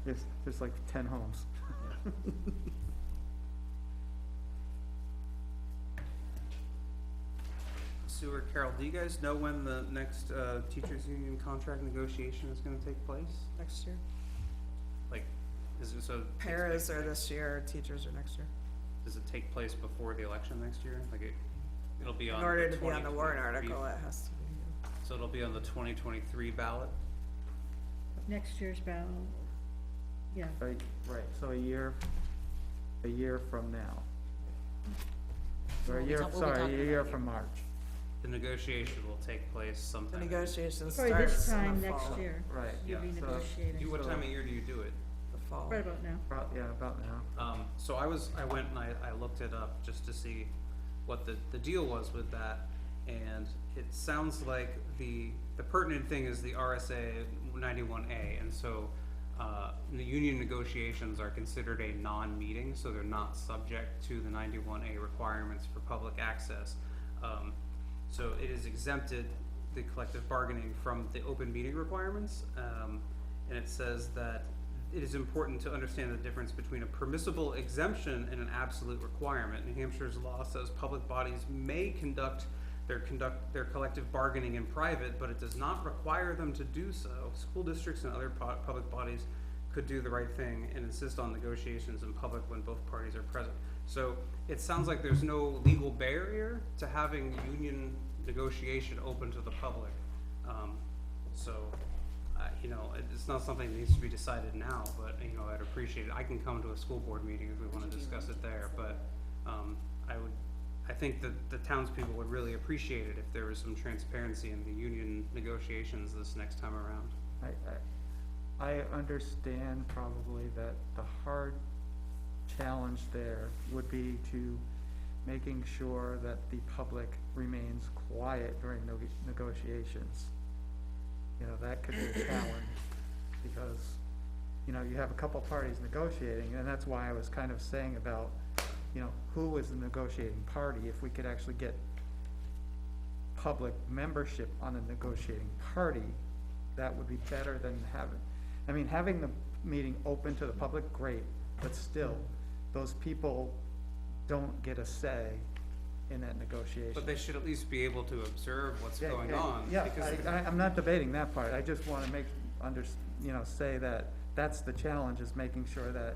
It's just like 10 homes. Sue or Carol, do you guys know when the next, teachers union contract negotiation is gonna take place? Next year. Like, is it so? Paras are this year, teachers are next year. Does it take place before the election next year? Like it'll be on In the order to be on the warrant 2023 article, it has to be. So it'll be on the 2023 ballot? Next year's ballot, yeah. Right, so a year from now. Or a year, We'll be sorry, talking a year about from March. The negotiation will take place The sometime. negotiation Probably this starts in time the next fall. year. Right, You'll be yeah, so- negotiating. What time of year do you do it? The fall. Right about now. Yeah, about now. So I went and I looked it up just to see what the deal was with that. And it sounds like the pertinent thing is the RSA 91A. And so, the union negotiations are considered a non-meeting, so they're not subject to the 91A requirements for public access. So it is exempted, the collective bargaining, from the open meeting requirements. And it says that it is important to understand the difference between a permissible exemption and an absolute requirement. New Hampshire's law says public bodies may conduct their collective bargaining in private, but it does not require them to do so. School districts and other public bodies could do the right thing and insist on negotiations in public when both parties are present. So it sounds like there's no legal barrier to having union negotiation open to the public. It's not something that needs to be decided now, but, I'd appreciate it. I can come to a school board meeting if we wanna discuss it there, but, I think that the townspeople would really appreciate it if there was some transparency in the union negotiations this next time around. I understand probably that the hard challenge there would be to making sure that the public remains quiet during negotiations. That could be a challenge, because, you have a couple parties negotiating, and that's why I was kind of saying about, who is the negotiating party. If we could actually get public membership on the negotiating party, that would be better than having the meeting open to the public, great, but still, those people don't get a say in that negotiation. But they should at least be able to observe what's Yeah, going yeah, on. Yeah, Because I'm not debating that part, I just wanna say that that's the challenge, is making sure that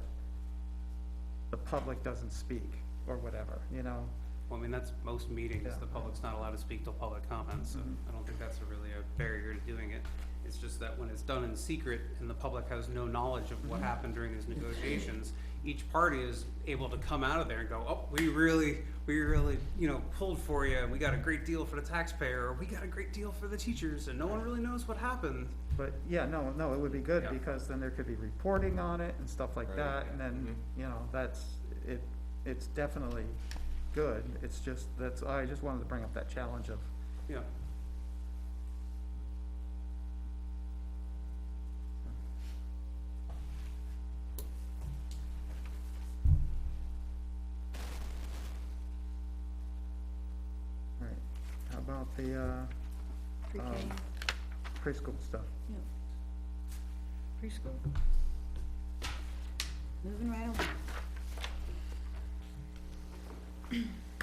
the public doesn't speak, or whatever, Well, that's most meetings, Yeah. the public's not allowed to speak till public comments, so I don't think that's really a barrier to doing it. It's just that when it's done in secret and the public has no knowledge of what happened during these negotiations, each party is able to come out of there and go, oh, we really, pulled for you, and we got a great deal for the taxpayer, or we got a great deal for the teachers, and no one really knows what happened. But, yeah, no, it would be good, Yeah. because then there could be reporting on it and stuff like Right, that, yeah. and then, it's definitely good, it's just, I just wanted to bring up that challenge of, Yeah. alright, how about the, Pre-K, preschool stuff? preschool. Moving right along.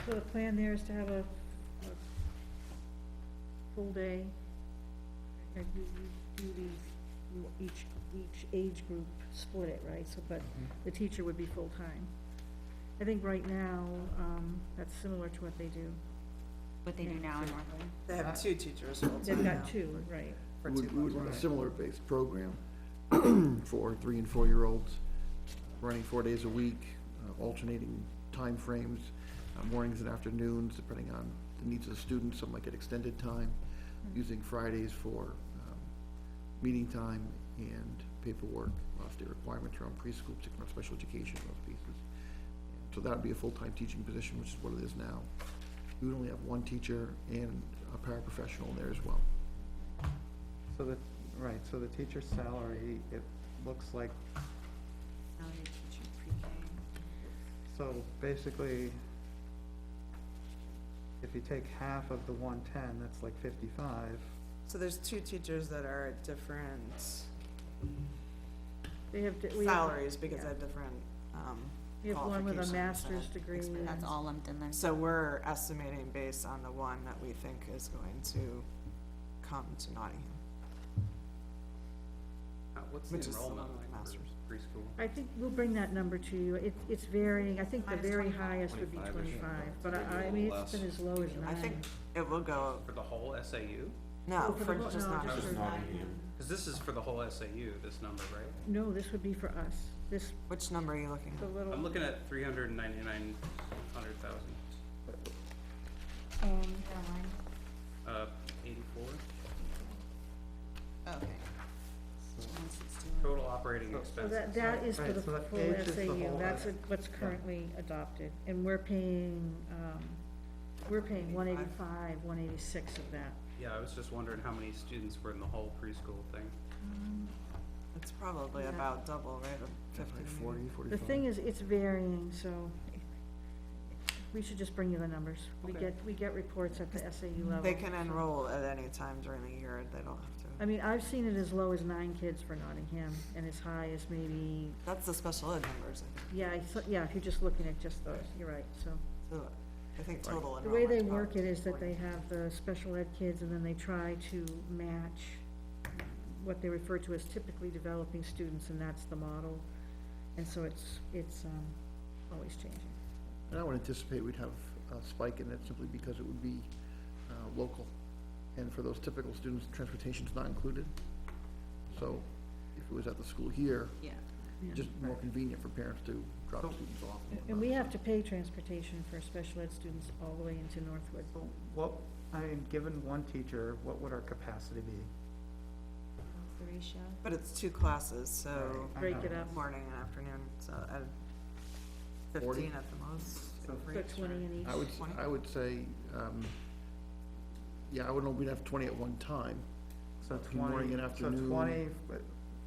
So the plan there is to have a full day, and you do these, each age group split it, right? So, but the teacher would be full-time. I think right now, that's similar to what they do. What they do now in Northwood. They have two teachers full-time They've now. got two, right? For We two would run a months. similar based program for 3 and 4 year olds, running 4 days a week, alternating timeframes, mornings and afternoons, depending on the needs of the students. Some might get extended time, using Fridays for meeting time and paperwork, state requirements around preschool, particularly special education, those pieces. So that would be a full-time teaching position, which is what it is now. We would only have one teacher and a paraprofessional there as well. So the, right, so the teacher's salary, it looks like, Salary teacher pre-K. so basically, if you take half of the 110, that's like 55. So there's two teachers that are at different They have, we have, salaries because they have different, we have one with a qualifications master's and degree. experience. That's all lumped in there. So we're estimating based on the one that we think is going to come to Nottingham. What's the Which is enrollment the like masters. for preschool? I think we'll bring that number to you. It's varying. I think the Minus very 25. highest would be 25-ish. 25, but Maybe a I mean, little it's been less. as low as 9. I think it will go, For the whole SAU? no, Oh, for for the whole- just no, not. just for- Cause this is for the whole SAU, this number, right? No, this would be for us. This, Which number are you looking the at? little, I'm looking at 399,000. um, 84. Okay. Total operating So- so expenses. that is for Right, the so that full age is the SAU. whole That's S. what's currently adopted. And we're paying 185, 186 of that. Yeah, I was just wondering how many students were in the whole preschool thing. It's probably Yeah. about double, right, of 50 Like maybe. 40, The 45. thing is, it's varying, so we should just bring you the numbers. Okay. We get reports at the SAU level. They can so- enroll at any time during the year, they don't have to. I mean, I've seen it as low as 9 kids for Nottingham, and as high as maybe, That's the special ed numbers, I think. yeah, if you're just looking at just those, you're right, so. So I think total The way they enrollment's work it about is that 40. they have the special ed kids, and then they try to match what they refer to as typically developing students, and that's the model. And so it's always changing. And I would anticipate we'd have a spike in it simply because it would be local. And for those typical students, transportation's not included. So if it was at the school here, Yeah. just more convenient for parents to drop So- students off. And we have to pay transportation for special ed students all the way into Northwood. So what, I mean, given one teacher, what would our capacity be? The ratio. But it's two classes, so Right. Break it up, morning and afternoon, so at 40? 15 at the most. So for so each, 20 right? in each. I would say, yeah, I would know we'd have 20 at one time. So Morning 20, and so afternoon. 20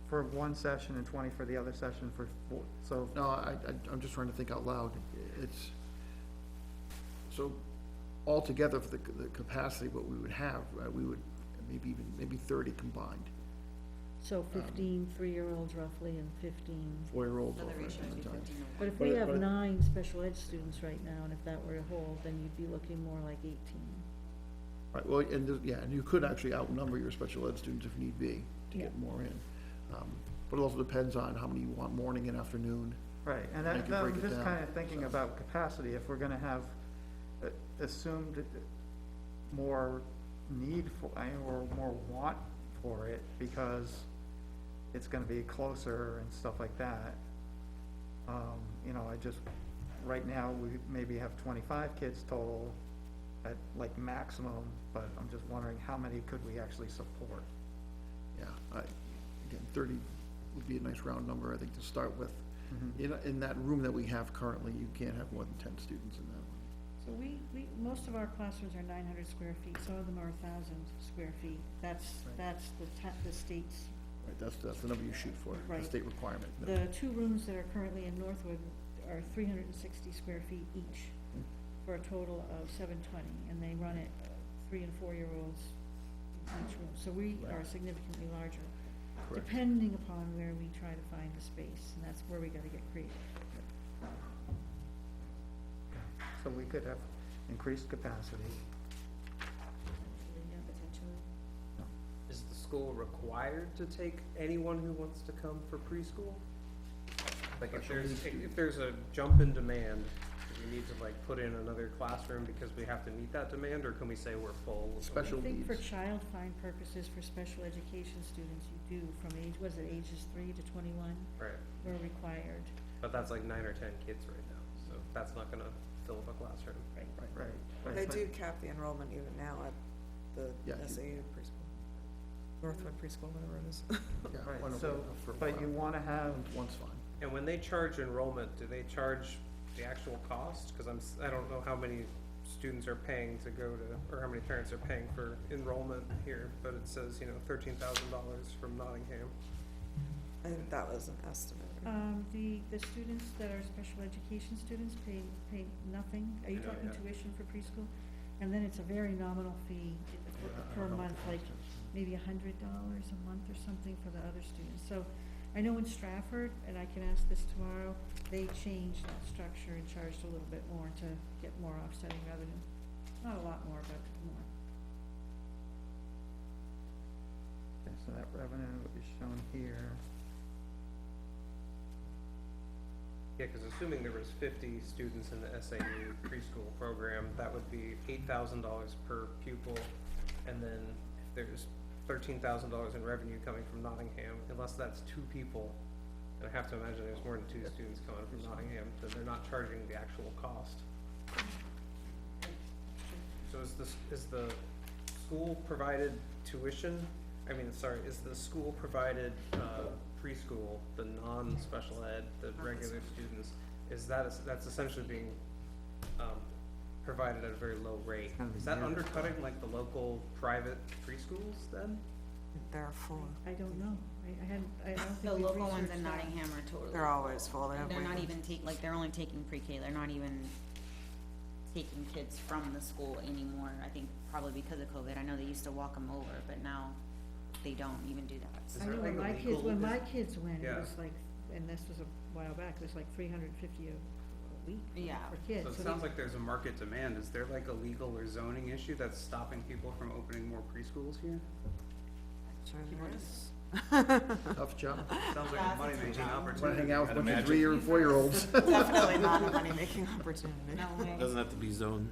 for one session and 20 for the other session for four, so, No, I'm just trying to think out loud. It's, so altogether for the capacity, what we would have, we would maybe 30 combined, So 15 3-year-olds roughly and 15. 4-year-olds. So the over ratio at would be the time. 15 to But if But we it- have but it- 9 special ed students right now, and if that were to hold, then you'd be looking more like 18. Right, well, and, yeah, and you could actually outnumber your special ed students if need be, to get Yeah. more in. But it also depends on how many you want morning and afternoon. right, and I can break I'm it just down, kind of thinking so. about capacity, if we're gonna have assumed more need for, or more want for it, because it's gonna be closer and stuff like that. You know, right now, we maybe have 25 kids total at like maximum, but I'm just wondering how many could we actually support? Yeah, again, 30 would be a nice round number, I think, to start with. In that room that we have currently, you can't have more than 10 students in that one. So most of our classrooms are 900 square feet, some of them are 1,000 square feet. That's the state's. Right, that's the number you shoot for, the Right. state requirement. The 2 rooms that are currently in Northwood are 360 square feet each, for a total of 720, and they run it 3 and 4-year-olds in each room. So we are significantly larger, Correct. depending upon where we try to find the space, and that's where we gotta get creative. So we could have increased capacity. Yeah, potentially. Is the school required to take anyone who wants to come for preschool? Like if there's a jump in demand, do we need to like put in another classroom because we have to meet that demand, or can we say we're full? Special I think for needs. child find purposes, for special education students, you do from ages 3 to 21, Right, we're required. but that's like 9 or 10 kids right now, so that's not gonna fill up a classroom. Right. They do cap the enrollment even now at the Yeah. SAU preschool. Northwood preschool, whatever it is. Yeah, Right, one will be so, enough for a but you while. wanna have, One's fine. And when they charge enrollment, do they charge the actual cost? Cause I don't know how many students are paying to go to, or how many parents are paying for enrollment here, but it says, you know, $13,000 from Nottingham. I think that was an estimate. The students that are special education students pay nothing. Are you Yeah, talking yeah. tuition for preschool? And then it's a very nominal fee per month, like maybe $100 a month or something for the other students. So I know in Stratford, and I can ask this tomorrow, they changed that structure and charged a little bit more to get more offsetting revenue. Not a lot more, but more. Okay, so that revenue is shown here. Yeah, because assuming there was 50 students in the SAU preschool program, that would be $8,000 per pupil. And then if there's $13,000 in revenue coming from Nottingham, unless that's 2 people, and I have to imagine there's more than 2 students coming from Nottingham, then they're not charging the actual cost. So is the school provided tuition? I mean, sorry, is the school provided preschool, the non-special ed, the regular students, that's essentially being provided at a very low rate? gonna be Is that near the undercutting like the local private preschools then? They're full. I don't know. I don't think The we've local ones researched in that. Nottingham are totally. They're always full. They have They're not wait even like, they're only taking pre-K, they're not even taking kids from the school anymore, I think probably because of COVID. I know they used to walk them over, but now they don't even do that. Is I there know like when a my kids, legal- when is- my kids went, it Yeah. was like, and this was a while back, it was like 350 a week Yeah. for kids. So it So sounds they- like there's a market demand. Is there like a legal or zoning issue that's stopping people from opening more preschools here? Sure People there just- is. Tough job. Sounds like a money-making Want to opportunity. hang out with a bunch of 3-year and 4-year-olds. Definitely not a money-making opportunity. No way. Doesn't have to be zone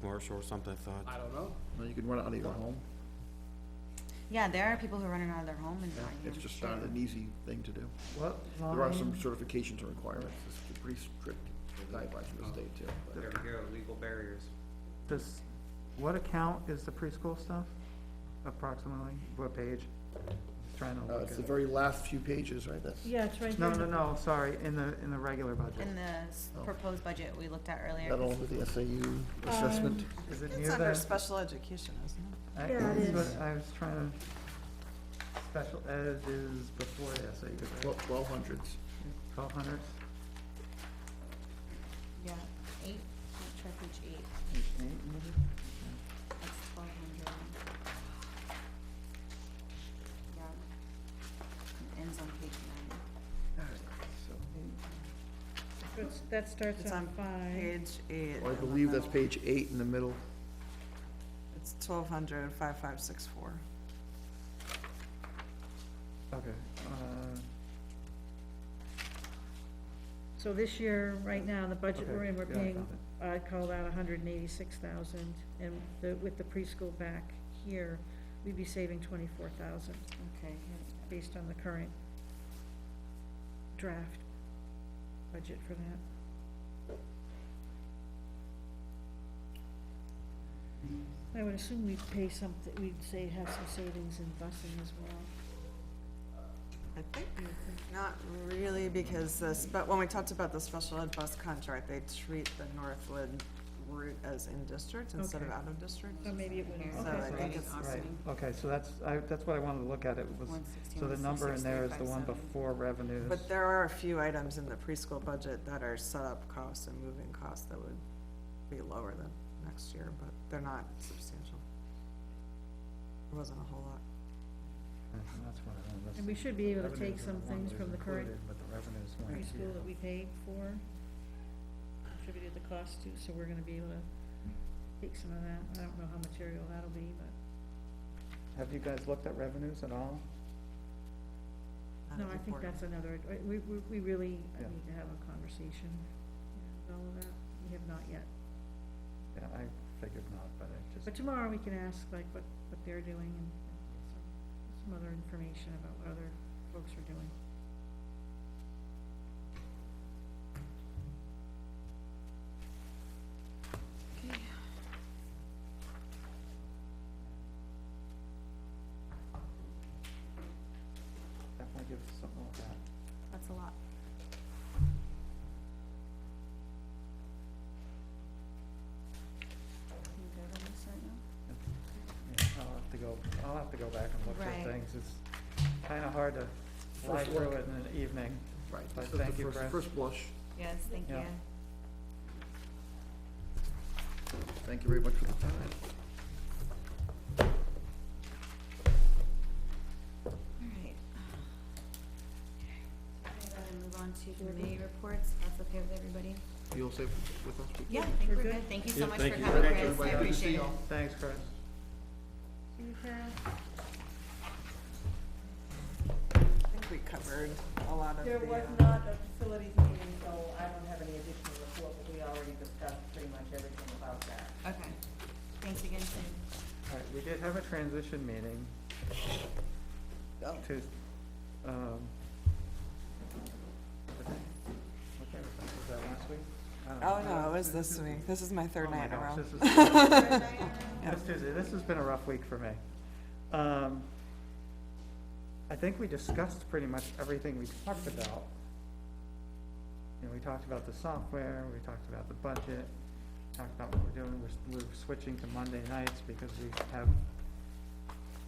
commercial or something, I thought. I don't know. Well, you can run it out of your home. Yeah, there are people who run it out of their home in Yeah, Nottingham. it's just sure. not an easy thing to do. What There are some line, certifications and requirements, it's pretty strict guidelines from the state too. but- There we go, legal barriers. does, what account is the preschool stuff? Approximately, what page? Just trying to look It's at the it. very last few pages, right, that's. Yeah, it's right No, here. no, sorry, in the regular budget. In the Oh. proposed budget we looked at earlier. That all under the SAU assessment? Is it It's near under the? special education, isn't it? Yeah, it That's is. what I was trying to, special ed is before the SAU, right? 1200s. 1200s? Yeah, 8, try page 8, Page 8, maybe? that's 1200. Yeah. It ends on page 9. That starts It's on on 5. page 8. Well, I in the believe that's middle. page 8 in the middle. It's 1200, 5564. Okay, So this year, right now, the budget we're Okay, in, we're yeah, I paying, found I'd call that 186,000, and with the preschool back here, we'd be saving 24,000, Okay. based on the current draft budget for that. I would assume we'd pay something, we'd say have some savings in busing as well. I think not really, because this, but when we talked about the special ed bus contract, they treat the Northwood route as in district instead of Okay. out of district. So maybe it wouldn't, So So okay. I think it's, right, okay, so that's what I wanted to look at, it was, 116, so the number in there is the one 163, before revenues. but there are a few items in the preschool budget that are setup costs and moving costs that would be lower than next year, but they're not substantial. It wasn't a whole lot. That's what I was. And we should be able to take Revenues are some the one things that from is the current included, but the revenues weren't preschool here. that we paid for, contributed the cost to, so we're gonna be able to take some of that. I don't know how material that'll be, but, Have you guys looked at revenues at all? Not no, as I think important. that's another, we really Yeah. need to have a conversation, with all of that. We have not yet. Yeah, I figured not, but I just. But tomorrow we can ask like what they're doing and get some other information about what other folks are doing. Definitely give us something like that. That's a lot. back and looked Right. at things. It's kinda hard to fly First through look. it in an evening. Right, But this is thank the you, first, Chris. first blush. Yes, thank you. Yeah. Thank you very much for the time. Alright. I'm gonna move on to committee reports, if that's okay with everybody? You all safe with us? Yeah, I think we're good. Thank you so Yeah, much for thank you. coming, Thank you, Chris. I everybody. Good to see appreciate it. y'all. Thanks, Chris. See you, Carol? I think we covered a lot of the. There was not a facilities meeting, so I don't have any additional report, but we already discussed pretty much everything about that. Okay. Thanks again, Sue. All right, we did have a transition meeting Oh. to, what day was that? Was that last week? I don't Oh, know. no, it was this week. This is my third Oh my night in a gosh, row. this is- Yeah. This Tuesday, this has been a rough week for me. I think we discussed pretty much everything we talked about. You know, we talked about the software, we talked about the budget, talked about what we're doing, we're switching to Monday nights because we have,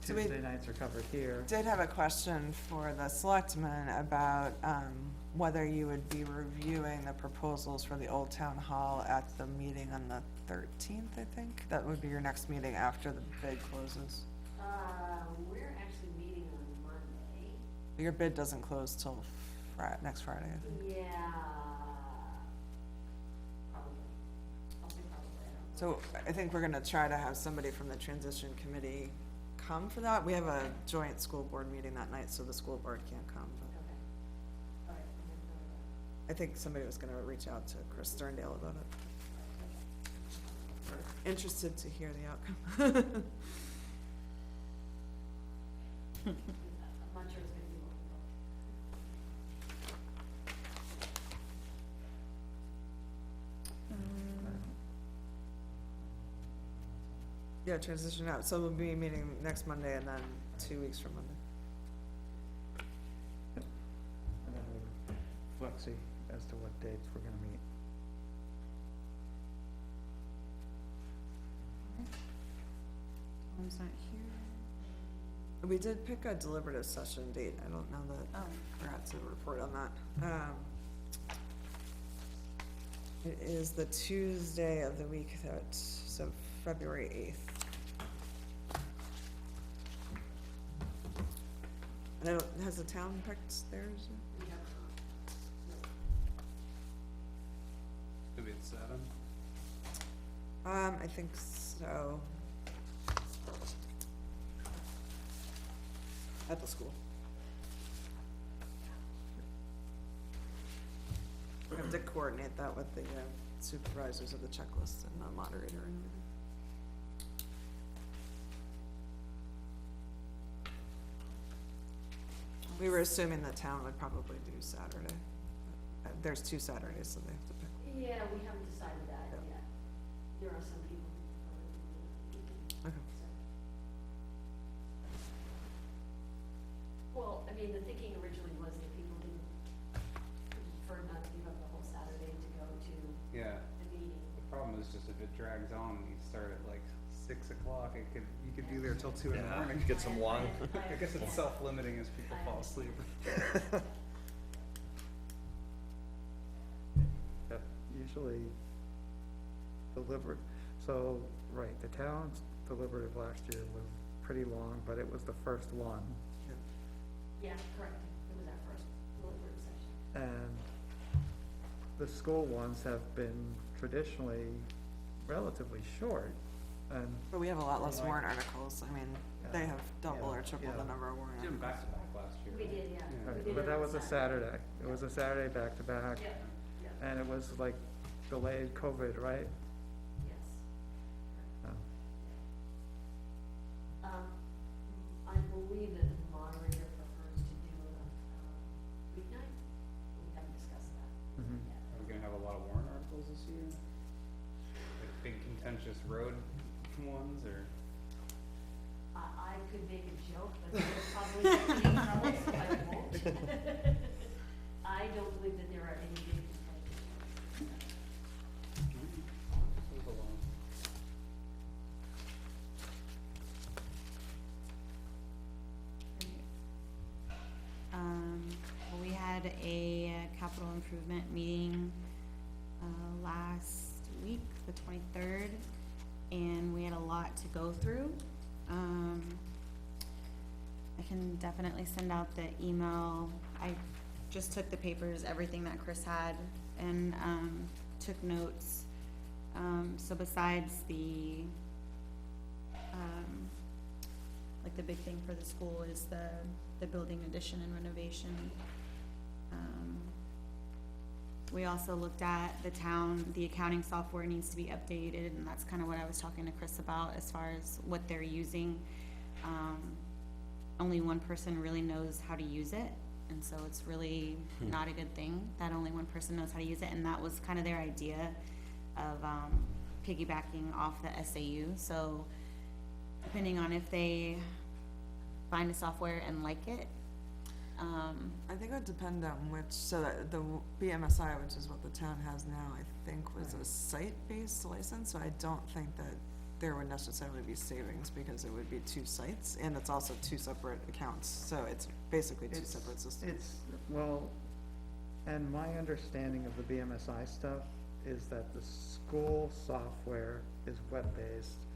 So we- Tuesday nights are covered here. Did have a question for the selectmen about, whether you would be reviewing the proposals for the Old Town Hall at the meeting on the 13th, I think? That would be your next meeting after the bid closes. We're actually meeting on Monday. Your bid doesn't close till next Friday, I think. Yeah. Probably. I'll say probably, I don't know. So I think we're gonna try to have somebody from the transition committee come for that. We have a joint school board meeting that night, so the school board can't come, but Okay. All right, I'm gonna know that. I think somebody was gonna reach out to Chris Sterndale about it. Interested to hear the outcome. I'm not sure it's gonna be long, Yeah, transition out. So we'll be meeting next Monday and then 2 weeks from Monday. And then we're flexi as to what dates we're gonna meet. Tom's not here. We did pick a deliberative session date. I don't know that, Oh. forgot to report on that. It is the Tuesday of the week that, so February 8th. I don't, has the town picked theirs? we have, Maybe it's 7. I think so. At the school. We have to coordinate that with the supervisors of the checklist and the moderator and everything. We were assuming the town would probably do Saturday. There's 2 Saturdays, so they have to pick. yeah, we haven't decided that Yeah. yet. There are some people who prefer to do it. Okay. Well, I mean, the thinking originally was that people didn't, prefer not to give up the whole Saturday to go to Yeah. the meeting. The problem is just if it drags on and you start at like 6 o'clock, you could be there till 2 in the morning. Get some long, I guess it's self-limiting as people fall asleep. That usually so, right, the town's deliberative last year was pretty long, but it was the first one. Yeah, correct. It was our first deliberative session. And the school ones have been traditionally relatively short, and, But we have a lot less warrant articles. I mean, they have double or triple the Yeah. number of warrant We did them articles. back to back last year. We did, yeah. Yeah. We right, did but it that on was a Saturday. It was a Saturday back to back, Yeah, yeah, and it was like delayed COVID, right? yes. Oh. I believe that the moderator prefers to do it on, weeknight, but we haven't discussed that Mhm. yet. Are we gonna have a lot of warrant articles this year? Like big contentious road ones, or? I could make a joke, but there's probably gonna be trouble, so I won't. I don't believe that there are any big contentious Move along. a capital improvement meeting, last week, the 23rd, and we had a lot to go through. I can definitely send out the email. I just took the papers, everything that Chris had, and, took notes. So besides the, like the big thing for the school is the building addition and renovation. We also looked at the town, the accounting software needs to be updated, and that's kind of what I was talking to Chris about as far as what they're using. Only one person really knows how to use it, and so it's really not a good thing that only one person knows how to use it, and that was kind of their idea of, piggybacking off the SAU, so depending on if they find a software and like it, I think it would depend on which, so that the BMSI, which is what the town has now, I think was a site-based license, so I don't think that there would necessarily be savings, because it would be two sites, and it's also two separate accounts, so it's basically two separate systems. Well, and my understanding of the BMSI stuff is that the school software is web-based,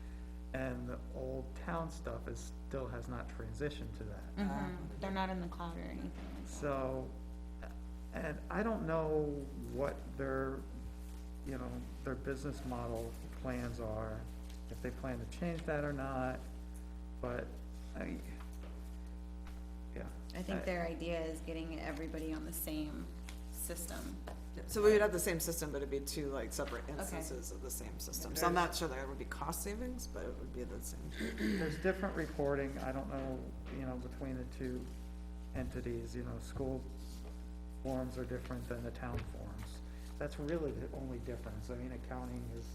and the old town stuff still has not transitioned to that. they're not in the cloud or anything like that. So, and I don't know what their, you know, their business model plans are, if they plan to change that or not, but yeah. I think their idea is getting everybody on the same system. So we would have the same system, but it'd be two like separate instances of the same system, so I'm not sure there would be cost savings, but it would be the same. There's different reporting, I don't know, you know, between the two entities, you know, school forms are different than the town forms. That's really the only difference, I mean, accounting is,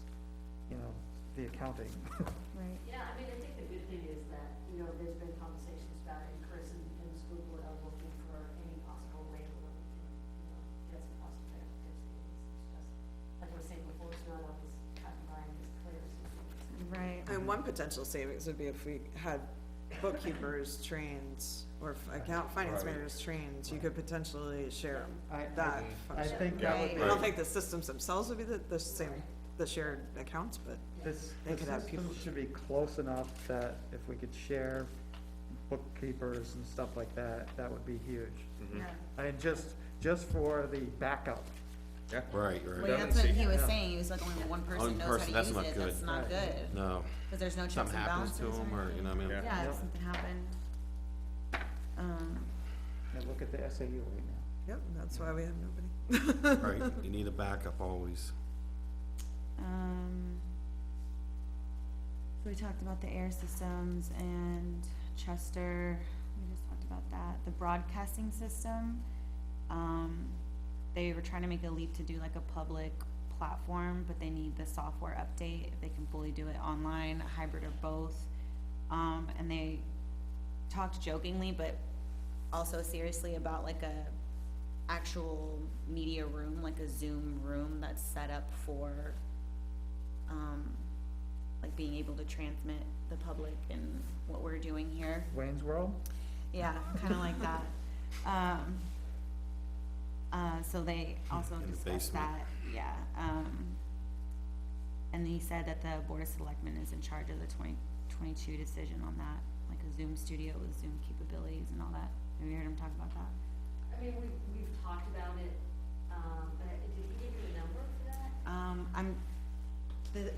you know, the accounting. Right. Yeah, I mean, I think the good thing is that, you know, there's been conversations about it, and Chris and the school board are looking for any possible way that we can, you know, get some cost effective savings. It's just, like I was saying before, it's not always cut and dry and as clear as you think. Right. And one potential savings would be if we had bookkeepers trained, or finance managers trained, you could potentially share that I function. think that would be. I don't think the systems themselves would be the same, the shared accounts, but they The could have people. system should be close enough that if we could share bookkeepers and stuff like that, that would be huge. Yeah. And just for the backup. Yeah. Right, Well, right. yeah, that's what he was Yeah. saying, he was like, only one person One knows how person, to that's use not it, good. that's not Right. good, No, cause there's no checks and something happens balances to them, or, you know, I mean. Yeah. Yeah, Yep. if something happened. And look at the SAU right now. Yep, that's why we have nobody. Right, you need a backup always. So we talked about the air systems and Chester, we just talked about that, the broadcasting system. They were trying to make a leap to do like a public platform, but they need the software update, if they can fully do it online, a hybrid or both. And they talked jokingly, but also seriously about like a actual media room, like a Zoom room that's set up for, like being able to transmit the public and what we're doing here. Wayne's World? Yeah, kinda like that. So they also In the discussed basement. that, yeah, and he said that the Board of Selectmen is in charge of the 2022 decision on that, like a Zoom studio with Zoom capabilities and all that. Have you heard him talk about that? I mean, we've talked about it, but did he give you a number for that?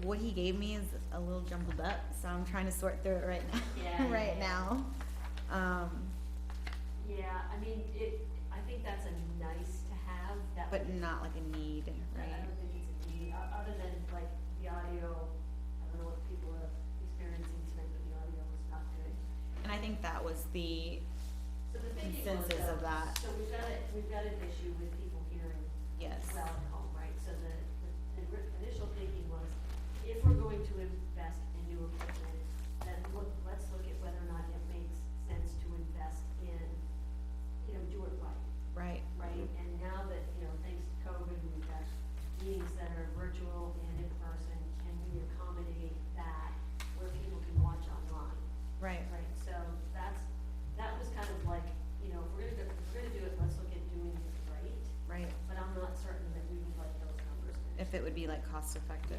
What he gave me is a little jumbled up, so I'm trying to sort through it right now, Yeah, right yeah. now. Yeah, I mean, I think that's a nice to have, that. But not like a need, I right? don't think it's a need, other than like the audio, I don't know what people are experiencing tonight, but the audio was not good. And I think that was the, So the thinking was, Consensus of that. So we've got an issue with people hearing yes, well at home, right? So the initial thinking was, if we're going to invest in new equipment, then let's look at whether or not it makes sense to invest in, you know, do it right, right, right? And now that, you know, thanks to COVID, we've got meetings that are virtual and in person, can we accommodate that where people can watch online? right. Right, so that was kind of like, you know, if we're gonna do it, let's look at doing it right. would be like cost effective.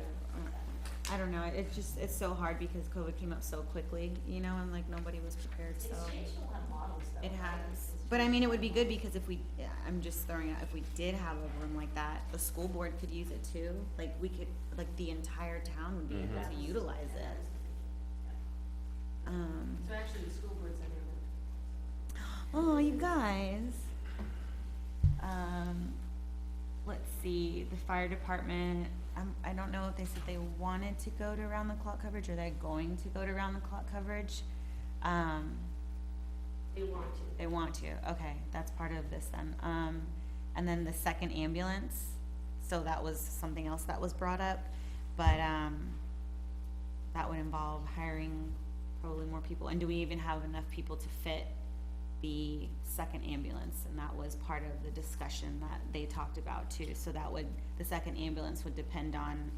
I don't know, it's just, it's so hard because COVID came up so quickly, you know, and like nobody was prepared, so. It's changed a lot of models though. It right? has, It's but I mean, it would be good because if we, yeah, I'm just throwing out, if we did have a room like that, the school board could use it too. Like, we could, like, the entire town would be able to utilize it. So actually, the school board's in there. Oh, you guys. Let's see, the fire department, I don't know if they said they wanted to go to round the clock coverage or they're going to go to round the clock coverage. They want to. They want to, okay, that's part of this then. And then the second ambulance, so that was something else that was brought up, but, that would involve hiring probably more people, and do we even have enough people to fit the second ambulance? And that was part of the discussion that they talked about too, so that would, the second ambulance would depend on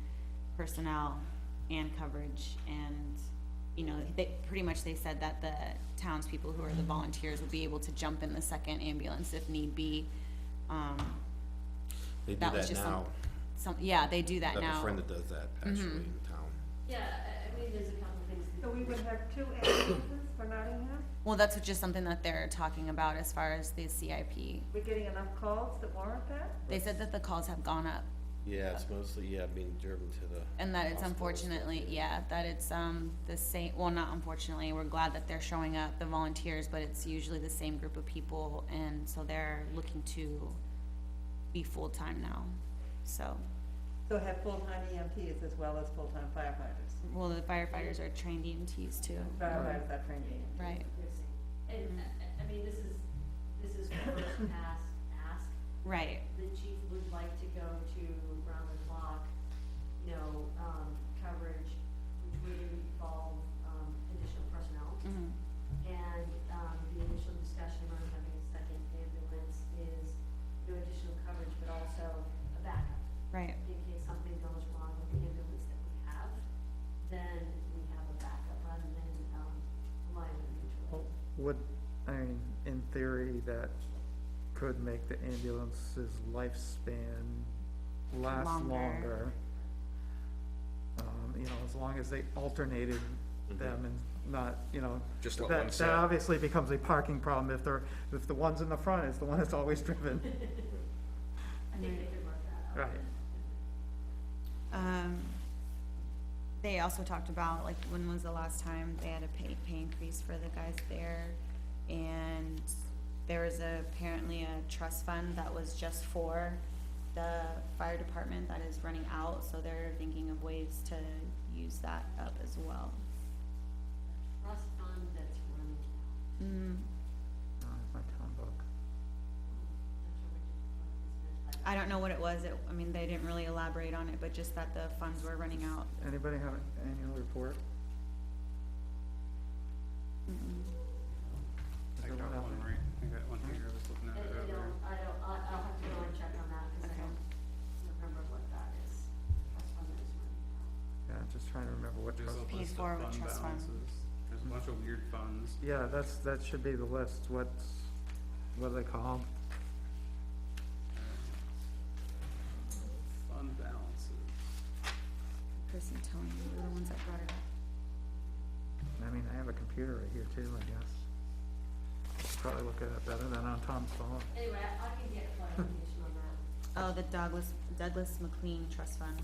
personnel and coverage, and, you know, they, pretty much they said that the townspeople who are the volunteers would be able to jump in the second ambulance if need be. They do That was that just now. yeah, they do that I have now. a friend that does that actually in town. Yeah, I mean, there's a couple of things. So we would have 2 ambulances for Nottingham? Well, that's just something that they're talking about as far as the CIP. We're getting enough calls that warrant that? They said that the calls have gone up, Yeah, it's mostly, being driven to the. and that it's hospitals. unfortunately, yeah, that it's, the same, well, not unfortunately, we're glad that they're showing up, the volunteers, but it's usually the same group of people, and so they're looking to be full-time now, so. So have full-time EMTs as well as full-time firefighters? Well, the firefighters are trained EMTs too. Firefighters are trained EMTs. Right, And, I mean, this is first past ask. right, The chief would like to go to round the clock, coverage, which would involve, additional personnel. mhm, And, the initial discussion on having a second ambulance is, additional coverage, but also a backup. right, In case something goes wrong with the ambulance that we have, then we have a backup rather than, relying on mutual aid. Would, I mean, in theory, that could make the ambulance's lifespan last Longer. longer. You know, as long as they alternated them and not, you know. Just let one That set. obviously becomes a parking problem if the one's in the front is the one that's always driven. I think they could work that out. Right. They also talked about, like, when was the last time they had a pay increase for the guys there? And there was apparently a trust fund that was just for the fire department that is running out, so they're thinking of ways to use that up as well. Trust fund that's running out. My town book. I don't know what it was, I mean, they didn't really elaborate on it, but just that the funds were running out. Anybody have an annual report? I got one right, I got one here, I was looking at it earlier. I'll have to go and check on that, cause I Okay. don't remember what that is. Trust fund that is running out. Yeah, I'm just trying to remember what There's trust. a Paid list for of with fund trust fund. balances, there's a bunch of weird funds. Yeah, that should be the list. What are they called? Fund balances. Person telling me, they're the ones that brought it up. I mean, I have a computer right here too, I guess. Probably look at it better than on Tom's phone. Anyway, I can get clarification on that. Oh, the Douglas Mclean Trust Fund.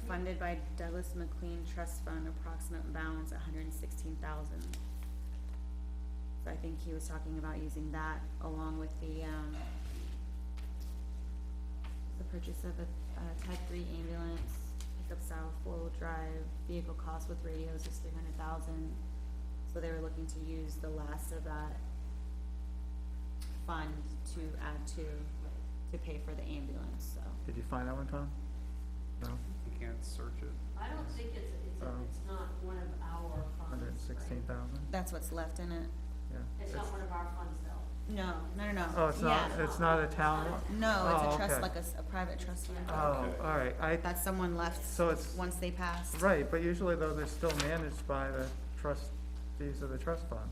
Funded by Douglas Mclean Trust Fund, approximate balance $116,000. So I think he was talking about using that along with the purchase of a type 3 ambulance, pickup style 4-wheel drive, vehicle cost with radios is $300,000. So they were looking to use the last of that fund to add to pay for the ambulance, so. Did you find that one, Tom? No? You can't search it. I don't think it's not one of our funds. 116,000? That's what's left in it. Yeah. It's not one of our funds though. No. Oh, it's not, Yeah. it's not a town one? No, it's Oh, a trust, okay. like a private trust fund. Oh, all right, That someone left So it's- once they passed. right, but usually though, they're still managed by the trustees of the trust fund.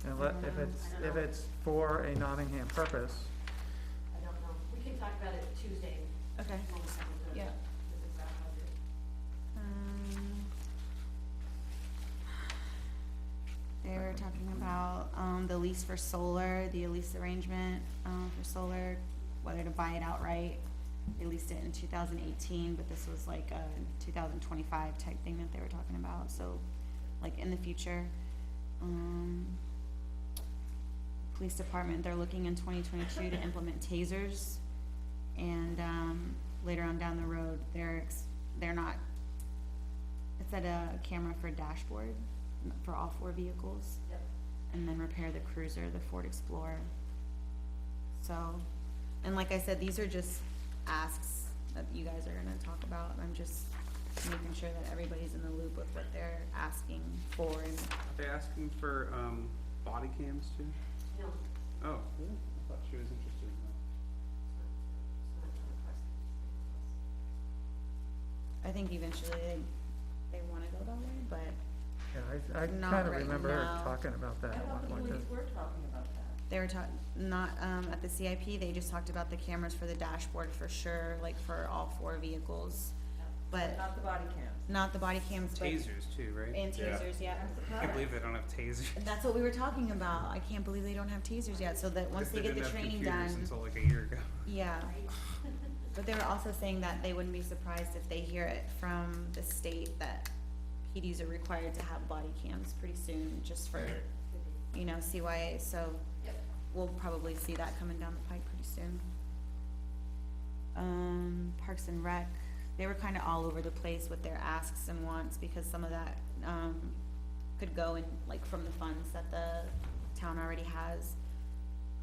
And if it's for a Nottingham purpose, I don't can talk about it Tuesday, Okay. when we come to the, Yeah. the draft budget. They were talking about, the lease for solar, the lease arrangement, for solar, whether to buy it outright. They leased it in 2018, but this was like a 2025 type thing that they were talking about, so, like, in the future. Police department, they're looking in 2022 to implement tasers, and, later on down the road, they're not, it's at a camera for dashboard, for all 4 vehicles. Yep. And then repair the cruiser, the Ford Explorer. So, and like I said, these are just asks that you guys are gonna talk about. I'm just making sure that everybody's in the loop with what they're asking for, and Are they asking for, body cams too? No, Oh, yeah, I thought she was interested in that. it's not requesting. I think eventually they wanna go that way, but Yeah, I Not kind of right remember her now. talking about that I at one thought point. we too. were talking about that. they were not, at the CIP, they just talked about the cameras for the dashboard for sure, like for all 4 vehicles. But Not the body cams. not the body cams, but, Tasers too, right? and tasers, yeah. I can't believe they don't have tasers. That's what we were talking about. I can't believe they don't have tasers yet, so that once If they get the didn't have training computers done, Until like a year ago. yeah. But they were also saying that they wouldn't be surprised if they hear it from the state that PDs are required to have body cams pretty soon, just for, you know, CYA, so Yep. we'll probably see that coming down the pipe pretty soon. Parks and Rec, they were kinda all over the place with their asks and wants, because some of that, could go in, like, from the funds that the town already has.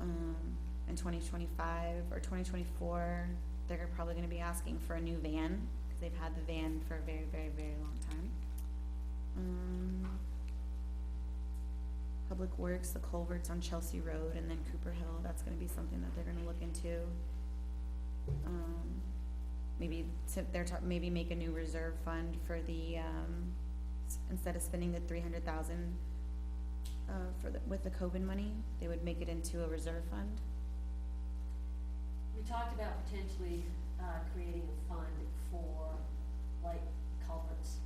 In 2025 or 2024, they're probably gonna be asking for a new van, cause they've had the van for a very, very, very long time. Public Works, the culverts on Chelsea Road and then Cooper Hill, that's gonna be something that they're gonna look into. Maybe make a new reserve fund for the, instead of spending the 300,000, with the COVID money, they would make it into a reserve fund. We talked about potentially, creating a fund for, like, culverts,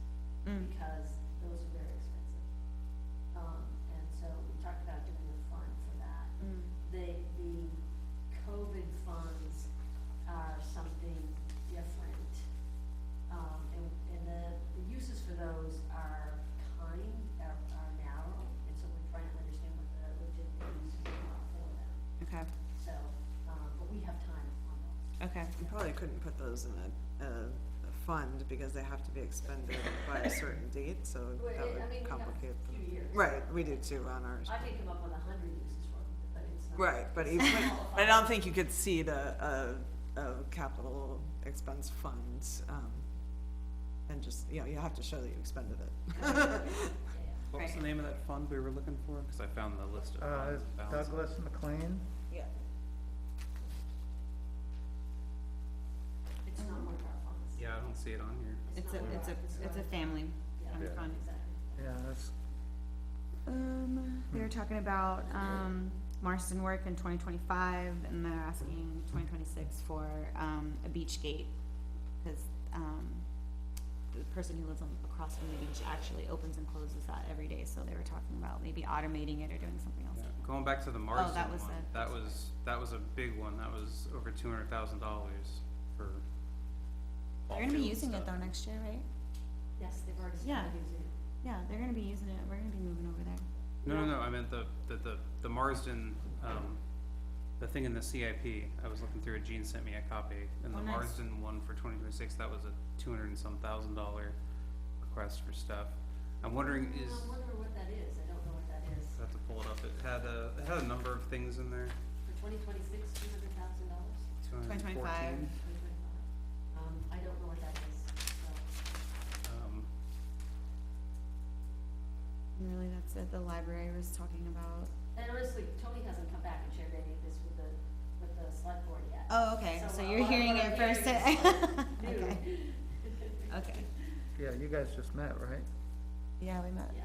because those are very expensive. And so we talked about doing a fund for that. The COVID funds are something different. And the uses for those are narrow, and so we're trying to understand what the legitimate uses are for them. Okay, So, but we have time on those. okay, You probably couldn't put those in a fund because they have to be expended by a certain date, so Well, that I mean, would we have complicate a them. few years. Right, we do too on ours. I can come up with 100 uses for them, but it's not. Right, but it's even, not but I don't think you could see a capital expense fund, and just, you know, you have to show that you expended it. What was the Right. name of that fund we were looking for? Cause I found the list of funds and balances. Douglas Mclean, yeah. It's not one of our funds. Yeah, I don't see it on here. It's not one of our- it's a family Yeah, fund. exactly. yeah, that's, They were talking about, Marston work in 2025, and they're asking 2026 for, a beach gate, cause, the person who lives across from the beach actually opens and closes that every day, so they were talking about maybe automating it or doing something else. Yeah, going back to the Marsden that was one, it. that was a big one, that was over $200,000 for. ball They're gonna be field and using it stuff. though next year, right? Yes, they've already Yeah. started using it. Yeah, they're gonna be using it, we're gonna be moving over there. No, I meant the Marsden, the thing in the CIP, I was looking through it, Gene sent me a copy, and the Oh, nice. Marsden one for 2026, that was a $200,000 request for stuff. I'm wondering Yeah, is, I'm wondering what that is, I don't know what that is. I have to pull it up, it had a number of things in there, For 2026, $200,000, 2025. 214. 2025? I don't know what that is, so. Really, that's it, the library was talking about. And honestly, Tony hasn't come back and shared any of this with the select board yet. Oh, okay, so what- you're what hearing I'm it first. hearing is new. Okay, okay, yeah, you guys just met, right? yeah, we met. Yeah,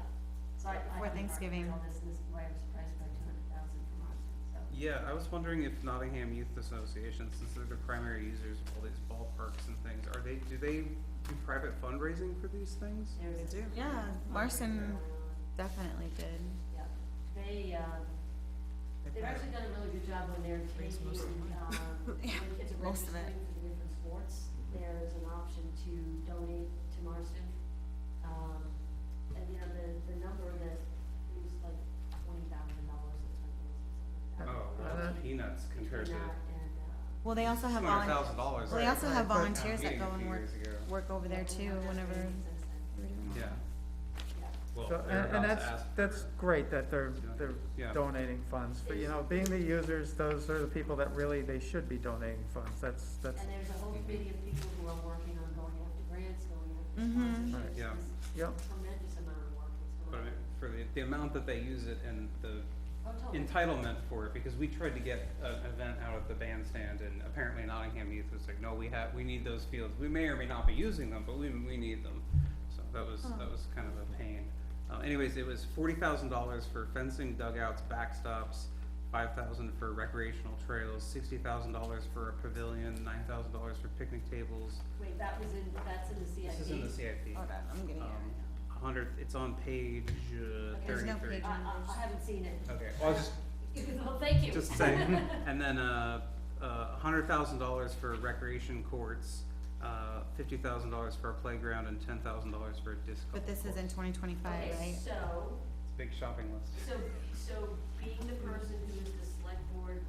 so I For haven't Thanksgiving. heard all this, and this is why I was surprised by 200,000 from Marston, so. Yeah, I was wondering if Nottingham Youth Association, since they're the primary users of all these ballparks and things, do they do private fundraising for these things? There's They do. Yeah, Marson definitely did. Yeah, they've actually done a really good job when they're Raise taking, most of the money. when kids are Most of it. registering for the different sports, there's an option to donate to Marston. And you know, the number that is like $20,000 that's been raised or something like that. Oh, well, that's peanuts compared to Well, they also have $200,000. Well, they also have Right. volunteers that Meeting go a and few work, years ago. work over there too, whenever Since we're doing that. Yeah, well, So, they're and about to that's, ask. that's great that they're Yeah. donating funds, but, you know, being the users, those are the people that really, they should be donating funds, that's, And there's a whole committee of people who are working on going after grants, going after Mhm. Right. sponsorships. Yeah. Yep. There's a tremendous amount of work that's But I going mean, on. for the amount that they use it and the Oh, totally. entitlement for it, because we tried to get an event out of the bandstand, and apparently Nottingham Youth was like, no, we need those fields. We may or may not be using them, but we need them. So that was kind of a pain. Anyways, it was $40,000 for fencing, dugouts, backstops, $5,000 for recreational trails, $60,000 for a pavilion, $9,000 for picnic tables. Wait, that's in the CIP? This is in the CIP. Hold on, I'm getting it. 100, it's on page There's no 33. page I haven't seen it. Okay, well, I'll just Well, thank you. Just saying. And then, $100,000 for recreation courts, $50,000 for a playground, and $10,000 for a disc golf But this is in course. 2025, Okay, right? so, It's a big shopping list. so being the person who is the select board,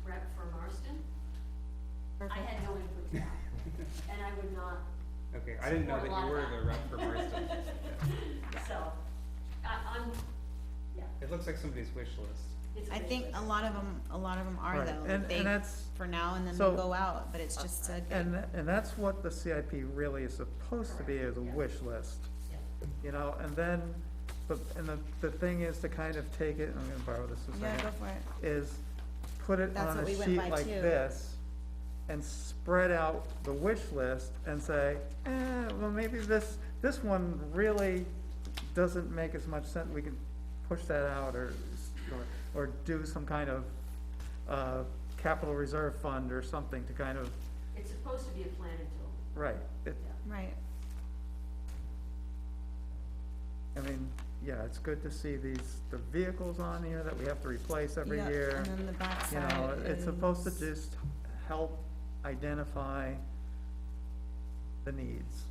rep for Marston, I Perfect. had no input to that. And I would not, Okay, I didn't know that Support a you lot were of the that. rep for Marston. so, I'm, yeah. It looks like somebody's wish list. It's a I wish think list. a lot of them are Right, though. and- Like, they, and that's- for now, and then they so- go out, but it's just a And, good, and that's what the CIP really is supposed to be, is a Yeah. wish list, Yeah. you know, and then, and the thing is to kind of take it, I'm gonna borrow this a yeah, go second, for it. is put it That's on what a we went sheet by like too. this, and spread out the wish list and say, well, maybe this one really doesn't make as much sense, we can push that out, or do some kind of, capital reserve fund or something to kind of, It's supposed to be a planning tool. right, Right. I mean, yeah, it's good to see the vehicles on here that we have to replace every Yep, year. and then the You backside know, it's supposed to is- just help identify the needs.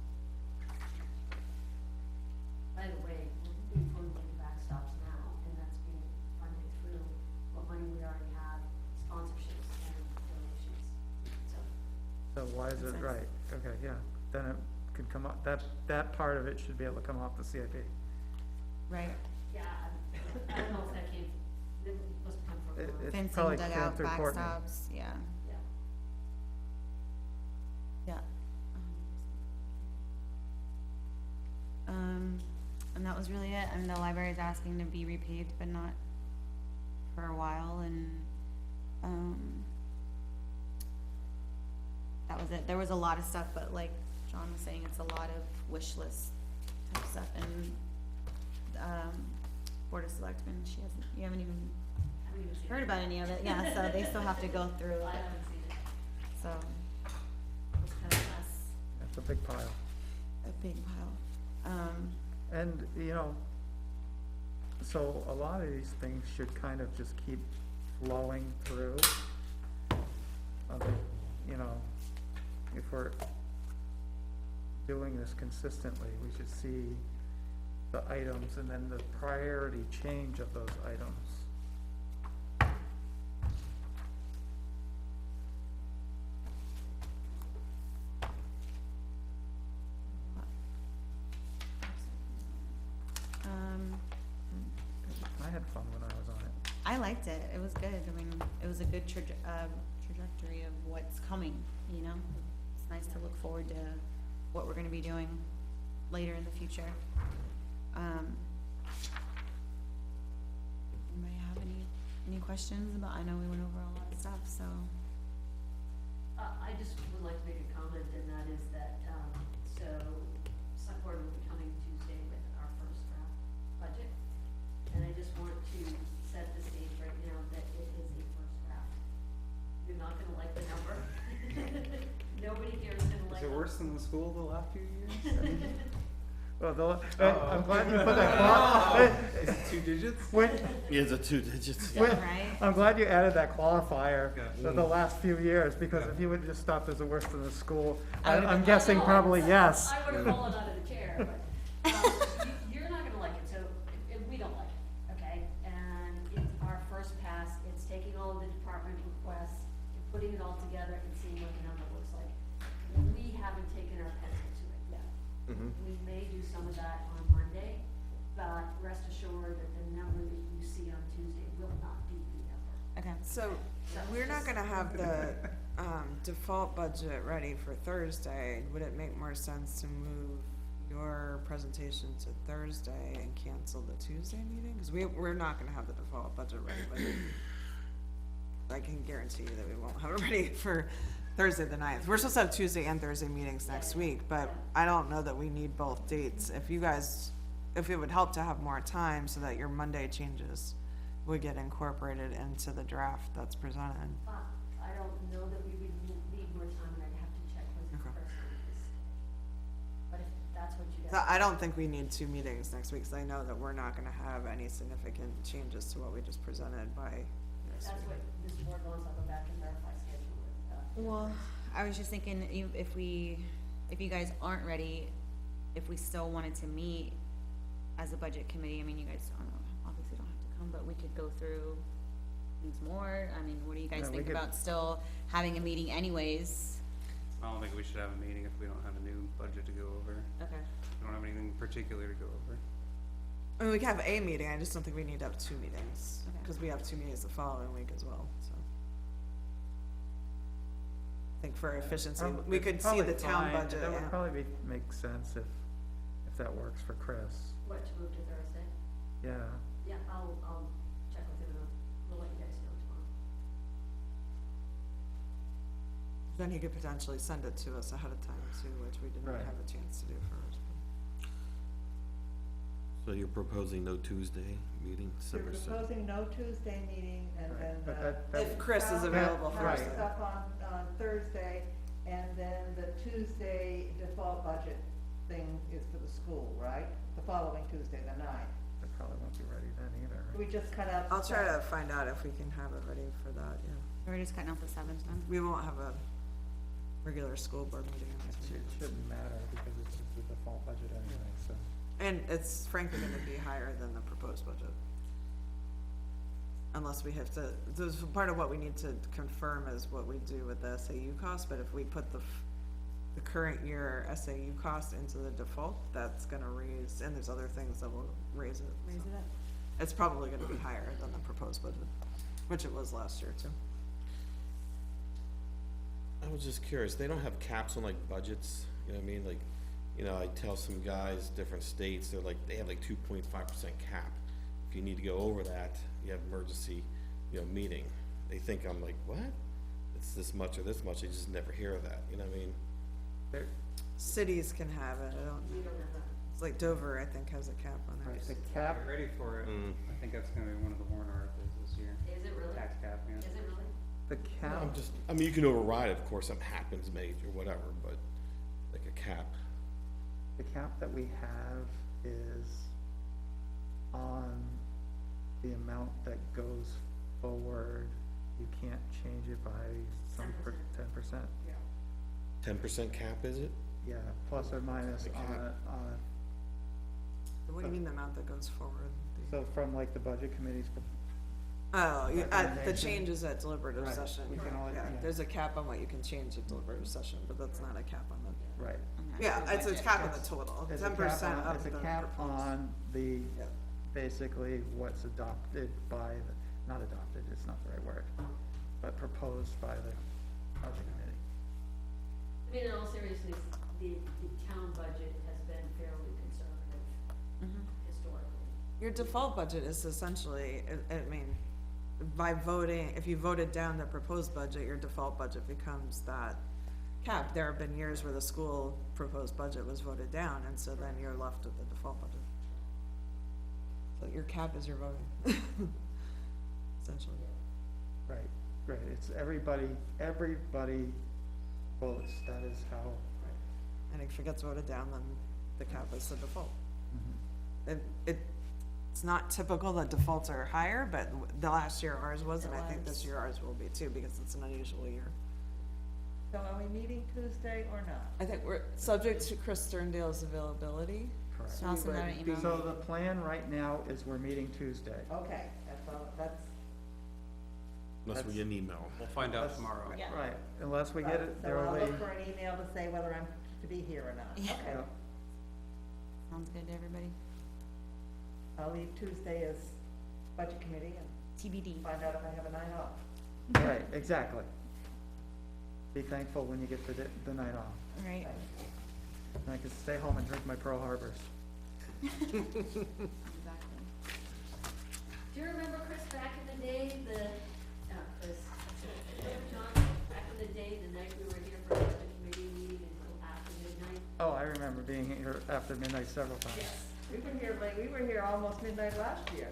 By the way, we're doing phone bank backstops now, and that's being funded through what money we already have, sponsorships and donations. So, So why is it Makes sense. right? Okay, yeah, then it could come up, that part of it should be able to come off the CIP. Right. yeah, I don't know if that came, it must have come from, It's Fencing, probably came dugout, through Courtney. backstops, yeah, yeah. yeah. And that was really it. I mean, the library's asking to be repaved, but not for a while, and, that was it. There was a lot of stuff, but like John was saying, it's a lot of wish list type stuff, and, Board of Selectmen, you haven't even I haven't even seen heard it. about any of it, yeah, so they still have to go through I it, haven't seen it. so. It's kind of a mess, That's a big pile. a big pile. And, you know, so a lot of these things should kind of just keep flowing through. You know, if we're doing this consistently, we should see the items and then the priority change of those items. I had fun when I was on it. I liked it, it was good, I mean, it was a good trajectory of what's coming, you know? It's nice to look forward to what we're gonna be doing later in the future. Anybody have any questions about, I know we went over a lot of stuff, so. I just would like to make a comment, and that is that, so, select board will be coming Tuesday with our first draft budget. And I just want to set the stage right now that it is a you're not gonna like the number. Nobody here is gonna like. Is it worse than the school the last few years? Well, I'm glad you put that Is it 2 digits? when, Yeah, it's a 2 digits. when, Right? I'm glad you added that qualifier, Okay. the last few years, because if you would've just stopped as a worse than the school, I'm been- guessing probably yes. I would've fallen out of the chair, but, you're not gonna like it, so, if we don't like it, okay? And it's our first pass, it's taking all of the department requests, putting it all together and seeing what the number looks like. We haven't taken our pencil to it yet. We may do some of that on Monday, but rest assured that the number that you see on Tuesday will not be the number. Okay. So, we're not gonna have the, default budget ready for Thursday. Would it make more sense to move your presentation to Thursday and cancel the Tuesday meeting? Cause we're not gonna have the default budget ready, but I can guarantee you that we won't have it ready for Thursday the 9th. We're supposed to have Tuesday and Thursday meetings next week, but I don't know that we need both dates. If you guys, if it would help to have more time so that your Monday changes would get incorporated into the draft that's presented. I don't know that we would need more time, and I'd have to check with Okay. Chris on this. But if that's what you So guys. I don't think we need 2 meetings next week, cause I know that we're not gonna have any significant changes to what we just presented by next That's week. what this board wants, I'll go back and verify schedule with, Well, I was just thinking, if you guys aren't ready, if we still wanted to meet as a budget committee, I mean, you guys obviously don't have to come, but we could go through things more. I mean, what do you guys Yeah, we think could- about still having a meeting anyways? I don't think we should have a meeting if we don't have a new budget to go over. Okay. We don't have anything particular to go over. I mean, we can have a meeting, I just don't think we need to have 2 meetings, Okay. cause we have 2 meetings the following week as well, so. I think for efficiency, we could see the town budget, That would yeah. probably make sense if that works for Chris. what, to move to Thursday? Yeah, Yeah, I'll check with him, and we'll let you guys know tomorrow. Then he could potentially send it to us ahead of time too, which we didn't Right. have a chance to do first. So you're proposing no Tuesday meeting, You're December 6th? proposing no Tuesday meeting, and Right, then, but that If Chris is available Right. first. stuff on Thursday, and then the Tuesday default budget thing is for the school, right? The following Tuesday, the 9th. I probably won't be ready then either. We just cut out. I'll try to find out if we can have it ready for that, yeah. We're just cutting out the 7th then? We won't have a regular school board meeting on It Tuesday. shouldn't matter because it's the default budget anyway, so. And it's frankly gonna be higher than the proposed budget. Unless we have to, this is part of what we need to confirm is what we do with the SAU cost, but if we put the current year SAU cost into the default, that's gonna raise, and there's other things that will raise it. Raise so. it up. It's probably gonna be higher than the proposed budget, which it was last year too. I was just curious, they don't have caps on like budgets, you know what I mean, like, you know, I tell some guys, different states, they're like, they have like 2.5% cap. If you need to go over that, you have emergency, you know, meeting. They think I'm like, what? It's this much or this much, I just never hear of that, you know what I mean? There, Cities can have it, I don't, We don't have that. it's like Dover, I think, has a cap on right, theirs. the cap, Get ready for it. Mm. I think that's gonna be one of the warrant articles this year. Is it really? Tax cap, yeah. Is it really? the cap, I'm just, I mean, you can override it, of course, something happens major, whatever, but like a cap. the cap that we have is on the amount that goes forward. You can't change it by some 10%. 10%. 10% cap, is it? Yeah, plus or minus The cap. on What do you mean the amount that goes forward? so from like the budget committee's, Oh, the Recommendation. changes at deliberative Right, session. we can always- Yeah, yeah. there's a cap on what you can change at deliberative session, but that's not a cap on the, right. On the yeah, actual it's a budget. cap on the total, It's a 10% cap on, of it's the a cap proposed. on the, Yeah. basically what's adopted by the, not adopted, it's not the right word, but proposed by the budget committee. I mean, in all seriousness, the town budget has been fairly conservative Mhm. historically. Your default budget is essentially, I mean, by voting, if you voted down the proposed budget, your default budget becomes that cap. There have been years where the school proposed budget was voted down, and so then you're left with the default budget. So your cap is your voting, essentially. Right, Right, it's everybody votes, that is how, And if it gets voted down, then the cap is the default. It's not typical that defaults are higher, but the last year ours was, and I think this year ours will be too, because it's an unusual year. So are we meeting Tuesday or not? I think we're subject to Chris Sterndale's availability. correct. So I'll send out an email. So the plan right now is we're meeting Tuesday. Okay, that's all, that's. Unless we get an email. We'll find out That's- tomorrow. Yeah. Right, unless we get it So I'll early. look for an email to say whether I'm to be here or not. Yeah. Okay. Yeah. Sounds good to everybody? I'll leave Tuesday as budget committee and TBD. find out if I have a night off. Right, exactly. Be thankful when you get the night off. Right. And I can stay home and drink my Pearl Harbors. Exactly. Do you remember, Chris, back in the day, Chris, John, back in the day, the night we were here for a budget committee meeting until after midnight? Oh, I remember being here after midnight several times. We were here late, we were here almost midnight last year.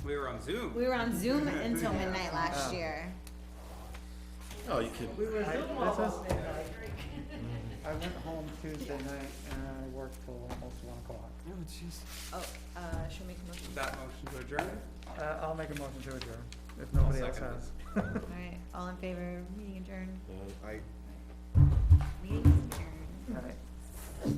We were on Zoom. We were on Zoom until midnight last year. Oh, you could, We were I- Zoom this almost is- midnight. I went home Tuesday night and I worked till almost 1 o'clock. Oh, jeez. Oh, should we make a motion? That motion to adjourn? I'll make a motion to adjourn, if nobody else second has. Alright, all in favor, meeting adjourned? I Meeting is adjourned. All right.